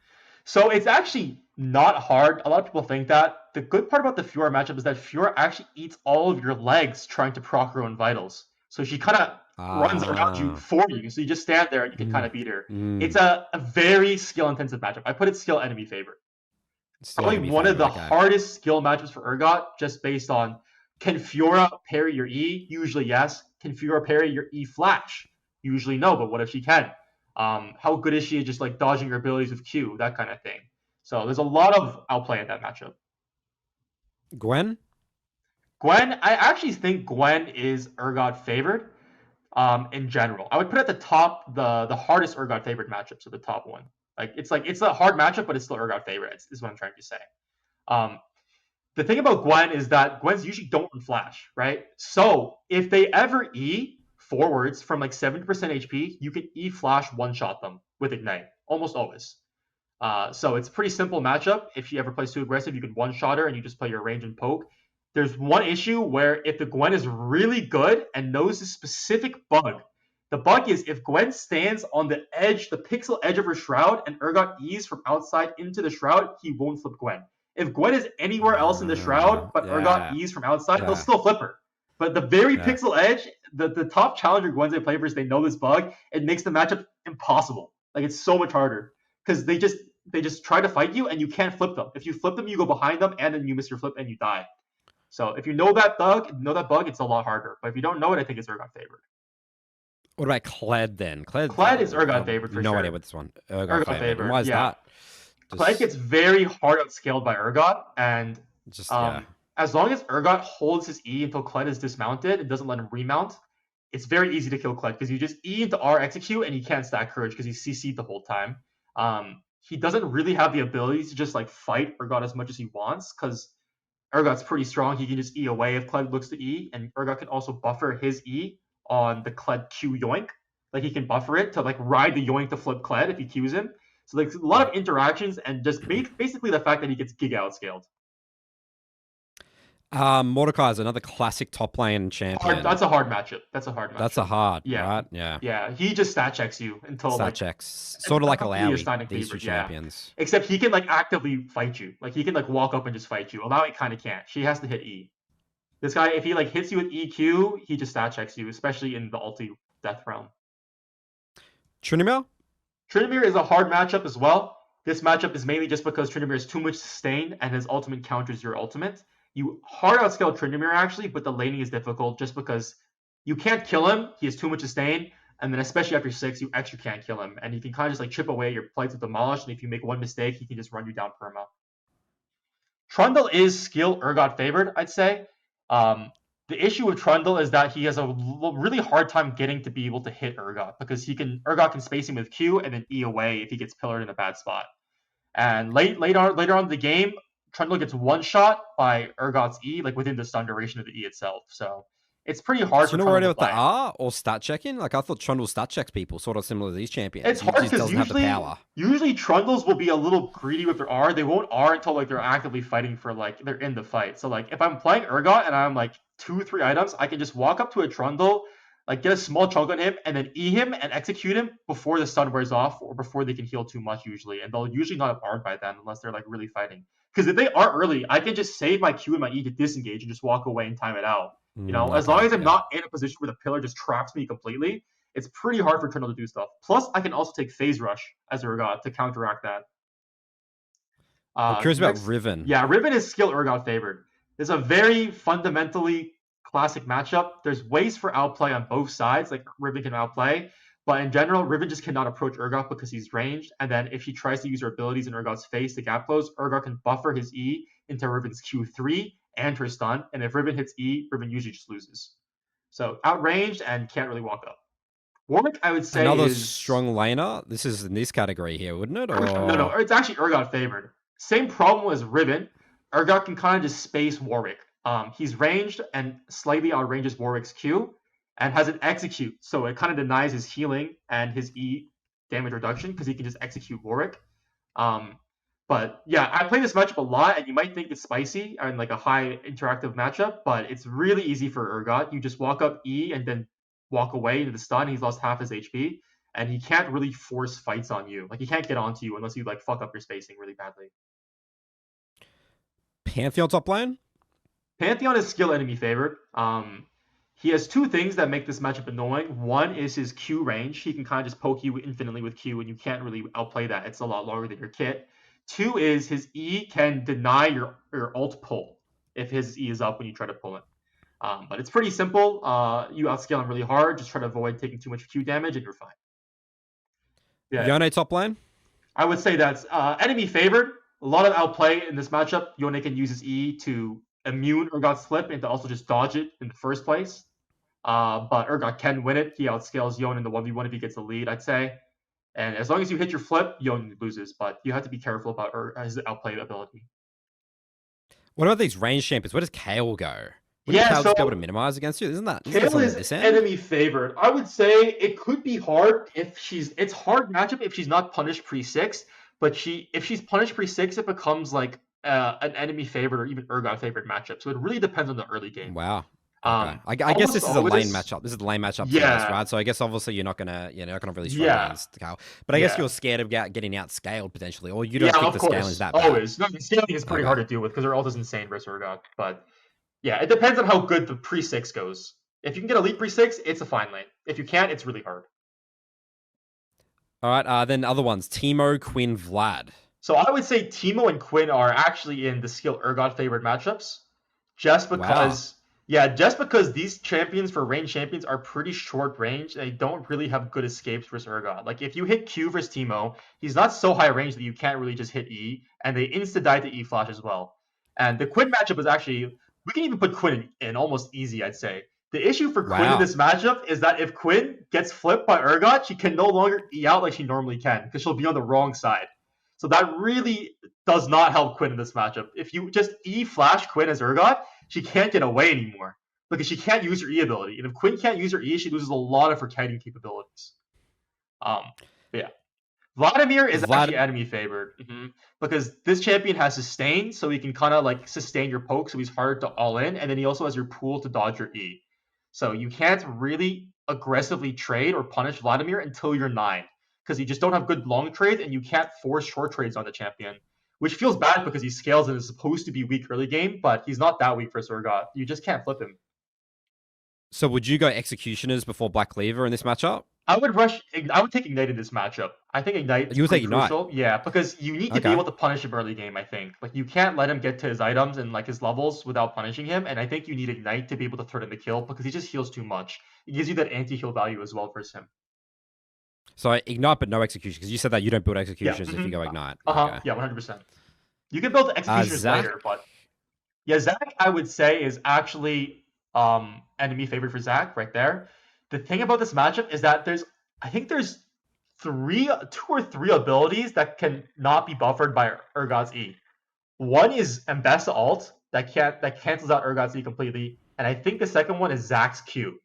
So it's actually not hard. A lot of people think that. The good part about the Fiora matchup is that Fiora actually eats all of your legs trying to proc her own vitals. So she kind of runs around you Ah. for you. So you just stand there and you can kind Mm. of beat her. It's Mm. a very skill intensive matchup. I put it skill enemy favorite. Still Probably enemy one of favorite. the Okay. hardest skill matchups for Urgot, just based on can Fiora parry your E? Usually yes. Can Fiora parry your E flash? Usually no, but what if she can? How good is she at just like dodging her abilities with Q, that kind of thing. So there's a lot of outplay in that matchup. Gwen. Gwen, I actually think Gwen is Urgot favored in general. I would put at the top the hardest Urgot favorite matchup, so the top one. Like it's a hard matchup, but it's still Urgot favorite. Is what I'm trying to say. Um, the thing about Gwen is that Gwens usually don't run flash, right? So if they ever E forwards from like 70% HP, you can E flash one shot them with Ignite almost always. So it's a pretty simple matchup. If she ever plays too aggressive, you can one shot her and you just play your range and poke. There's one issue where if the Gwen is really good and knows a specific bug, the bug is if Gwen stands on the edge, the pixel edge of her shroud, and Urgot E's from outside into the shroud, he won't flip Gwen. If Gwen is anywhere else in the shroud, but Urgot Yeah. E's from outside, he'll Yeah. still flip her. But the very Yeah. pixel edge, the top challenger Gwens I play versus, they know this bug. It makes the matchup impossible. Like it's so much harder because they just try to fight you, and you can't flip them. If you flip them, you go behind them, and then you miss your flip and you die. So if you know that bug, it's a lot harder. But if you don't know it, I think it's Urgot favored. What about Kled then? Kled is Urgot favored for no sure. idea what this one. Urgot favored. And why is that? Kled gets very hard outscaled by Urgot, and as long as Urgot holds his E until Kled is dismounted and doesn't let him remount, it's very easy to kill Kled because you just E into R execute and he can't stack courage because he's CC'd the whole time. He doesn't really have the ability to just like fight Urgot as much as he wants because Urgot's pretty strong. He can just E away if Kled looks to E, and Urgot can also buffer his E on the Kled Q yoink. Like he can buffer it to like ride the yoink to flip Kled if he Qs him. So like a lot of interactions and just basically the fact that he gets giga outscaled. Mordecai is another classic top lane champion. That's a hard matchup. Right? Yeah. Yeah, he just stat checks you until stat checks. Sort of like Alawi, these two champions. Except he can like actively fight you. Like he can like walk up and just fight you. Alawi kind of can't. She has to hit E. This guy, if he like hits you with EQ, he just stat checks you, especially in the ulti death realm. Tryndamere? Tryndamere is a hard matchup as well. This matchup is mainly just because Tryndamere is too much sustain and his ultimate counters your ultimate. You hard outscale Tryndamere actually, but the laning is difficult just because you can't kill him. He has too much sustain, and then especially after 6, you extra can't kill him. And he can kind of just like chip away, your plates are demolished, and if you make one mistake, he can just run you down perma. Trundle is skill Urgot favored, I'd say. The issue with Trundle is that he has a really hard time getting to be able to hit Urgot because Urgot can space him with Q and then E away if he gets pillared in a bad spot. And later on in the game, Trundle gets one shot by Urgot's E, like within the stun duration of the E itself. So it's pretty hard. So you're not worried about the R or stat checking? Like I thought Trundle stat checks people, sort of similar to these champions. It's hard because usually Trundles will be a little greedy with their R. They won't R until like they're actively fighting for like they're in the fight. So like if I'm playing Urgot and I'm like 2-3 items, I can just walk up to a Trundle, like get a small chunk on him, and then E him and execute him before the stun wears off or before they can heal too much usually. And they'll usually not have R'd by then unless they're like really fighting. Because if they are early, I can just save my Q and my E to disengage and just walk away and time it out. You know, as long as I'm not in a position where the pillar just traps me completely, it's pretty hard for Trundle to do stuff. Plus, I can also take Phase Rush as Urgot to counteract that. I'm curious about Riven. Yeah, Riven is skill Urgot favored. It's a very fundamentally classic matchup. There's ways for outplay on both sides, like Riven can outplay, but in general, Riven just cannot approach Urgot because he's ranged, and then if she tries to use her abilities in Urgot's face to gap close, Urgot can buffer his E into Riven's Q3 and her stun, and if Riven hits E, Riven usually just loses. So outranged and can't really walk up. Warwick, I would say, another strong laner. This is in this category here, wouldn't it? Or... No, it's actually Urgot favored. Same problem as Riven. Urgot can kind of just space Warwick. He's ranged and slightly outranges Warwick's Q, and has an execute, so it kind of denies his healing and his E damage reduction because he can just execute Warwick. But yeah, I play this matchup a lot, and you might think it's spicy and like a high interactive matchup, but it's really easy for Urgot. You just walk up E and then walk away into the stun. He's lost half his HP, and he can't really force fights on you. Like he can't get onto you unless you like fuck up your spacing really badly. Pantheon top lane? Pantheon is skill enemy favored. He has two things that make this matchup annoying. One is his Q range. He can kind of just poke you infinitely with Q, and you can't really outplay that. It's a lot longer than your kit. Two is his E can deny your ult pull if his E is up when you try to pull it. But it's pretty simple. You outscale him really hard. Just try to avoid taking too much Q damage, and you're fine. Yeah. Yone top lane? I would say that's enemy favored. A lot of outplay in this matchup. Yone can use his E to immune Urgot's flip and to also just dodge it in the first place. But Urgot can win it. He outscales Yone in the 1v1 if he gets the lead, I'd say. And as long as you hit your flip, Yone loses. But you have to be careful about his outplay ability. What about these range champions? Where does Kale go? Wouldn't Kale just be able to minimize against you? Isn't that Kale is enemy favored. I would say it could be hard if it's hard matchup if she's not punished pre-6. But if she's punished pre-6, it becomes like an enemy favorite or even Urgot favorite matchup. So it really depends on the early game. Wow. Okay. I guess this is a lane matchup. This is the lane matchup, yeah. right? So I guess obviously you're not gonna really struggle against Kale. But I guess you're scared of getting outscaled potentially, or you don't think the scaling is that bad. Always. No, the scaling is pretty hard to deal with because their ult is insane versus Urgot. But yeah, it depends on how good the pre-6 goes. If you can get elite pre-6, it's a fine lane. If you can't, it's really hard. All right. Then other ones: Teemo, Quinn, Vlad. So I would say Teemo and Quinn are actually in the skill Urgot favored matchups, just Wow. because, yeah, just because these champions for range champions are pretty short range. They don't really have good escapes versus Urgot. Like if you hit Q versus Teemo, he's not so high range that you can't really just hit E, and they insta die to E flash as well. And the Quinn matchup is actually, we can even put Quinn in almost easy, I'd say. The issue for Quinn in Wow. this matchup is that if Quinn gets flipped by Urgot, she can no longer E out like she normally can because she'll be on the wrong side. So that really does not help Quinn in this matchup. If you just E flash Quinn as Urgot, she can't get away anymore because she can't use her E ability. And if Quinn can't use her E, she loses a lot of her kiting capabilities. Um, but yeah. Vladimir is actually Vlad. enemy favored because this champion has sustain, so he can kind of like sustain your poke, so he's harder to all in, and then he also has your pool to dodge your E. So you can't really aggressively trade or punish Vladimir until you're 9, because you just don't have good long trades, and you can't force short trades on the champion, which feels bad because he scales and is supposed to be weak early game, but he's not that weak for Urgot. You just can't flip him. So would you go Executioners before Black Cleaver in this matchup? I would rush. I would take Ignite in this matchup. I think Ignite is You would pretty take Ignite. crucial. Yeah, because you need to be Okay. able to punish him early game. I think like you can't let him get to his items and like his levels without punishing him. And I think you need Ignite to be able to threaten the kill because he just heals too much. It gives you that anti-heal value as well versus him. So Ignite, but no Execution, because you said that you don't build Yeah. Executioners if you go Ignite. Uh-huh. Okay. Yeah. 100%. You can build executioners Zach. later, but yeah, Zach I would say is actually enemy favorite for Zach right there. The thing about this matchup is that I think there's two or three abilities that can not be buffered by Urgot's E. One is Mbessa ult that cancels out Urgot's E completely, and I think the second one is Zach's Q.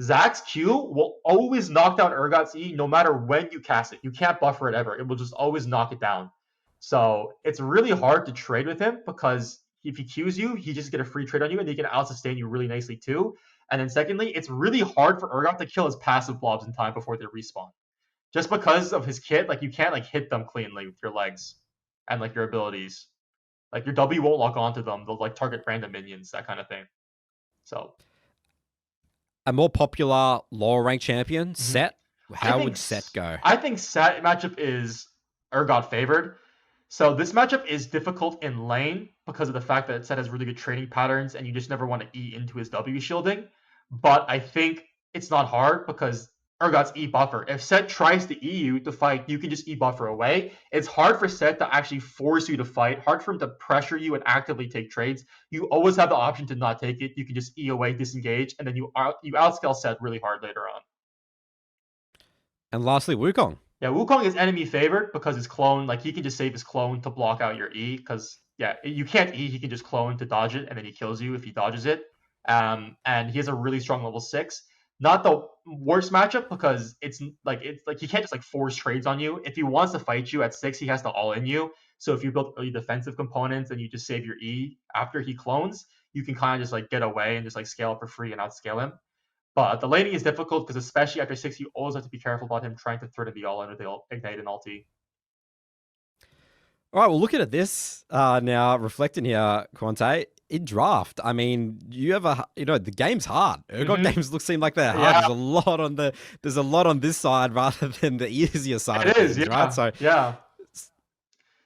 Zach's Q will always knock down Urgot's E no matter when you cast it. You can't buffer it ever. It will just always knock it down. So it's really hard to trade with him because if he Qs you, he just get a free trade on you and he can out sustain you really nicely too. And then secondly, it's really hard for Urgot to kill his passive blobs in time before they respawn. Just because of his kit, like you can't like hit them cleanly with your legs and like your abilities. Like your W won't lock onto them. They'll like target random minions, that kind of thing. So A more popular lower rank champion, Set. I How think would Set go? I think set matchup is Urgot favored. So this matchup is difficult in lane because of the fact that Set has really good trading patterns and you just never want to E into his W shielding. But I think it's not hard because Urgot's E buffer. If Set tries to E you to fight, you can just E buffer away. It's hard for Set to actually force you to fight, hard for him to pressure you and actively take trades. You always have the option to not take it. You can just E away, disengage, and then you outscale Set really hard later on. And lastly, Wukong. Yeah, Wukong is enemy favored because his clone, like he can just save his clone to block out your E. Because yeah, you can't E, he can just clone to dodge it, and then he kills you if he dodges it. And he has a really strong level 6. Not the worst matchup because it's like he can't just like force trades on you. If he wants to fight you at 6, he has to all in you. So if you build early defensive components and you just save your E after he clones, you can kind of just like get away and just like scale up for free and outscale him. But the laning is difficult because especially after 6, you always have to be careful about him trying to threaten the all-in with the Ignite and ulti. All right, well, looking at this now, reflecting here, Quante, in draft, I mean, the game's hard. Urgot games seem like they're hard. Yeah, There's a lot on this side rather than the easier side it of is. things, right? Yeah, yeah.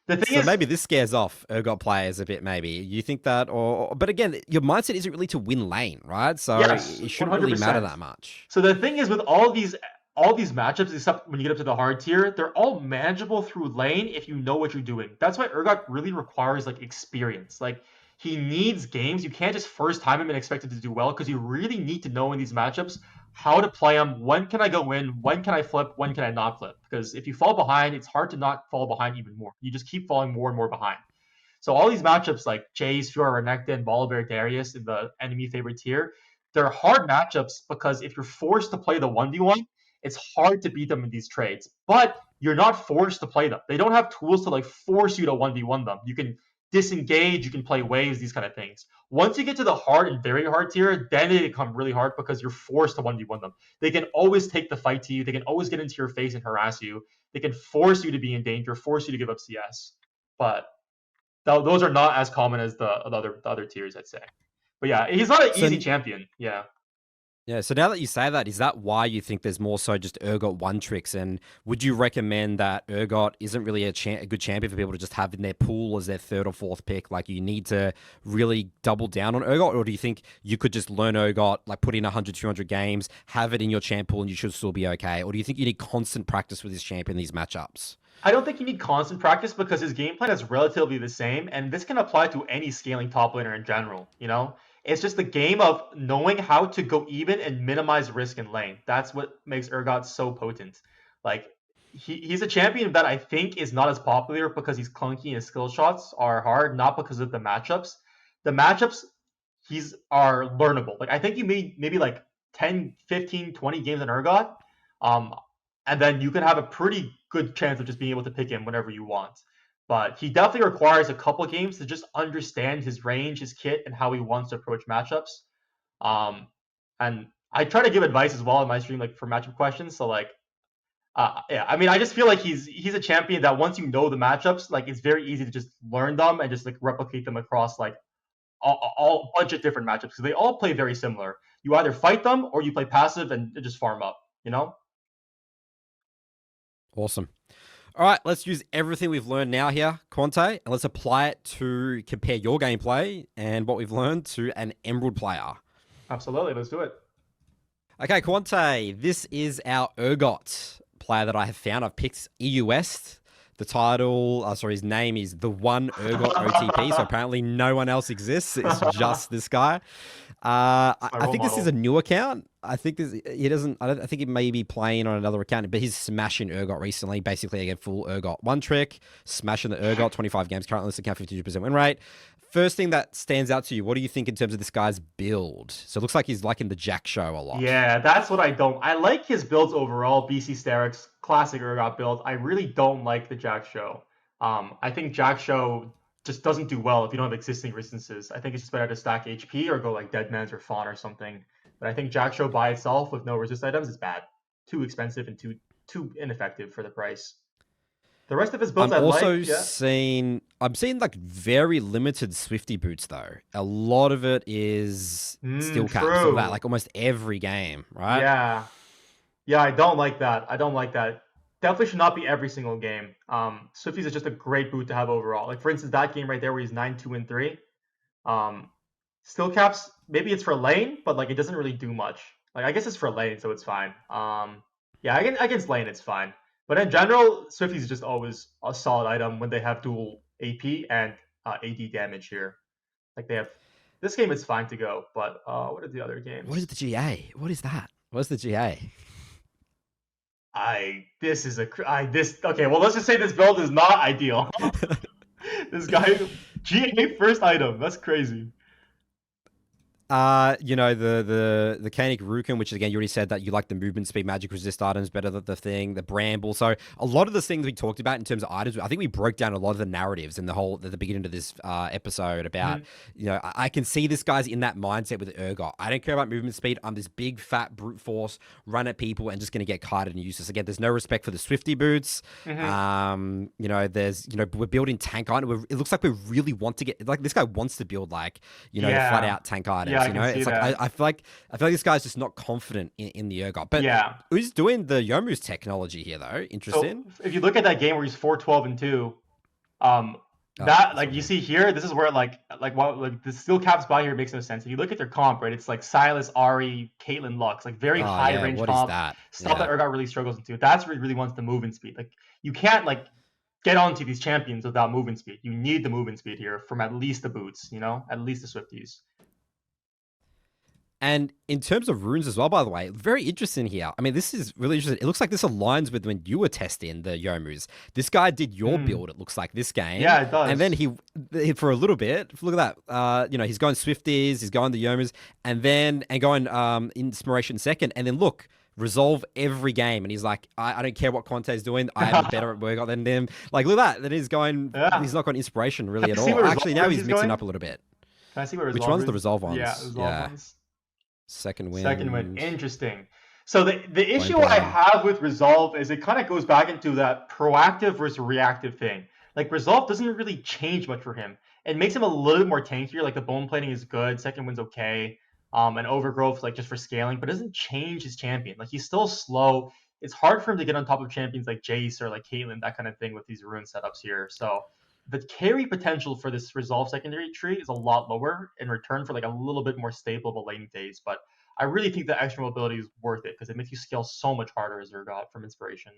The thing So is, maybe this scares off Urgot players a bit. Maybe you think that, but again, your mindset isn't really to win lane, right? So yes, it shouldn't really matter 100%. that much. So the thing is with all these matchups, except when you get up to the hard tier, they're all manageable through lane if you know what you're doing. That's why Urgot really requires like experience. Like he needs games. You can't just first time him and expect him to do well because you really need to know in these matchups how to play them. When can I go in? When can I flip? When can I not flip? Because if you fall behind, it's hard to not fall behind even more. You just keep falling more and more behind. So all these matchups like Jace, Fiora, Renekton, and Volibear, Darius in the enemy favorite tier, they're hard matchups because if you're forced to play the 1v1, it's hard to beat them in these trades. But you're not forced to play them. They don't have tools to like force you to 1v1 them. You can disengage, you can play waves, these kind of things. Once you get to the hard and very hard tier, then they become really hard because you're forced to 1v1 them. They can always take the fight to you. They can always get into your face and harass you. They can force you to be in danger, force you to give up CS. But those are not as common as the other tiers, I'd say. But yeah, he's not an easy So champion. Yeah. Yeah, so now that you say that, is that why you think there's more so just Urgot one tricks? And would you recommend that Urgot isn't really a good champion for people to just have in their pool as their third or fourth pick? Like, you need to really double down on Urgot? Or do you think you could just learn Urgot, like put in 100, 200 games, have it in your champ pool, and you should still be okay? Or do you think you need constant practice with this champion in these matchups? I don't think you need constant practice because his game plan is relatively the same, and this can apply to any scaling top laner in general. It's just the game of knowing how to go even and minimize risk in lane. That's what makes Urgot so potent. Like he's a champion that I think is not as popular because he's clunky and his skill shots are hard, not because of the matchups. The matchups he's are learnable. Like I think you made maybe like 10, 15, 20 games in Urgot. Um, and then you can have a pretty good chance of just being able to pick him whenever you want. But he definitely requires a couple games to just understand his range, his kit, and how he wants to approach matchups. And I try to give advice as well in my stream, like for matchup questions. So yeah, I mean, I just feel like he's a champion that once you know the matchups, like it's very easy to just learn them and just like replicate them across like all bunch of different matchups because they all play very similar. You either fight them or you play passive and just farm up. You know. Awesome. All right, let's use everything we've learned now here, Quante, and let's apply it to compare your gameplay and what we've learned to an Emerald player. Absolutely, let's do it. Okay, Quante, this is our Urgot player that I have found. I've picked EU West. The title, his name is The One Urgot OTP, so apparently no one else exists. It's just this guy. I think this is a new account. I think he doesn't. I think he may be playing on another account, but he's smashing Urgot recently. Basically, again, full Urgot one trick, smashing the Urgot. 25 games currently. This account 52% win rate. First thing that stands out to you, what do you think in terms of this guy's build? So it looks like he's liking the Jack Show a lot. Yeah, that's what I don't. I like his builds overall. BC Sterix, classic Urgot build. I really don't like the Jack Show. I think Jack Show just doesn't do well if you don't have existing resistances. I think it's just better to stack HP or go like Deadman's or Fawn or something. But I think Jack Show by itself with no resist items is bad. Too expensive and too ineffective for the price. The rest of his builds I'm also like, yeah. seeing like very limited Swifty boots though. A lot of it is steel caps or that, like almost every game, right? Yeah. Yeah, I don't like that. Definitely should not be every single game. Swifties is just a great boot to have overall. Like for instance, that game right there where he's 9-2-3. Steel caps, maybe it's for lane, but like it doesn't really do much. Like I guess it's for lane, so it's fine. Yeah, against lane it's fine. But in general, Swifties is just always a solid item when they have dual AP and AD damage here. Like they have this game, it's fine to go. But what are the other games? What is the GA? What is that? What's the GA? Okay. Well, let's just say this build is not ideal. This guy, GA first item. That's crazy. The Canic Rukin, which again, you already said that you like the movement speed, magic resist items better than the Bramble. So a lot of the things we talked about in terms of items, I think we broke down a lot of the narratives in the beginning of this episode about, I can see this guy's in that mindset with Urgot. I don't care about movement speed. I'm this big fat brute force, run at people and just going to get kited and useless. Again, there's no respect for the Swifty boots. We're building tank items. It looks like we really want to get, like this guy wants to build the flat out tank items. Yeah, It's like I feel like this guy's just not confident in the Urgot. But yeah, who's doing the Yomu's technology here though? Interesting. So if you look at that game where he's 4-12-2, you see here, this is where the steel caps by here makes no sense. If you look at their comp, right, it's like Silas, Ari, Caitlyn, Lux, like very high range comp. That Urgot really struggles into. That's where he really wants the movement speed. Like you can't get onto these champions without movement speed. You need the movement speed here from at least the boots, at least the Swifties. And in terms of runes as well, by the way, very interesting here. I mean, this is really interesting. It looks like this aligns with when you were testing the Yomus. This guy did your build, it looks like, this game. Yeah, it does. And then he for a little bit, look at that. He's going Swifties, he's going the Yomus, and going Inspiration second. And then look, resolve every game. And he's like, I don't care what Quante's doing. I am better at Urgot than them. Like, look at that. Then he's not got Inspiration really at all. Actually, now he's mixing up a little bit. Can I see what Which one's the Resolve ones? Yeah, Resolve ones. Second win. Interesting. So the issue I have with Resolve is it kind of goes back into that proactive versus reactive thing. Like Resolve doesn't really change much for him. It makes him a little bit more tankier. Like the bone plating is good. Second win's okay. and overgrowth, like just for scaling, but it doesn't change his champion. Like he's still slow. It's hard for him to get on top of champions like Jace or like Caitlyn, that kind of thing with these rune setups here. So the carry potential for this resolve secondary tree is a lot lower in return for like a little bit more stable of a lane phase. But I really think the extra mobility is worth it because it makes you scale so much harder as Urgot from inspiration.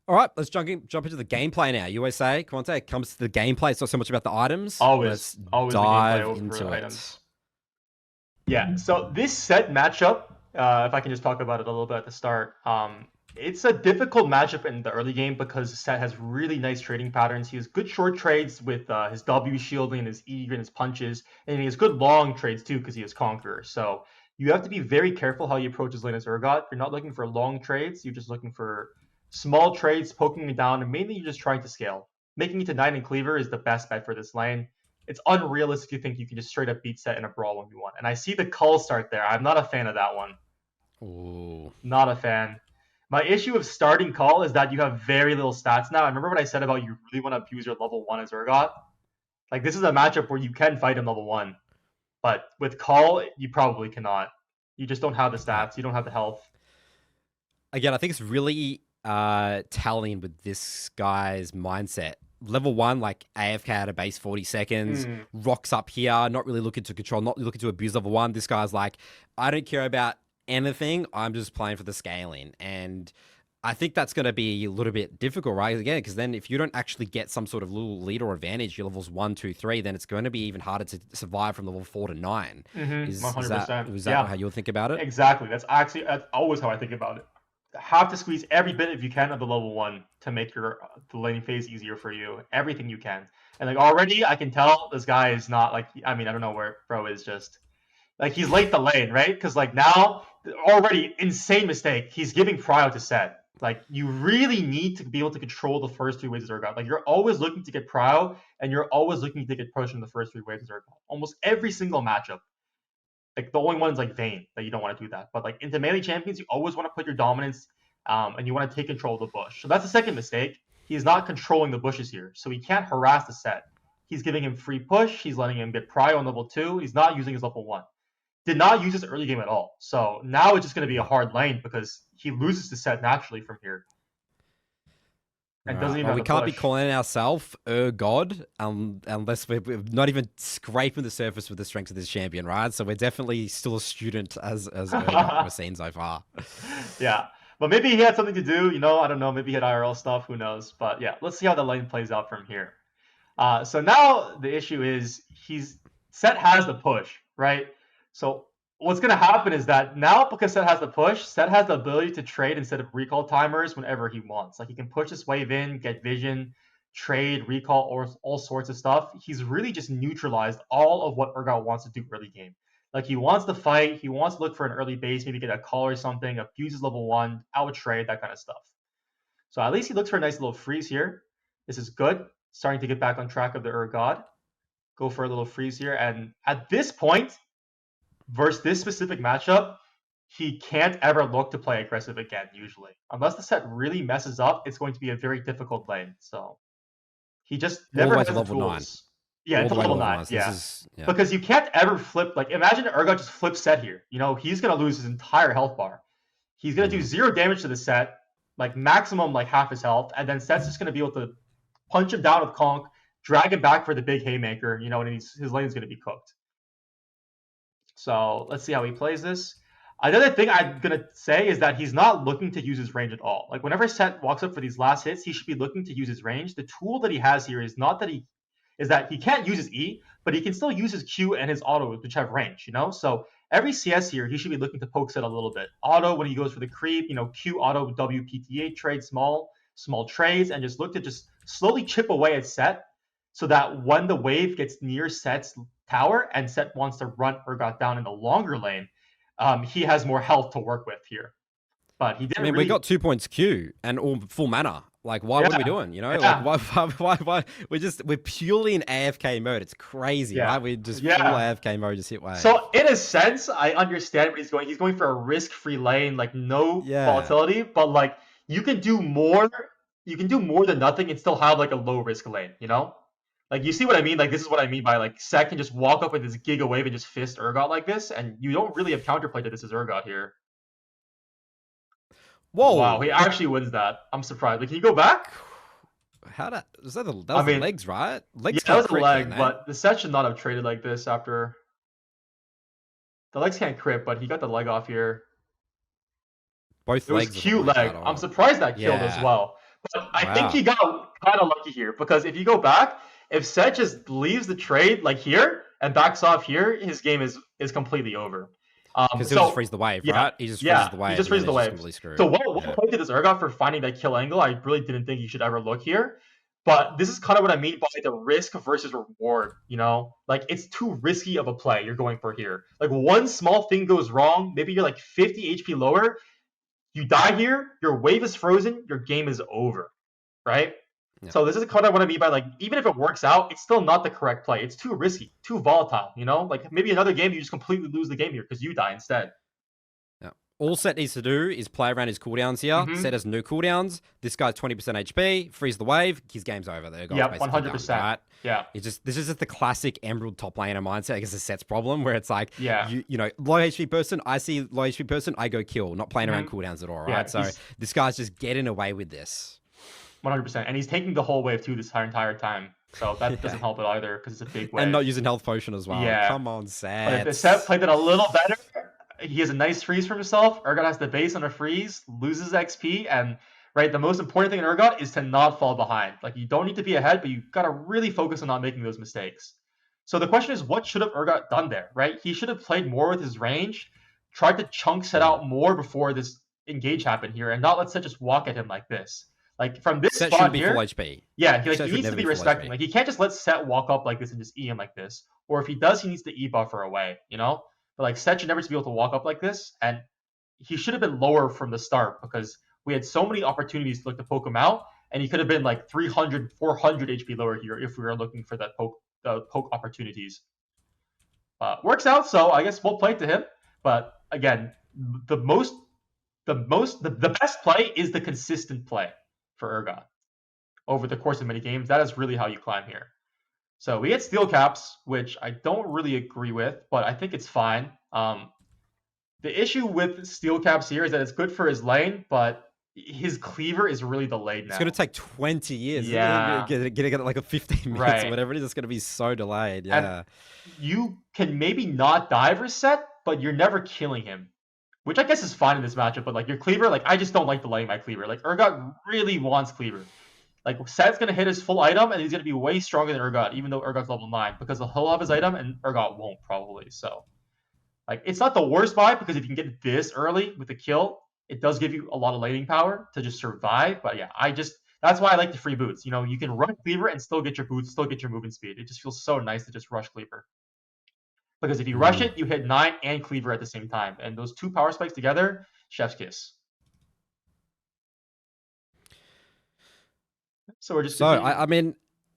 All right, let's jump into the gameplay now. You always say, Quante, it comes to the gameplay. It's not so much about the items. Always Let's the gameplay dive over into it. items. Yeah, so this set matchup, if I can just talk about it a little bit at the start, it's a difficult matchup in the early game because Set has really nice trading patterns. He has good short trades with his W shielding, his E and his punches, and he has good long trades too because he has Conqueror. So you have to be very careful how you approach his lane as Urgot. You're not looking for long trades, you're just looking for small trades, poking it down, and mainly you're just trying to scale. Making it to 9 and Cleaver is the best bet for this lane. It's unrealistic to think you can just straight up beat Set in a brawl 1v1. And I see the cull start there. I'm not a fan of that one. Ooh. Not a fan. My issue with starting cull is that you have very little stats now. I remember what I said about you really want to abuse your level 1 as Urgot. Like, this is a matchup where you can fight him level 1. But with cull, you probably cannot. You just don't have the stats. You don't have the health. Again, I think it's really telling with this guy's mindset. Level 1, like AFK at a base 40 seconds, rocks up here, not really looking to control, not looking to abuse level 1. This guy's like, I don't care about anything. I'm just playing for the scaling. And I think that's going to be a little bit difficult, right? Again, because then if you don't actually get some sort of little leader advantage, your levels 1, 2, 3, then it's going to be even harder to survive from level 4 to 9. 100%. Is that how you'll think about it? Exactly. That's always how I think about it. Have to squeeze every bit if you can of the level 1 to make the laning phase easier for you. Everything you can. And like already I can tell this guy is not like, I mean, I don't know where bro is, just like he's late the lane, right? Because like now already insane mistake. He's giving prio to Set. Like you really need to be able to control the first 3 waves of Urgot. Like you're always looking to get prio and you're always looking to get push in the first 3 waves of Urgot. Almost every single matchup. Like the only one's like Vayne that you don't want to do that. But like into melee champions, you always want to put your dominance and you want to take control of the bush. So that's the second mistake. He is not controlling the bushes here. So he can't harass the Set. He's giving him free push. He's letting him get prio on level 2. He's not using his level 1. Did not use this early game at all. So now it's just going to be a hard lane because he loses the Set naturally from here. And doesn't even we can't be calling ourselves Urgot unless we're not even scraping the surface with the strengths of this champion, right? So we're definitely still a student as Urgot we're seeing so far. Yeah. But maybe he had something to do, I don't know. Maybe he had IRL stuff, who knows? But yeah, let's see how the lane plays out from here. So now the issue is Set has the push, right? So what's going to happen is that now because Set has the push, Set has the ability to trade instead of recall timers whenever he wants. Like he can push this wave in, get vision, trade, recall, or all sorts of stuff. He's really just neutralized all of what Urgot wants to do early game. Like he wants to fight, he wants to look for an early base, maybe get a call or something, abuses level 1, out trade, that kind of stuff. So at least he looks for a nice little freeze here. This is good. Starting to get back on track of the Urgot. Go for a little freeze here. And at this point, versus this specific matchup, he can't ever look to play aggressive again, usually. Unless the Set really messes up, it's going to be a very difficult lane. So he just never has the tools. 9. Yeah, it's level 9. Yeah. Because you can't ever flip. Like, imagine Urgot just flips Set here. He's going to lose his entire health bar. He's going to do 0 damage to the Set, like maximum like half his health, and then Set's just going to be able to punch him down with Conk, drag him back for the big haymaker, and his lane's going to be cooked. So let's see how he plays this. Another thing I'm going to say is that he's not looking to use his range at all. Like whenever Set walks up for these last hits, he should be looking to use his range. The tool that he has here is not that he can't use his E, but he can still use his Q and his auto, which have range, So every CS here, he should be looking to poke Set a little bit. Auto when he goes for the creep, Q auto W PTA trade small trades, and just look to just slowly chip away at Set so that when the wave gets near Set's tower and Set wants to run Urgot down in the longer lane, he has more health to work with here. But he didn't. We got 2 points Q and all full mana. Like, what are we doing? Like, why? We're purely in AFK mode. It's crazy, right? We just full AFK mode, just hit wave. So in a sense, I understand what he's going. He's going for a risk-free lane, like no volatility, but like you can do more. You can do more than nothing and still have like a low risk lane, Like, you see what I mean? Like, this is what I mean by, like, Set can just walk up with this Giga Wave and just fist Urgot like this, and you don't really have counterplay to this as Urgot here. Wow, he Whoa. actually wins that. I'm surprised. Like, can you go back? That I was the mean, legs, right? yeah, Legs that can't was a crit, can leg, they? but the Set should not have traded like this after. The legs can't crit, but he got the leg off here. Both It was legs or something cute like leg. that, I'm or surprised that killed as yeah. well. But I think Wow. he got kind of lucky here because if you go back, if Set just leaves the trade like here and backs off here, his game is completely over. Because he'll just So freeze the wave, yeah, right? He just freezes yeah, the he wave just and then freezes the he's just waves. completely So screwed. well Yeah. played to this Urgot for finding that kill angle. I really didn't think you should ever look here. But this is kind of what I mean by the risk versus reward, you know? Like, it's too risky of a play you're going for here. Like, one small thing goes wrong, maybe you're like 50 HP lower, you die here, your wave is frozen, your game is over, right? Yeah. So this is kind of what I mean by, like, even if it works out, it's still not the correct play. It's too risky, too volatile, you know? Like, maybe another game you just completely lose the game here because you die instead. Yeah. All Set needs to do is play around his cooldowns here. Set Mm-hmm. has no cooldowns. This guy's 20% HP. Freeze the wave. His game's over. The guy's Yep, basically done, 100%. right? Yeah. This is just the classic Emerald top laner mindset. I guess the Set's problem where it's like Yeah. you know low HP person. I see low HP person. I go kill. Not playing around Mm-hmm. cooldowns at all, right? Yeah, So this guy's just getting away with this. 100%. And he's taking the whole wave too this entire time. So that Yeah. doesn't help it either because it's a big And wave. not using health potion as well. Yeah. Come on, But if the Set Set. played it a little better, he has a nice freeze for himself. Urgot has the base on a freeze, loses XP, and right, the most important thing in Urgot is to not fall behind. Like, you don't need to be ahead, but you gotta really focus on not making those mistakes. So the question is, what should have Urgot done there, right? He should have played more with his range, tried to chunk Set out more before this engage happened here, and not let Set just walk at him like this. Like, from this Set shouldn't spot be full here, HP. yeah, he Set should needs to never be be full respecting. HP. Like, he can't just let Set walk up like this and just E him like this. Or if he does, he needs to E buffer away, you know? But like, Set should never be able to walk up like this, and he should have been lower from the start because we had so many opportunities to look to poke him out, and he could have been like 300, 400 HP lower here if we were looking for that poke opportunities. Works out, so I guess we'll play to him. But again, the best play is the consistent play for Urgot over the course of many games. That is really how you climb here. So we get steel caps, which I don't really agree with, but I think it's fine. The issue with steel caps here is that it's good for his lane, but his cleaver is really delayed now. It's going to take 20 years. Yeah. Getting it like a 15 minutes Right. or whatever it is. It's going to be so delayed. Yeah. And you can maybe not dive or Set, but you're never killing him, which I guess is fine in this matchup. But like your cleaver, like I just don't like delaying my cleaver. Like Urgot really wants cleaver. Like Set's gonna hit his full item, and he's gonna be way stronger than Urgot, even though Urgot's level 9, because he'll have his item and Urgot won't probably. So like it's not the worst buy because if you can get this early with the kill, it does give you a lot of laning power to just survive. But yeah, that's why I like the free boots. You know, you can run cleaver and still get your boots, still get your movement speed. It just feels so nice to just rush cleaver. Because if you rush it, you hit 9 and cleaver at the same time. And those two power spikes together, chef's kiss. So we're just I mean,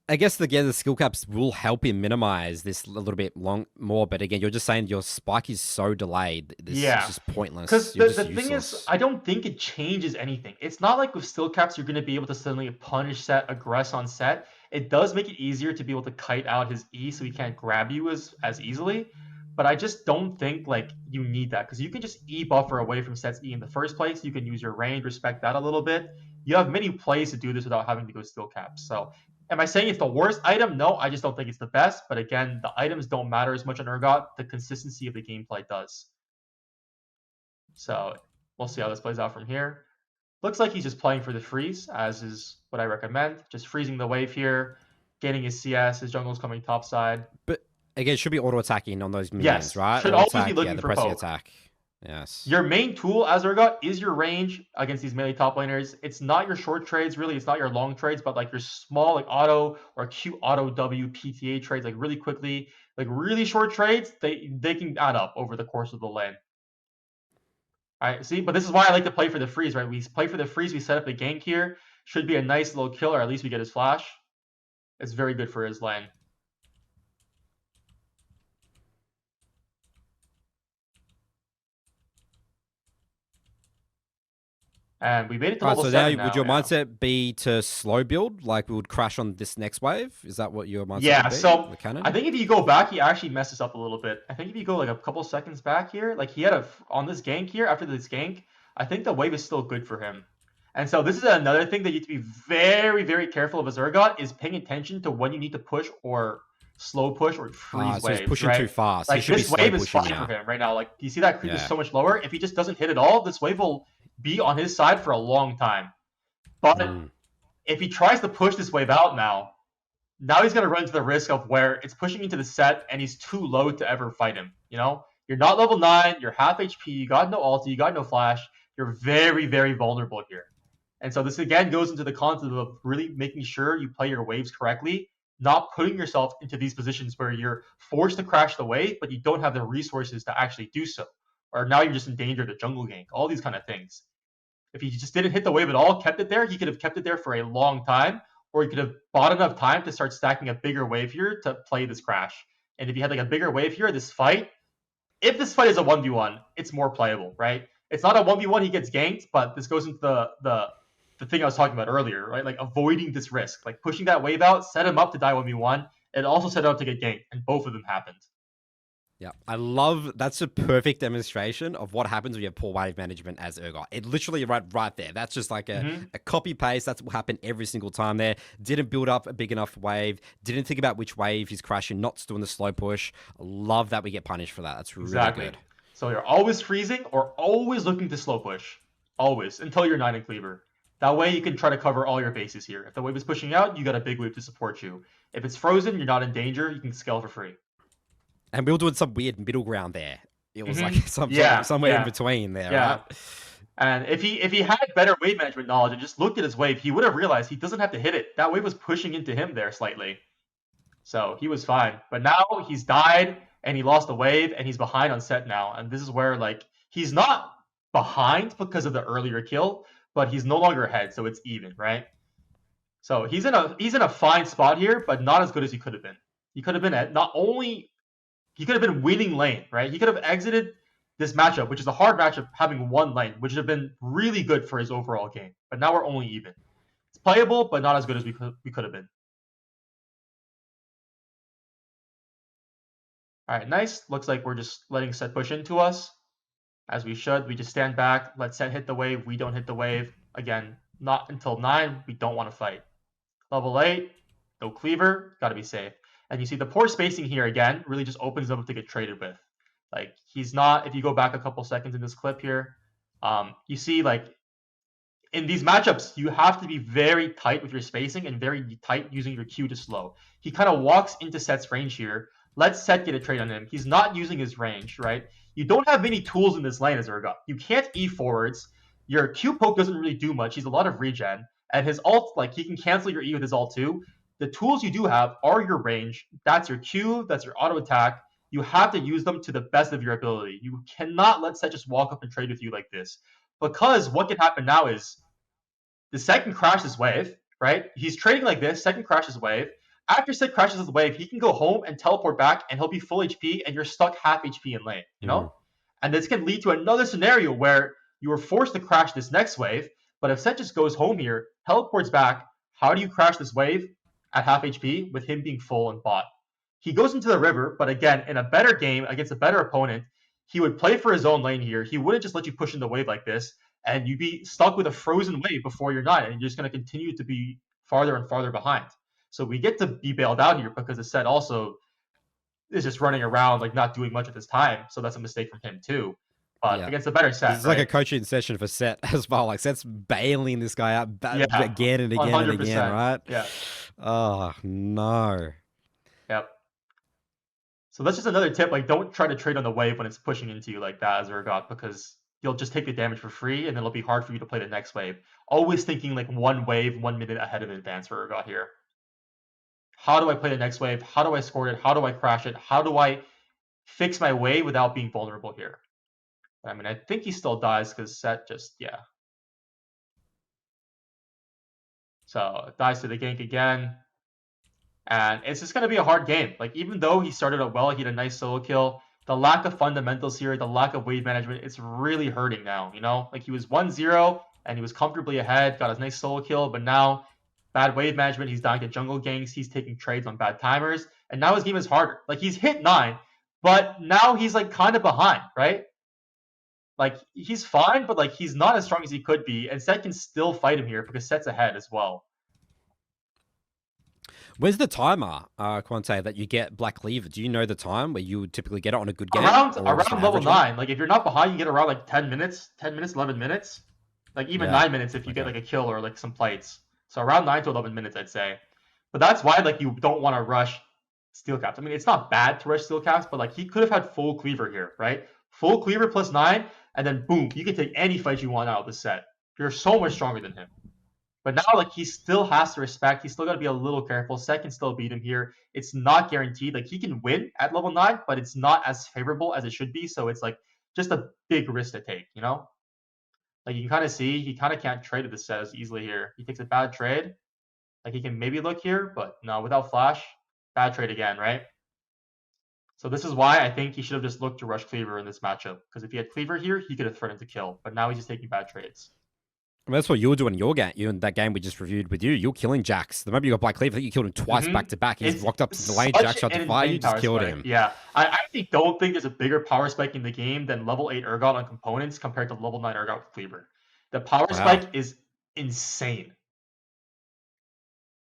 I guess again the skill caps will help him minimize this a little bit more. But again, you're just saying your spike is so delayed. This is just pointless. Because the thing is, I don't think it changes anything. It's not like with skill caps you're going to be able to suddenly punish Set, aggress on Set. It does make it easier to be able to kite out his E so he can't grab you as easily. But I just don't think like you need that because you can just E buffer away from Set's E in the first place. You can use your range, respect that a little bit. You have many plays to do this without having to go steel caps. So am I saying it's the worst item? No, I just don't think it's the best. But again, the items don't matter as much on Urgot. The consistency of the gameplay does. So we'll see how this plays out from here. Looks like he's just playing for the freeze, as is what I recommend. Just freezing the wave here, getting his CS. His jungle's coming top side. But again, it should be auto attacking on those minions, right? Should auto always attack, be looking the for pressing poke. attack. Yes. Your main tool as Urgot is your range against these melee top laners. It's not your short trades, really. It's not your long trades, but like your small, like auto or Q auto W PTA trades, like really quickly, like really short trades. They can add up over the course of the lane. All right, see, but this is why I like to play for the freeze, right? We play for the freeze. We set up the gank here. Should be a nice little kill, or at least we get his flash. It's very good for his lane. And we made it to All right, level so now 7 would now, your yeah. mindset be to slow build, like we would crash on this next wave? Is that what your mindset would Yeah, be, so the I cannon? think if you go back, he actually messes up a little bit. I think if you go like a couple seconds back here, like he had on this gank here, after this gank, I think the wave is still good for him. And so this is another thing that you have to be very, very careful of as Urgot, is paying attention to when you need to push or slow push or freeze So he's waves, pushing too right? fast. He Like should be this slow wave is pushing fine for now. him right now. Like you see that creep is Yeah. so much lower. If he just doesn't hit at all, this wave will be on his side for a long time. But Mm. if he tries to push this wave out now he's going to run into the risk of where it's pushing into the set and he's too low to ever fight him. You know, you're not level 9, you're half HP, you got no ulti, you got no flash. You're very, very vulnerable here. And so this again goes into the concept of really making sure you play your waves correctly, not putting yourself into these positions where you're forced to crash the wave, but you don't have the resources to actually do so. Or now you're just in danger of the jungle gank, all these kind of things. If he just didn't hit the wave at all, kept it there, he could have kept it there for a long time, or he could have bought enough time to start stacking a bigger wave here to play this crash. And if he had like a bigger wave here, this fight, if this fight is a 1v1, it's more playable, right? It's not a 1v1, he gets ganked, but this goes into the thing I was talking about earlier, right? Like avoiding this risk, like pushing that wave out, set him up to die 1v1, and also set him up to get ganked, and both of them happened. Yeah, I love that's a perfect demonstration of what happens when you have poor wave management as Urgot. It literally right there. That's just like a copy paste. That's what happened every single time there. Didn't build up a big enough wave. Didn't think about which wave he's crashing. Not doing the slow push. Love that we get punished for that. That's really Exactly. good. So you're always freezing or always looking to slow push. Always. Until you're 9 in cleaver. That way you can try to cover all your bases here. If the wave is pushing out, you got a big wave to support you. If it's frozen, you're not in danger, you can scale for free. And we were doing some weird middle ground there. It was like Yeah, somewhere in yeah, between there, yeah. right? And if he had better wave management knowledge and just looked at his wave, he would have realized he doesn't have to hit it. That wave was pushing into him there slightly. So he was fine. But now he's died and he lost the wave and he's behind on set now. And this is where like he's not behind because of the earlier kill, but he's no longer ahead, so it's even, right? So he's in a fine spot here, but not as good as he could have been. He could have been at not only he could have been winning lane, right? He could have exited this matchup, which is a hard matchup, having one lane, which would have been really good for his overall game. But now we're only even. It's playable, but not as good as we could have been. All right, nice. Looks like we're just letting set push into us, as we should. We just stand back, let set hit the wave. We don't hit the wave. Again, not until 9. We don't want to fight. Level 8, no cleaver, got to be safe. And you see the poor spacing here again really just opens up to get traded with. Like he's not. If you go back a couple seconds in this clip here, you see like in these matchups, you have to be very tight with your spacing and very tight using your Q to slow. He kind of walks into Set's range here. Let's Set get a trade on him. He's not using his range, right? You don't have many tools in this lane as Urgot. You can't E forwards. Your Q poke doesn't really do much. He's a lot of regen. And his ult, like he can cancel your E with his ult too. The tools you do have are your range. That's your Q, that's your auto attack. You have to use them to the best of your ability. You cannot let Set just walk up and trade with you like this. Because what can happen now is the second crashes wave, right? He's trading like this, second crashes wave. After Sid crashes his wave, he can go home and teleport back and he'll be full HP and you're stuck half HP in lane, you know? And this can lead to another scenario where you are forced to crash this next wave, but if Set just goes home here, teleports back, how do you crash this wave at half HP with him being full and bot? He goes into the river, but again, in a better game against a better opponent, he would play for his own lane here. He wouldn't just let you push in the wave like this, and you'd be stuck with a frozen wave before you're done, and you're just going to continue to be farther and farther behind. So we get to be bailed out here because the Set also is just running around, like not doing much at this time. So that's a mistake from him too. But Yeah. against a better Set, This is right? like a coaching session for Set as well. Like Set's bailing this guy out Yeah, again and again and again, 100%. right? Yeah. Oh no. Yep. So that's just another tip. Like, don't try to trade on the wave when it's pushing into you like that as Urgot, because you'll just take the damage for free, and then it'll be hard for you to play the next wave. Always thinking like one wave, 1 minute ahead of advance for Urgot here. How do I play the next wave? How do I score it? How do I crash it? How do I fix my wave without being vulnerable here? I mean, I think he still dies because Set just, yeah. So dies to the gank again. And it's just going to be a hard game. Like, even though he started out well, he had a nice solo kill, the lack of fundamentals here, the lack of wave management, it's really hurting now, you know? Like, he was 1-0, and he was comfortably ahead, got his nice solo kill, but now bad wave management, he's dying to jungle ganks, he's taking trades on bad timers, and now his game is harder. Like, he's hit 9, but now he's like kind of behind, right? Like, he's fine, but like he's not as strong as he could be, and Set can still fight him here because Set's ahead as well. Where's the timer, Quante, that you get Black Cleaver? Do you know the time where you would typically get it on a good game? Around level 9. Like, if you're not behind, you get around like 10 minutes, 11 minutes. Like, even 9 minutes if you get like a kill or like some plates. So around 9 to 11 minutes, I'd say. But that's why like you don't want to rush steel caps. I mean, it's not bad to rush steel caps, but like he could have had full cleaver here, right? Full cleaver plus 9, and then boom, you can take any fight you want out of the set. You're so much stronger than him. But now, like, he still has to respect. He's still got to be a little careful. Set can still beat him here. It's not guaranteed. Like, he can win at level 9, but it's not as favorable as it should be. So it's, like, just a big risk to take, you know? Like, you can kind of see he kind of can't trade with the set as easily here. He takes a bad trade. Like, he can maybe look here, but no, without flash, bad trade again, right? So this is why I think he should have just looked to rush Cleaver in this matchup. Because if he had Cleaver here, he could have threatened to kill. But now he's just taking bad trades. I mean, that's what you were doing in your game. You in that game we just reviewed with you. You're killing Jax. The moment you got Black Cleaver, I think you killed him twice back to back. He's walked up to the lane. Jax shot to fire. You just killed him. Yeah, I actually don't think there's a bigger power spike in the game than level 8 Urgot on components compared to level 9 Urgot with Cleaver. The power spike is insane.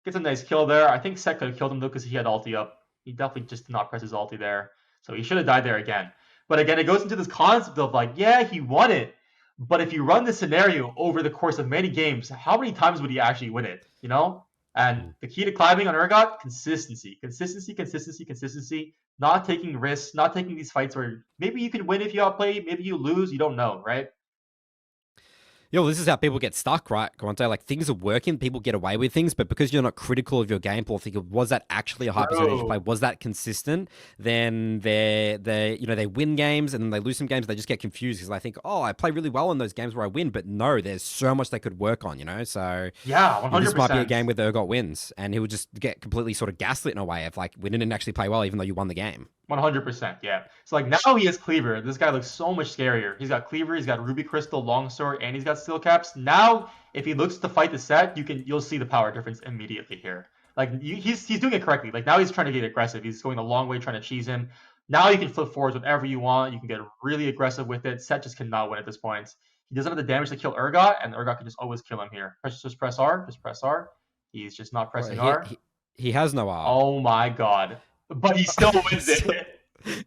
Gets a nice kill there. I think Set could have killed him though because he had ulti up. He definitely just did not press his ulti there. So he should have died there again. But again, it goes into this concept of like, yeah, he won it. But if you run this scenario over the course of many games, how many times would he actually win it? You know? And the key to climbing on Urgot, consistency. Consistency, consistency, consistency. Not taking risks, not taking these fights where maybe you can win if you outplay, maybe you lose, you don't know, right? Yo, this is how people get stuck, right, Quante? Like, things are working, people get away with things, but because you're not critical of your gameplay, thinking, was that actually a high percentage play? Was that consistent? Then they win games and then they lose some games. They just get confused because they think, oh, I play really well in those games where I win, but no, there's so much they could work on, you know? So yeah, 100%. This might be a game where Urgot wins, and he would just get completely sort of gaslit in a way of like, we didn't actually play well, even though you won the game. 100%, yeah. So like now he has Cleaver. This guy looks so much scarier. He's got Cleaver, he's got Ruby Crystal, Longsword, and he's got Steel Caps. Now, if he looks to fight the set, you'll see the power difference immediately here. Like he's doing it correctly. Like now he's trying to get aggressive. He's going a long way trying to cheese him. Now you can flip forwards whenever you want. You can get really aggressive with it. Set just cannot win at this point. He doesn't have the damage to kill Urgot, and Urgot can just always kill him here. Just press R. Just press R. He's just not pressing R. He has no R. Oh my god. But he still wins it.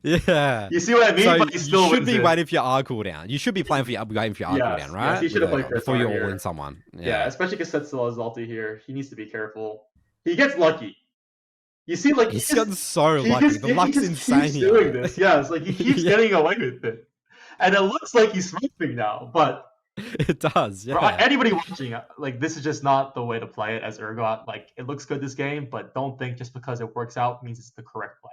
Yeah. You see what I mean? So but he still you should be waiting for your R cooldown. You should be waiting for your R cooldown, right? Yes, he should have played before you all in someone. Yeah, especially because Set still has ulti here. He needs to be careful. He gets lucky. You see, like he's gotten so lucky. The luck's insane. He's doing this. Yeah, it's like he keeps getting away with it, and it looks like he's smoothing now. But it does. Yeah. For anybody watching, like this is just not the way to play it as Urgot. Like it looks good this game, but don't think just because it works out means it's the correct play.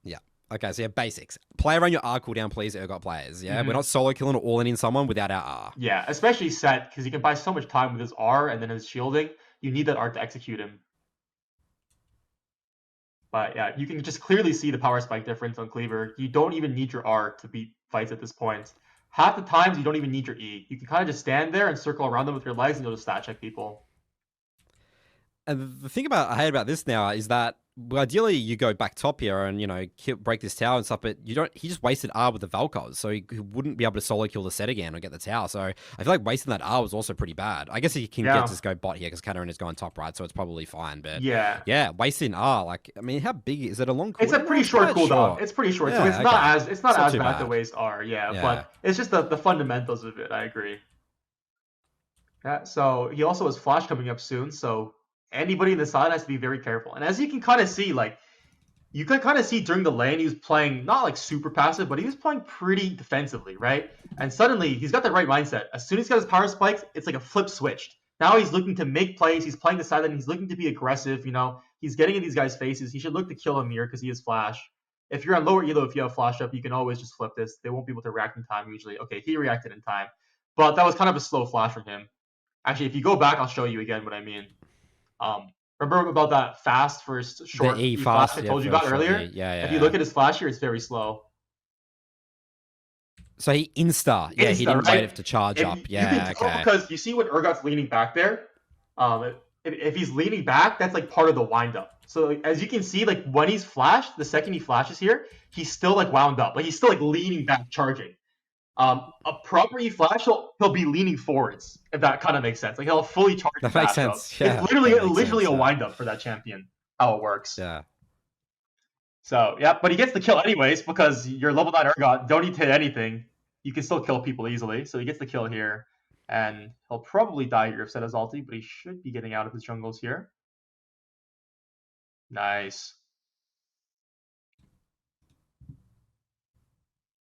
Yeah. Okay, so yeah, basics. Play around your R cooldown, please, Urgot players. Yeah, we're not solo killing or all in someone without our R. Yeah, especially Set, because he can buy so much time with his R and then his shielding. You need that R to execute him. But yeah, you can just clearly see the power spike difference on Cleaver. You don't even need your R to beat fights at this point. Half the times, you don't even need your E. You can kind of just stand there and circle around them with your legs and you'll just stat check people. And the thing I hate about this now is that ideally you go back top here and, break this tower and stuff, but he just wasted R with the Valkos, so he wouldn't be able to solo kill the set again or get the tower. So I feel like wasting that R was also pretty bad. I guess he can just go bot here because Katarina is going top right, so it's probably fine. But yeah, wasting R, like, I mean, how big is it? A long cooldown? It's a pretty short cooldown. It's pretty short, so it's not as bad to waste R. Yeah, but it's just the fundamentals of it. I agree. Yeah, so he also has Flash coming up soon, so anybody in the side has to be very careful. And as you can kind of see, like, you could kind of see during the lane, he was playing not like super passive, but he was playing pretty defensively, right? And suddenly, he's got the right mindset. As soon as he's got his power spikes, it's like a flip switched. Now he's looking to make plays. He's playing the side lane. He's looking to be aggressive, He's getting in these guys' faces. He should look to kill him here because he has Flash. If you're on lower elo, if you have Flash up, you can always just flip this. They won't be able to react in time usually. Okay, he reacted in time. But that was kind of a slow Flash from him. Actually, if you go back, I'll show you again what I mean. Remember about that fast first short the E fast I told you about earlier? Yeah. If you look at his flash here, it's very slow. So he yeah, he didn't wait to charge up. You can Yeah, tell okay. because you see when Urgot's leaning back there. If he's leaning back, that's like part of the wind up. So like, as you can see, like when he's flashed, the second he flashes here, he's still like wound up. Like he's still like leaning back, charging. A proper E flash, he'll be leaning forwards, if that kind of makes sense. Like he'll fully charge That the makes bash up. sense. Yeah, It's literally a wind up for that champion. How it works. Yeah. So yeah, but he gets the kill anyways because your level 9 Urgot don't need to hit anything. You can still kill people easily. So he gets the kill here, and he'll probably die here if set his ulti, but he should be getting out of his jungles here. Nice.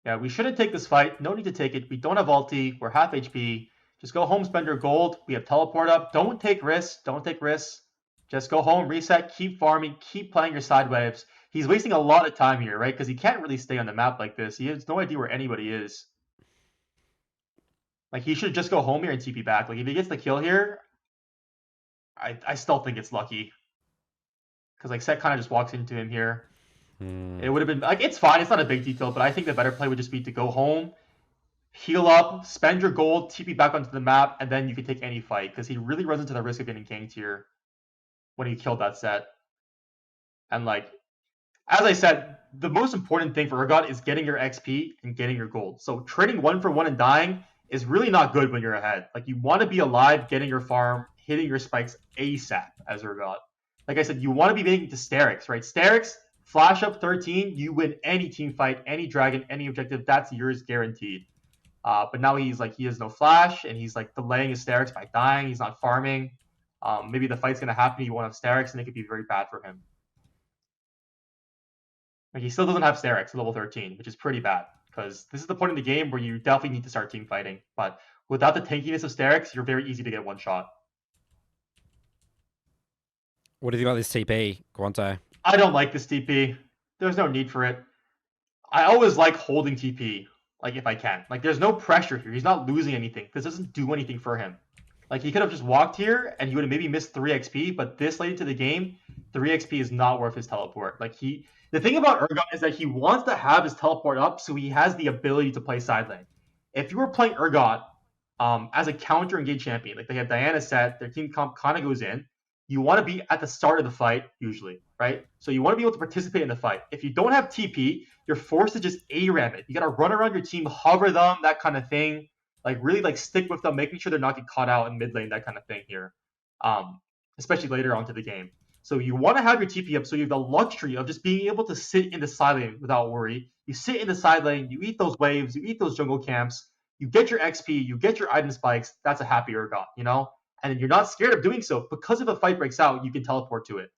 Yeah, we shouldn't take this fight. No need to take it. We don't have ulti. We're half HP. Just go home, spend your gold. We have teleport up. Don't take risks. Don't take risks. Just go home, reset, keep farming, keep playing your side waves. He's wasting a lot of time here, right? Because he can't really stay on the map like this. He has no idea where anybody is. Like, he should just go home here and TP back. Like, if he gets the kill here, I still think it's lucky. Because, like, Set kind of just walks into him here. It would have been, like, it's fine. It's not a big detail, but I think the better play would just be to go home, heal up, spend your gold, TP back onto the map, and then you can take any fight. Because he really runs into the risk of getting ganked here when he killed that Set. And, like, as I said, the most important thing for Urgot is getting your XP and getting your gold. So trading 1-for-1 and dying is really not good when you're ahead. Like, you want to be alive, getting your farm, hitting your spikes ASAP as Urgot. Like I said, you want to be making to Sterix, right? Sterix, flash up 13, you win any team fight, any dragon, any objective. That's yours guaranteed. But now he has no flash, and he's like delaying his Sterix by dying. He's not farming. Maybe the fight's going to happen, you won't have Sterix, and it could be very bad for him. Like, he still doesn't have Sterix at level 13, which is pretty bad, because this is the point in the game where you definitely need to start team fighting. But without the tankiness of Sterix, you're very easy to get one shot. What do you think about this TP, Quante? I don't like this TP. There's no need for it. I always like holding TP, like, if I can. Like, there's no pressure here. He's not losing anything. This doesn't do anything for him. Like, he could have just walked here, and he would have maybe missed 3 XP, but this late into the game, 3 XP is not worth his teleport. Like, the thing about Urgot is that he wants to have his teleport up so he has the ability to play side lane. If you were playing Urgot as a counter engage champion, like they have Diana set, their team comp kind of goes in, you want to be at the start of the fight, usually, right? So you want to be able to participate in the fight. If you don't have TP, you're forced to just ARAM it. You got to run around your team, hover them, that kind of thing. Like, really, like, stick with them, making sure they're not getting caught out in mid lane, that kind of thing here. Especially later on to the game. So you want to have your TP up so you have the luxury of just being able to sit in the side lane without worry. You sit in the side lane, you eat those waves, you eat those jungle camps, you get your XP, you get your item spikes. That's a happy Urgot, you know? And you're not scared of doing so, because if a fight breaks out, you can teleport to it.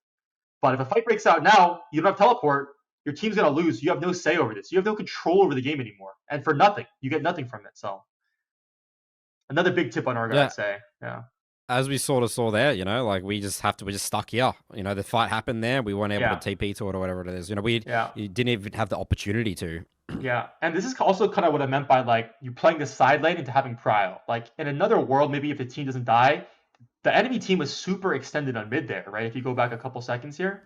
But if a fight breaks out now, you don't have teleport, your team's going to lose. You have no say over this. You have no control over the game anymore. And for nothing. You get nothing from it. So another big tip on Urgot, I'd say. Yeah. As we sort of saw there, you know, like, we're just stuck here. You know, the fight happened there. We weren't able to TP to it or whatever it is. You know, you didn't even have the opportunity to. Yeah, and this is also kind of what I meant by, like, you playing the side lane into having prio. Like, in another world, maybe if the team doesn't die, the enemy team was super extended on mid there, right? If you go back a couple seconds here.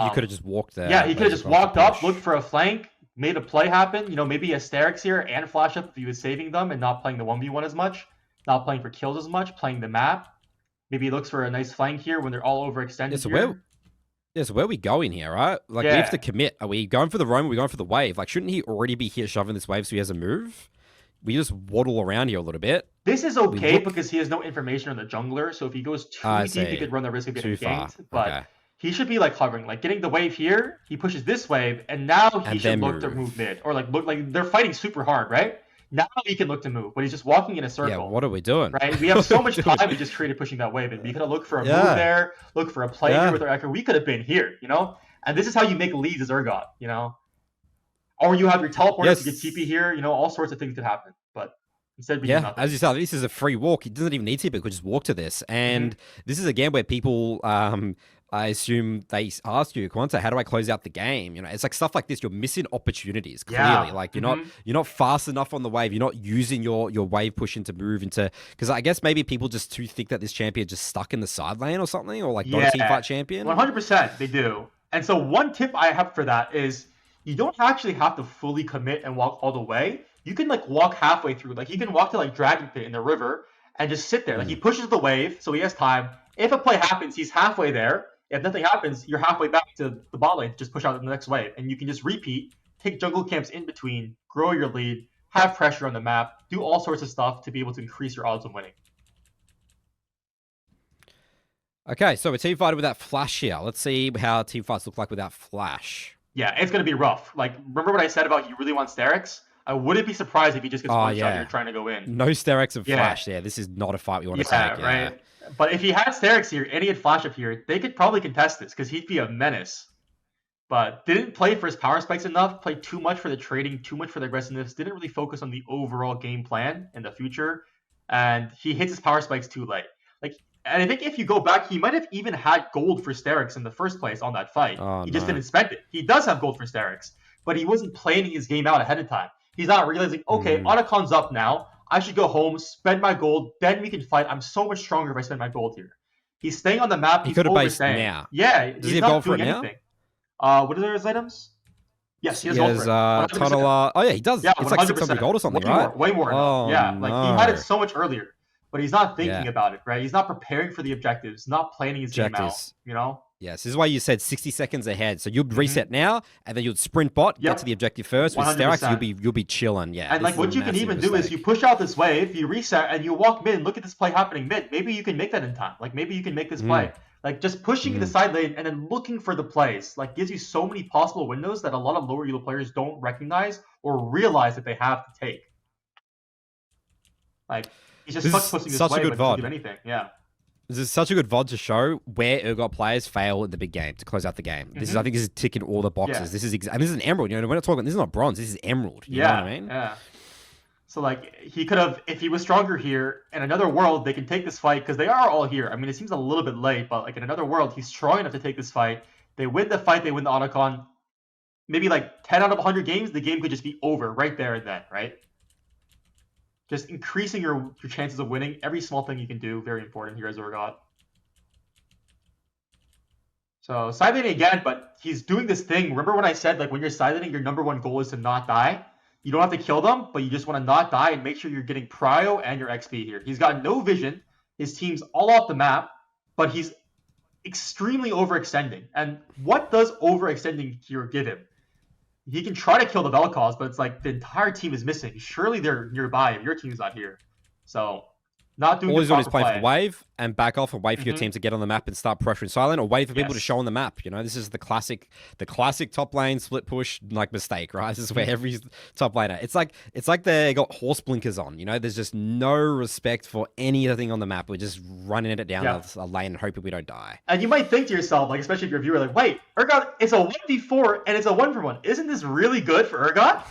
You could have just walked there. Yeah, he could have just walked up, looked for a flank, made a play happen. You know, maybe a Sterix here and flash up if he was saving them and not playing the 1v1 as much, not playing for kills as much, playing the map. Maybe he looks for a nice flank here when they're all overextended so where are we going here, right? Like, we have to commit. Are we going for the roam? Are we going for the wave? Like, shouldn't he already be here shoving this wave so he has a move? We just waddle around here a little bit. This is okay because he has no information on the jungler. So if he goes too deep, he could run the risk of getting ganked. But he should be, like, hovering, like, getting the wave here. He pushes this wave, and now he should look to move mid, or look like they're fighting super hard, right? Now he can look to move, but he's just walking in a circle. Yeah, what are we doing? Right? We have so much time we just created pushing that wave, and we could have looked for a move there, look for a play here with our echo. We could have been here, you know? And this is how you make leads as Urgot, you know? Or you have your teleporter to get TP here, you know, all sorts of things could happen. But instead we do nothing. As you said, this is a free walk. He doesn't even need TP, he could just walk to this. And this is again where people I assume they ask you, Quante, how do I close out the game? You know, it's like stuff like this. You're missing opportunities, clearly. Like, you're not fast enough on the wave. You're not using your wave pushing to move into, because I guess maybe people just too think that this champion just stuck in the side lane or something, or like not a team fight champion. 100% they do. And so one tip I have for that is you don't actually have to fully commit and walk all the way. you can like walk halfway through. Like you can walk to like Dragon Pit in the river and just sit there. Like he pushes the wave, so he has time. If a play happens, he's halfway there. If nothing happens, you're halfway back to the bot lane to just push out the next wave. And you can just repeat, take jungle camps in between, grow your lead, have pressure on the map, do all sorts of stuff to be able to increase your odds of winning. Okay, so we're team fighting without flash here. Let's see how team fights look like without flash. Yeah, it's going to be rough. Like, remember what I said about you really want Sterix? I wouldn't be surprised if he just gets one shot and you're trying to go in. No Sterix and flash. Yeah, this is not a fight we want to take. Yeah, right. But if he had Sterix here and he had flash up here, they could probably contest this because he'd be a menace. But didn't play for his power spikes enough, played too much for the trading, too much for the aggressiveness, didn't really focus on the overall game plan in the future, and he hits his power spikes too late. And I think if you go back, he might have even had gold for Sterix in the first place on that fight. He just didn't spend it. He does have gold for Sterix, but he wasn't planning his game out ahead of time. He's not realizing, okay, Onacon's up now. I should go home, spend my gold, then we can fight. I'm so much stronger if I spend my gold here. He's staying on the map. He could have based now. Yeah, does he have gold for it now? What are his items? Yes, he has gold for it. Tunnel, oh yeah, he does. Yeah, it's like 600 gold or something, right? Way more. Oh, yeah, like he had it so much earlier. But he's not thinking about it, right? He's not preparing for the objectives, not planning his game out, you know? Yes, this is why you said 60 seconds ahead. So you'd reset now, and then you'd sprint bot, get to the objective first. With Sterix, you'll be chilling. Yeah. And like what you can even do is you push out this wave, you reset, and you walk mid. Look at this play happening mid. Maybe you can make that in time. Like maybe you can make this play. Like just pushing in the side lane and then looking for the plays. Like gives you so many possible windows that a lot of lower elo players don't recognize or realize that they have to take. Like. He's just pushing this way, but doesn't do anything. Yeah. This is such a good VOD to show where Urgot players fail in the big game to close out the game. This is, I think, this is ticking all the boxes. This is and this is an emerald. You know, we're not talking. This is not bronze. This is emerald. You know what I mean? Yeah. So like he could have, if he was stronger here, in another world they can take this fight because they are all here. I mean, it seems a little bit late, but like in another world, he's strong enough to take this fight. They win the fight. They win the Otacon. Maybe like 10 out of 100 games, the game could just be over right there and then, right? Just increasing your chances of winning. Every small thing you can do, very important here as Urgot. So side laning again, but he's doing this thing. Remember when I said, like, when you're side laning, your number one goal is to not die? You don't have to kill them, but you just want to not die and make sure you're getting prio and your XP here. He's got no vision. His team's all off the map, but he's extremely overextending. And what does overextending here give him? He can try to kill the Vel'Koz, but it's like the entire team is missing. Surely they're nearby if your team's not here. So, not doing all he's doing is play for the wave and back off and wait for your team to get on the map and start pressuring silent, or wait for people to show on the map. You know, this is the classic top lane split push like mistake, right? This is where every top laner. It's like they got horse blinkers on. You know, there's just no respect for anything on the map. We're just running it down a lane and hoping we don't die. And you might think to yourself, like, especially if you're a viewer, like, wait, Urgot, it's a 1v4 and it's a 1-for-1. Isn't this really good for Urgot?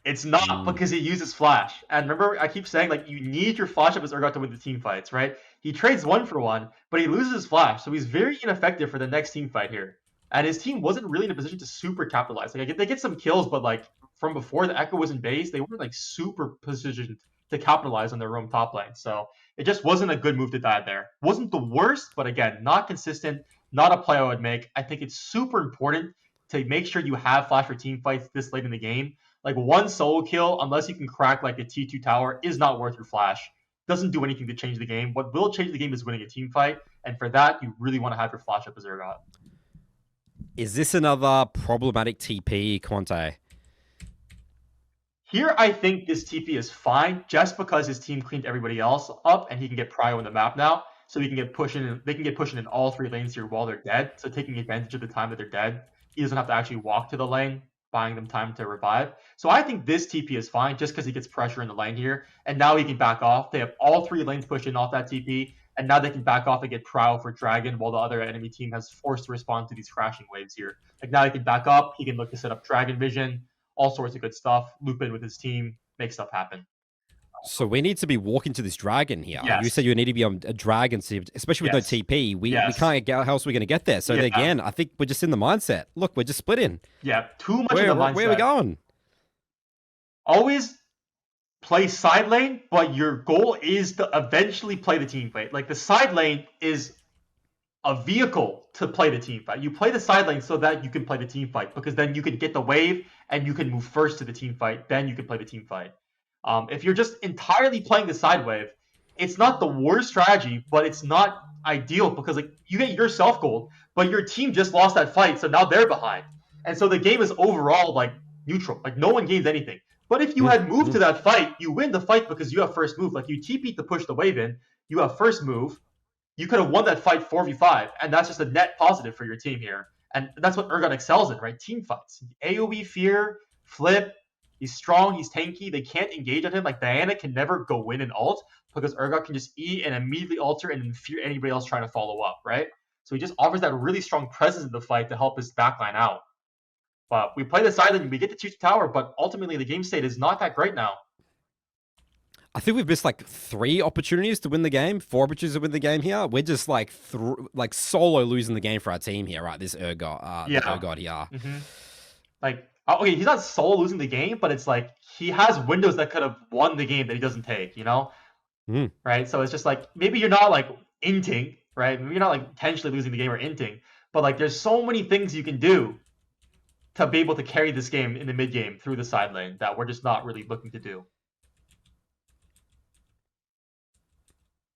It's not because he uses flash. And remember, I keep saying, like, you need your flash up as Urgot to win the team fights, right? He trades 1-for-1, but he loses his flash, so he's very ineffective for the next team fight here. And his team wasn't really in a position to super capitalize. Like, they get some kills, but, like, from before the Echo was in base, they weren't, like, super positioned to capitalize on their own top lane. So it just wasn't a good move to die there. Wasn't the worst, but again, not consistent, not a play I would make. I think it's super important to make sure you have flash for team fights this late in the game. Like, one solo kill, unless you can crack like a T2 tower, is not worth your flash. Doesn't do anything to change the game. What will change the game is winning a team fight, and for that, you really want to have your flash up as Urgot. Is this another problematic TP, Quante? Here, I think this TP is fine, just because his team cleaned everybody else up, and he can get prio on the map now, so he can get pushing. They can get pushing in all three lanes here while they're dead. So taking advantage of the time that they're dead, he doesn't have to actually walk to the lane, buying them time to revive. So I think this TP is fine just because he gets pressure in the lane here. And now he can back off. They have all three lanes pushing off that TP. And now they can back off and get Prow for Dragon while the other enemy team has forced to respond to these crashing waves here. Like, now he can back up. He can look to set up Dragon Vision, all sorts of good stuff, loop in with his team, make stuff happen. So we need to be walking to this dragon here. Yes. You said you need to be on a dragon, especially with no TP. We can't get how else we're going to get there. So again, I think we're just in the mindset. Look, we're just splitting. Yeah, too much in the mindset. Where are we going? Always play side lane, but your goal is to eventually play the team fight. Like, the side lane is a vehicle to play the team fight. You play the side lane so that you can play the team fight, because then you can get the wave and you can move first to the team fight. Then you can play the team fight. If you're just entirely playing the side wave, it's not the worst strategy, but it's not ideal because like you get yourself gold, but your team just lost that fight, so now they're behind, and so the game is overall like neutral. Like no one gains anything. But if you had moved to that fight, you win the fight because you have first move. Like you TP to push the wave in, you have first move. You could have won that fight 4v5, and that's just a net positive for your team here. And that's what Urgot excels in, right? Team fights. AoE fear, flip. He's strong, he's tanky. They can't engage on him. Like Diana can never go in and ult because Urgot can just E and immediately alter and then fear anybody else trying to follow up, right? So he just offers that really strong presence in the fight to help his backline out. But we play the side lane, we get to choose the tower, but ultimately the game state is not that great now. I think we've missed like 3 opportunities to win the game, 4 opportunities to win the game here. We're just like solo losing the game for our team here, right? This Urgot, Yeah. Urgot here. Mm-hmm. Like, okay, he's not solo losing the game, but it's like he has windows that could have won the game that he doesn't take, you know? Right? So it's just like maybe you're not like inting, right? Maybe you're not like intentionally losing the game or inting, but like there's so many things you can do to be able to carry this game in the mid game through the side lane that we're just not really looking to do.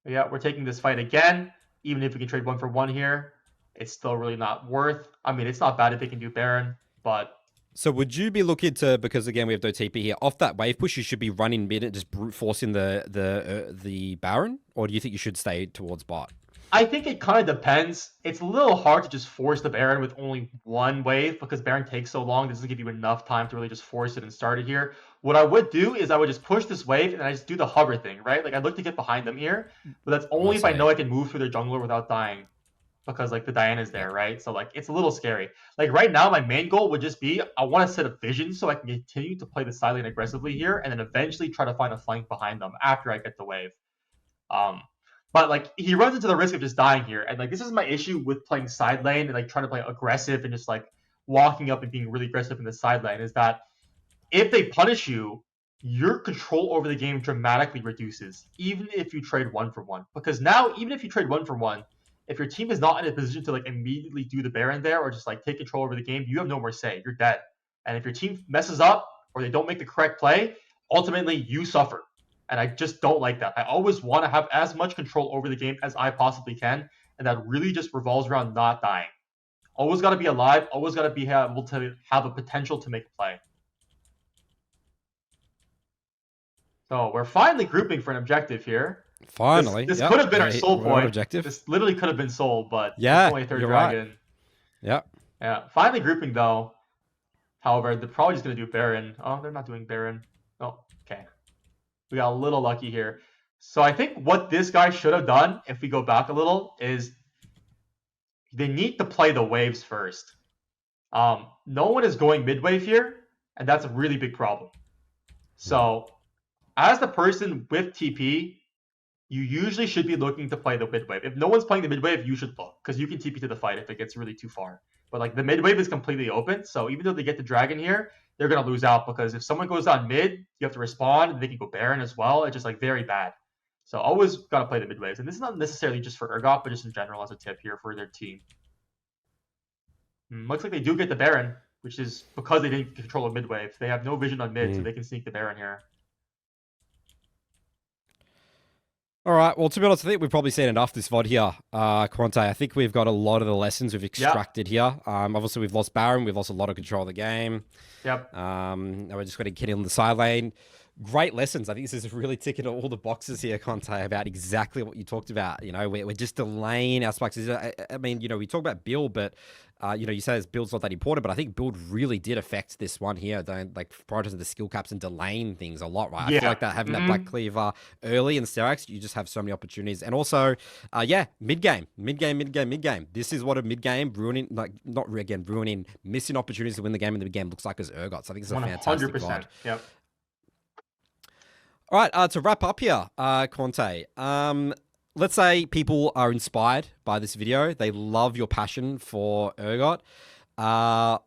But yeah, we're taking this fight again. Even if we can trade 1 for 1 here, it's still really not worth. I mean, it's not bad if they can do Baron, but. So would you be looking to, because again we have no TP here, off that wave push, you should be running mid and just brute forcing the Baron, or do you think you should stay towards bot? I think it kind of depends. It's a little hard to just force the Baron with only 1 wave because Baron takes so long. It doesn't give you enough time to really just force it and start it here. What I would do is I would just push this wave and I just do the hover thing, right? Like I'd look to get behind them here, but that's only if I know I can move through their jungler without dying because like the Diana's there, right? So like it's a little scary. Like right now, my main goal would just be I want to set a vision so I can continue to play the side lane aggressively here and then eventually try to find a flank behind them after I get the wave. But like he runs into the risk of just dying here, and like this is my issue with playing side lane and like trying to play aggressive and just like walking up and being really aggressive in the side lane is that if they punish you, your control over the game dramatically reduces, even if you trade 1 for 1. Because now, even if you trade 1 for 1, if your team is not in a position to like immediately do the Baron there or just like take control over the game, you have no more say. You're dead. And if your team messes up or they don't make the correct play, ultimately you suffer. And I just don't like that. I always want to have as much control over the game as I possibly can. And that really just revolves around not dying. Always got to be alive. Always got to be able to have a potential to make a play. So we're finally grouping for an objective here. Finally. This could have been our soul point. Objective. This literally could have been soul, but yeah, it's only a 3rd dragon. Right. Yeah. Yeah. Finally grouping though. However, they're probably just going to do Baron. Oh, they're not doing Baron. Oh, okay. We got a little lucky here. So I think what this guy should have done, if we go back a little, is they need to play the waves first. No one is going mid wave here, and that's a really big problem. So as the person with TP, you usually should be looking to play the mid wave. If no one's playing the mid wave, you should look, because you can TP to the fight if it gets really too far. But like the mid wave is completely open, so even though they get the dragon here, they're going to lose out because if someone goes down mid, you have to respond, and they can go Baron as well. It's just like very bad. So always got to play the mid waves. And this is not necessarily just for Urgot, but just in general as a tip here for their team. Looks like they do get the Baron, which is because they didn't control a mid wave. They have no vision on mid, so they can sneak the Baron here. All right. Well, to be honest, I think we've probably seen enough this VOD here, Quante. I think we've got a lot of the lessons we've extracted here. Obviously, we've lost Baron. We've lost a lot of control of the game. Yep. Now we're just going to get in the side lane. Great lessons. I think this is really ticking all the boxes here, Quante, about exactly what you talked about. You know, we're just delaying our spikes. I mean, you know, we talk about build, but you know, you say this build's not that important, but I think build really did affect this one here. Like prioritizing the skill caps and delaying things a lot, right? Yeah. I feel like that having that Black Cleaver early in Sterak's, you just have so many opportunities. And also, mid game. This is what a mid game ruining, like not again ruining, missing opportunities to win the game in the mid game looks like as Urgot. So I think it's a fantastic 100%. VOD. Yep. All right, to wrap up here, Quante, let's say people are inspired by this video. They love your passion for Urgot.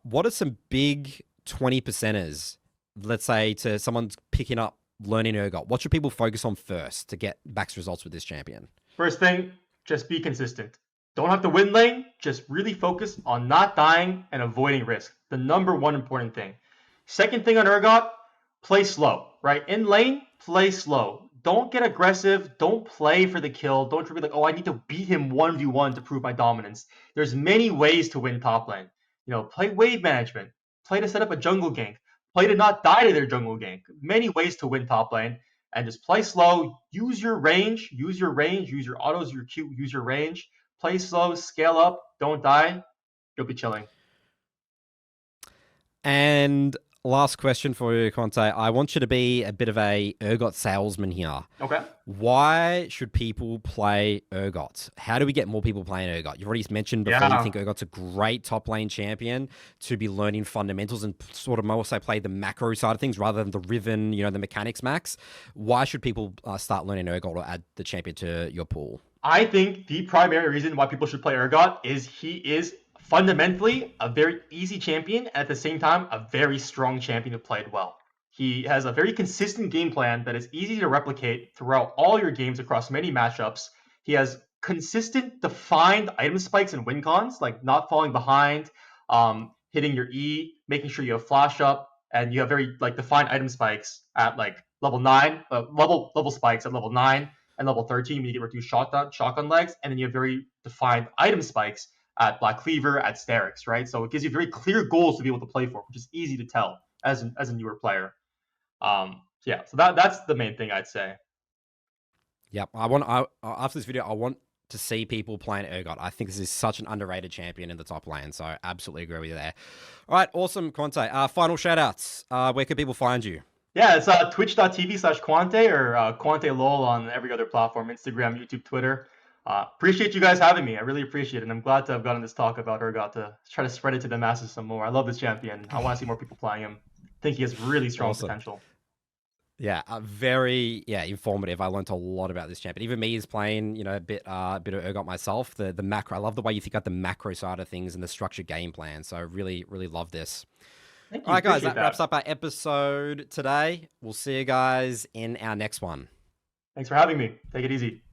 What are some big 20%ers, let's say, to someone picking up learning Urgot? What should people focus on first to get max results with this champion? First thing, just be consistent. Don't have to win lane. Just really focus on not dying and avoiding risk. The number one important thing. Second thing on Urgot, play slow, right? In lane, play slow. Don't get aggressive. Don't play for the kill. Don't be like, oh, I need to beat him 1v1 to prove my dominance. There's many ways to win top lane. Play wave management. Play to set up a jungle gank. Play to not die to their jungle gank. Many ways to win top lane. And just play slow. Use your range. Use your range. Use your autos, your Q. Use your range. Play slow. Scale up. Don't die. You'll be chilling. And last question for you, Quante. I want you to be a bit of a Urgot salesman here. Okay. Why should people play Urgot? How do we get more people playing Urgot? You've already mentioned before you think Urgot's a great top lane champion to be learning fundamentals and sort of also play the macro side of things rather than the Riven, the mechanics max. Why should people start learning Urgot or add the champion to your pool? I think the primary reason why people should play Urgot is he is fundamentally a very easy champion, and at the same time, a very strong champion who played well. He has a very consistent game plan that is easy to replicate throughout all your games across many matchups. He has consistent, defined item spikes and win cons, like not falling behind, hitting your E, making sure you have flash up, and you have very defined item spikes at level 9, level spikes at level 9 and level 13 when you get reduced shotgun legs, and then you have very defined item spikes at Black Cleaver, at Sterix, right? So it gives you very clear goals to be able to play for, which is easy to tell as a newer player. So that's the main thing I'd say. Yep. After this video, I want to see people playing Urgot. I think this is such an underrated champion in the top lane, so I absolutely agree with you there. All right, awesome, Quante. Final shout-outs. Where can people find you? Yeah, it's twitch.tv/Quante or Quante LOL on every other platform, Instagram, YouTube, Twitter. Appreciate you guys having me. I really appreciate it. And I'm glad to have gotten this talk about Urgot to try to spread it to the masses some more. I love this champion. I want to see more people playing him. I think he has really strong potential. Yeah, very informative. I learned a lot about this champion. Even me is playing, a bit of Urgot myself. The macro. I love the way you think about the macro side of things and the structured game plan. So I really, really love this. Thank you. All right, guys, that wraps up our episode today. We'll see you guys in our next one. Thanks for having me. Take it easy.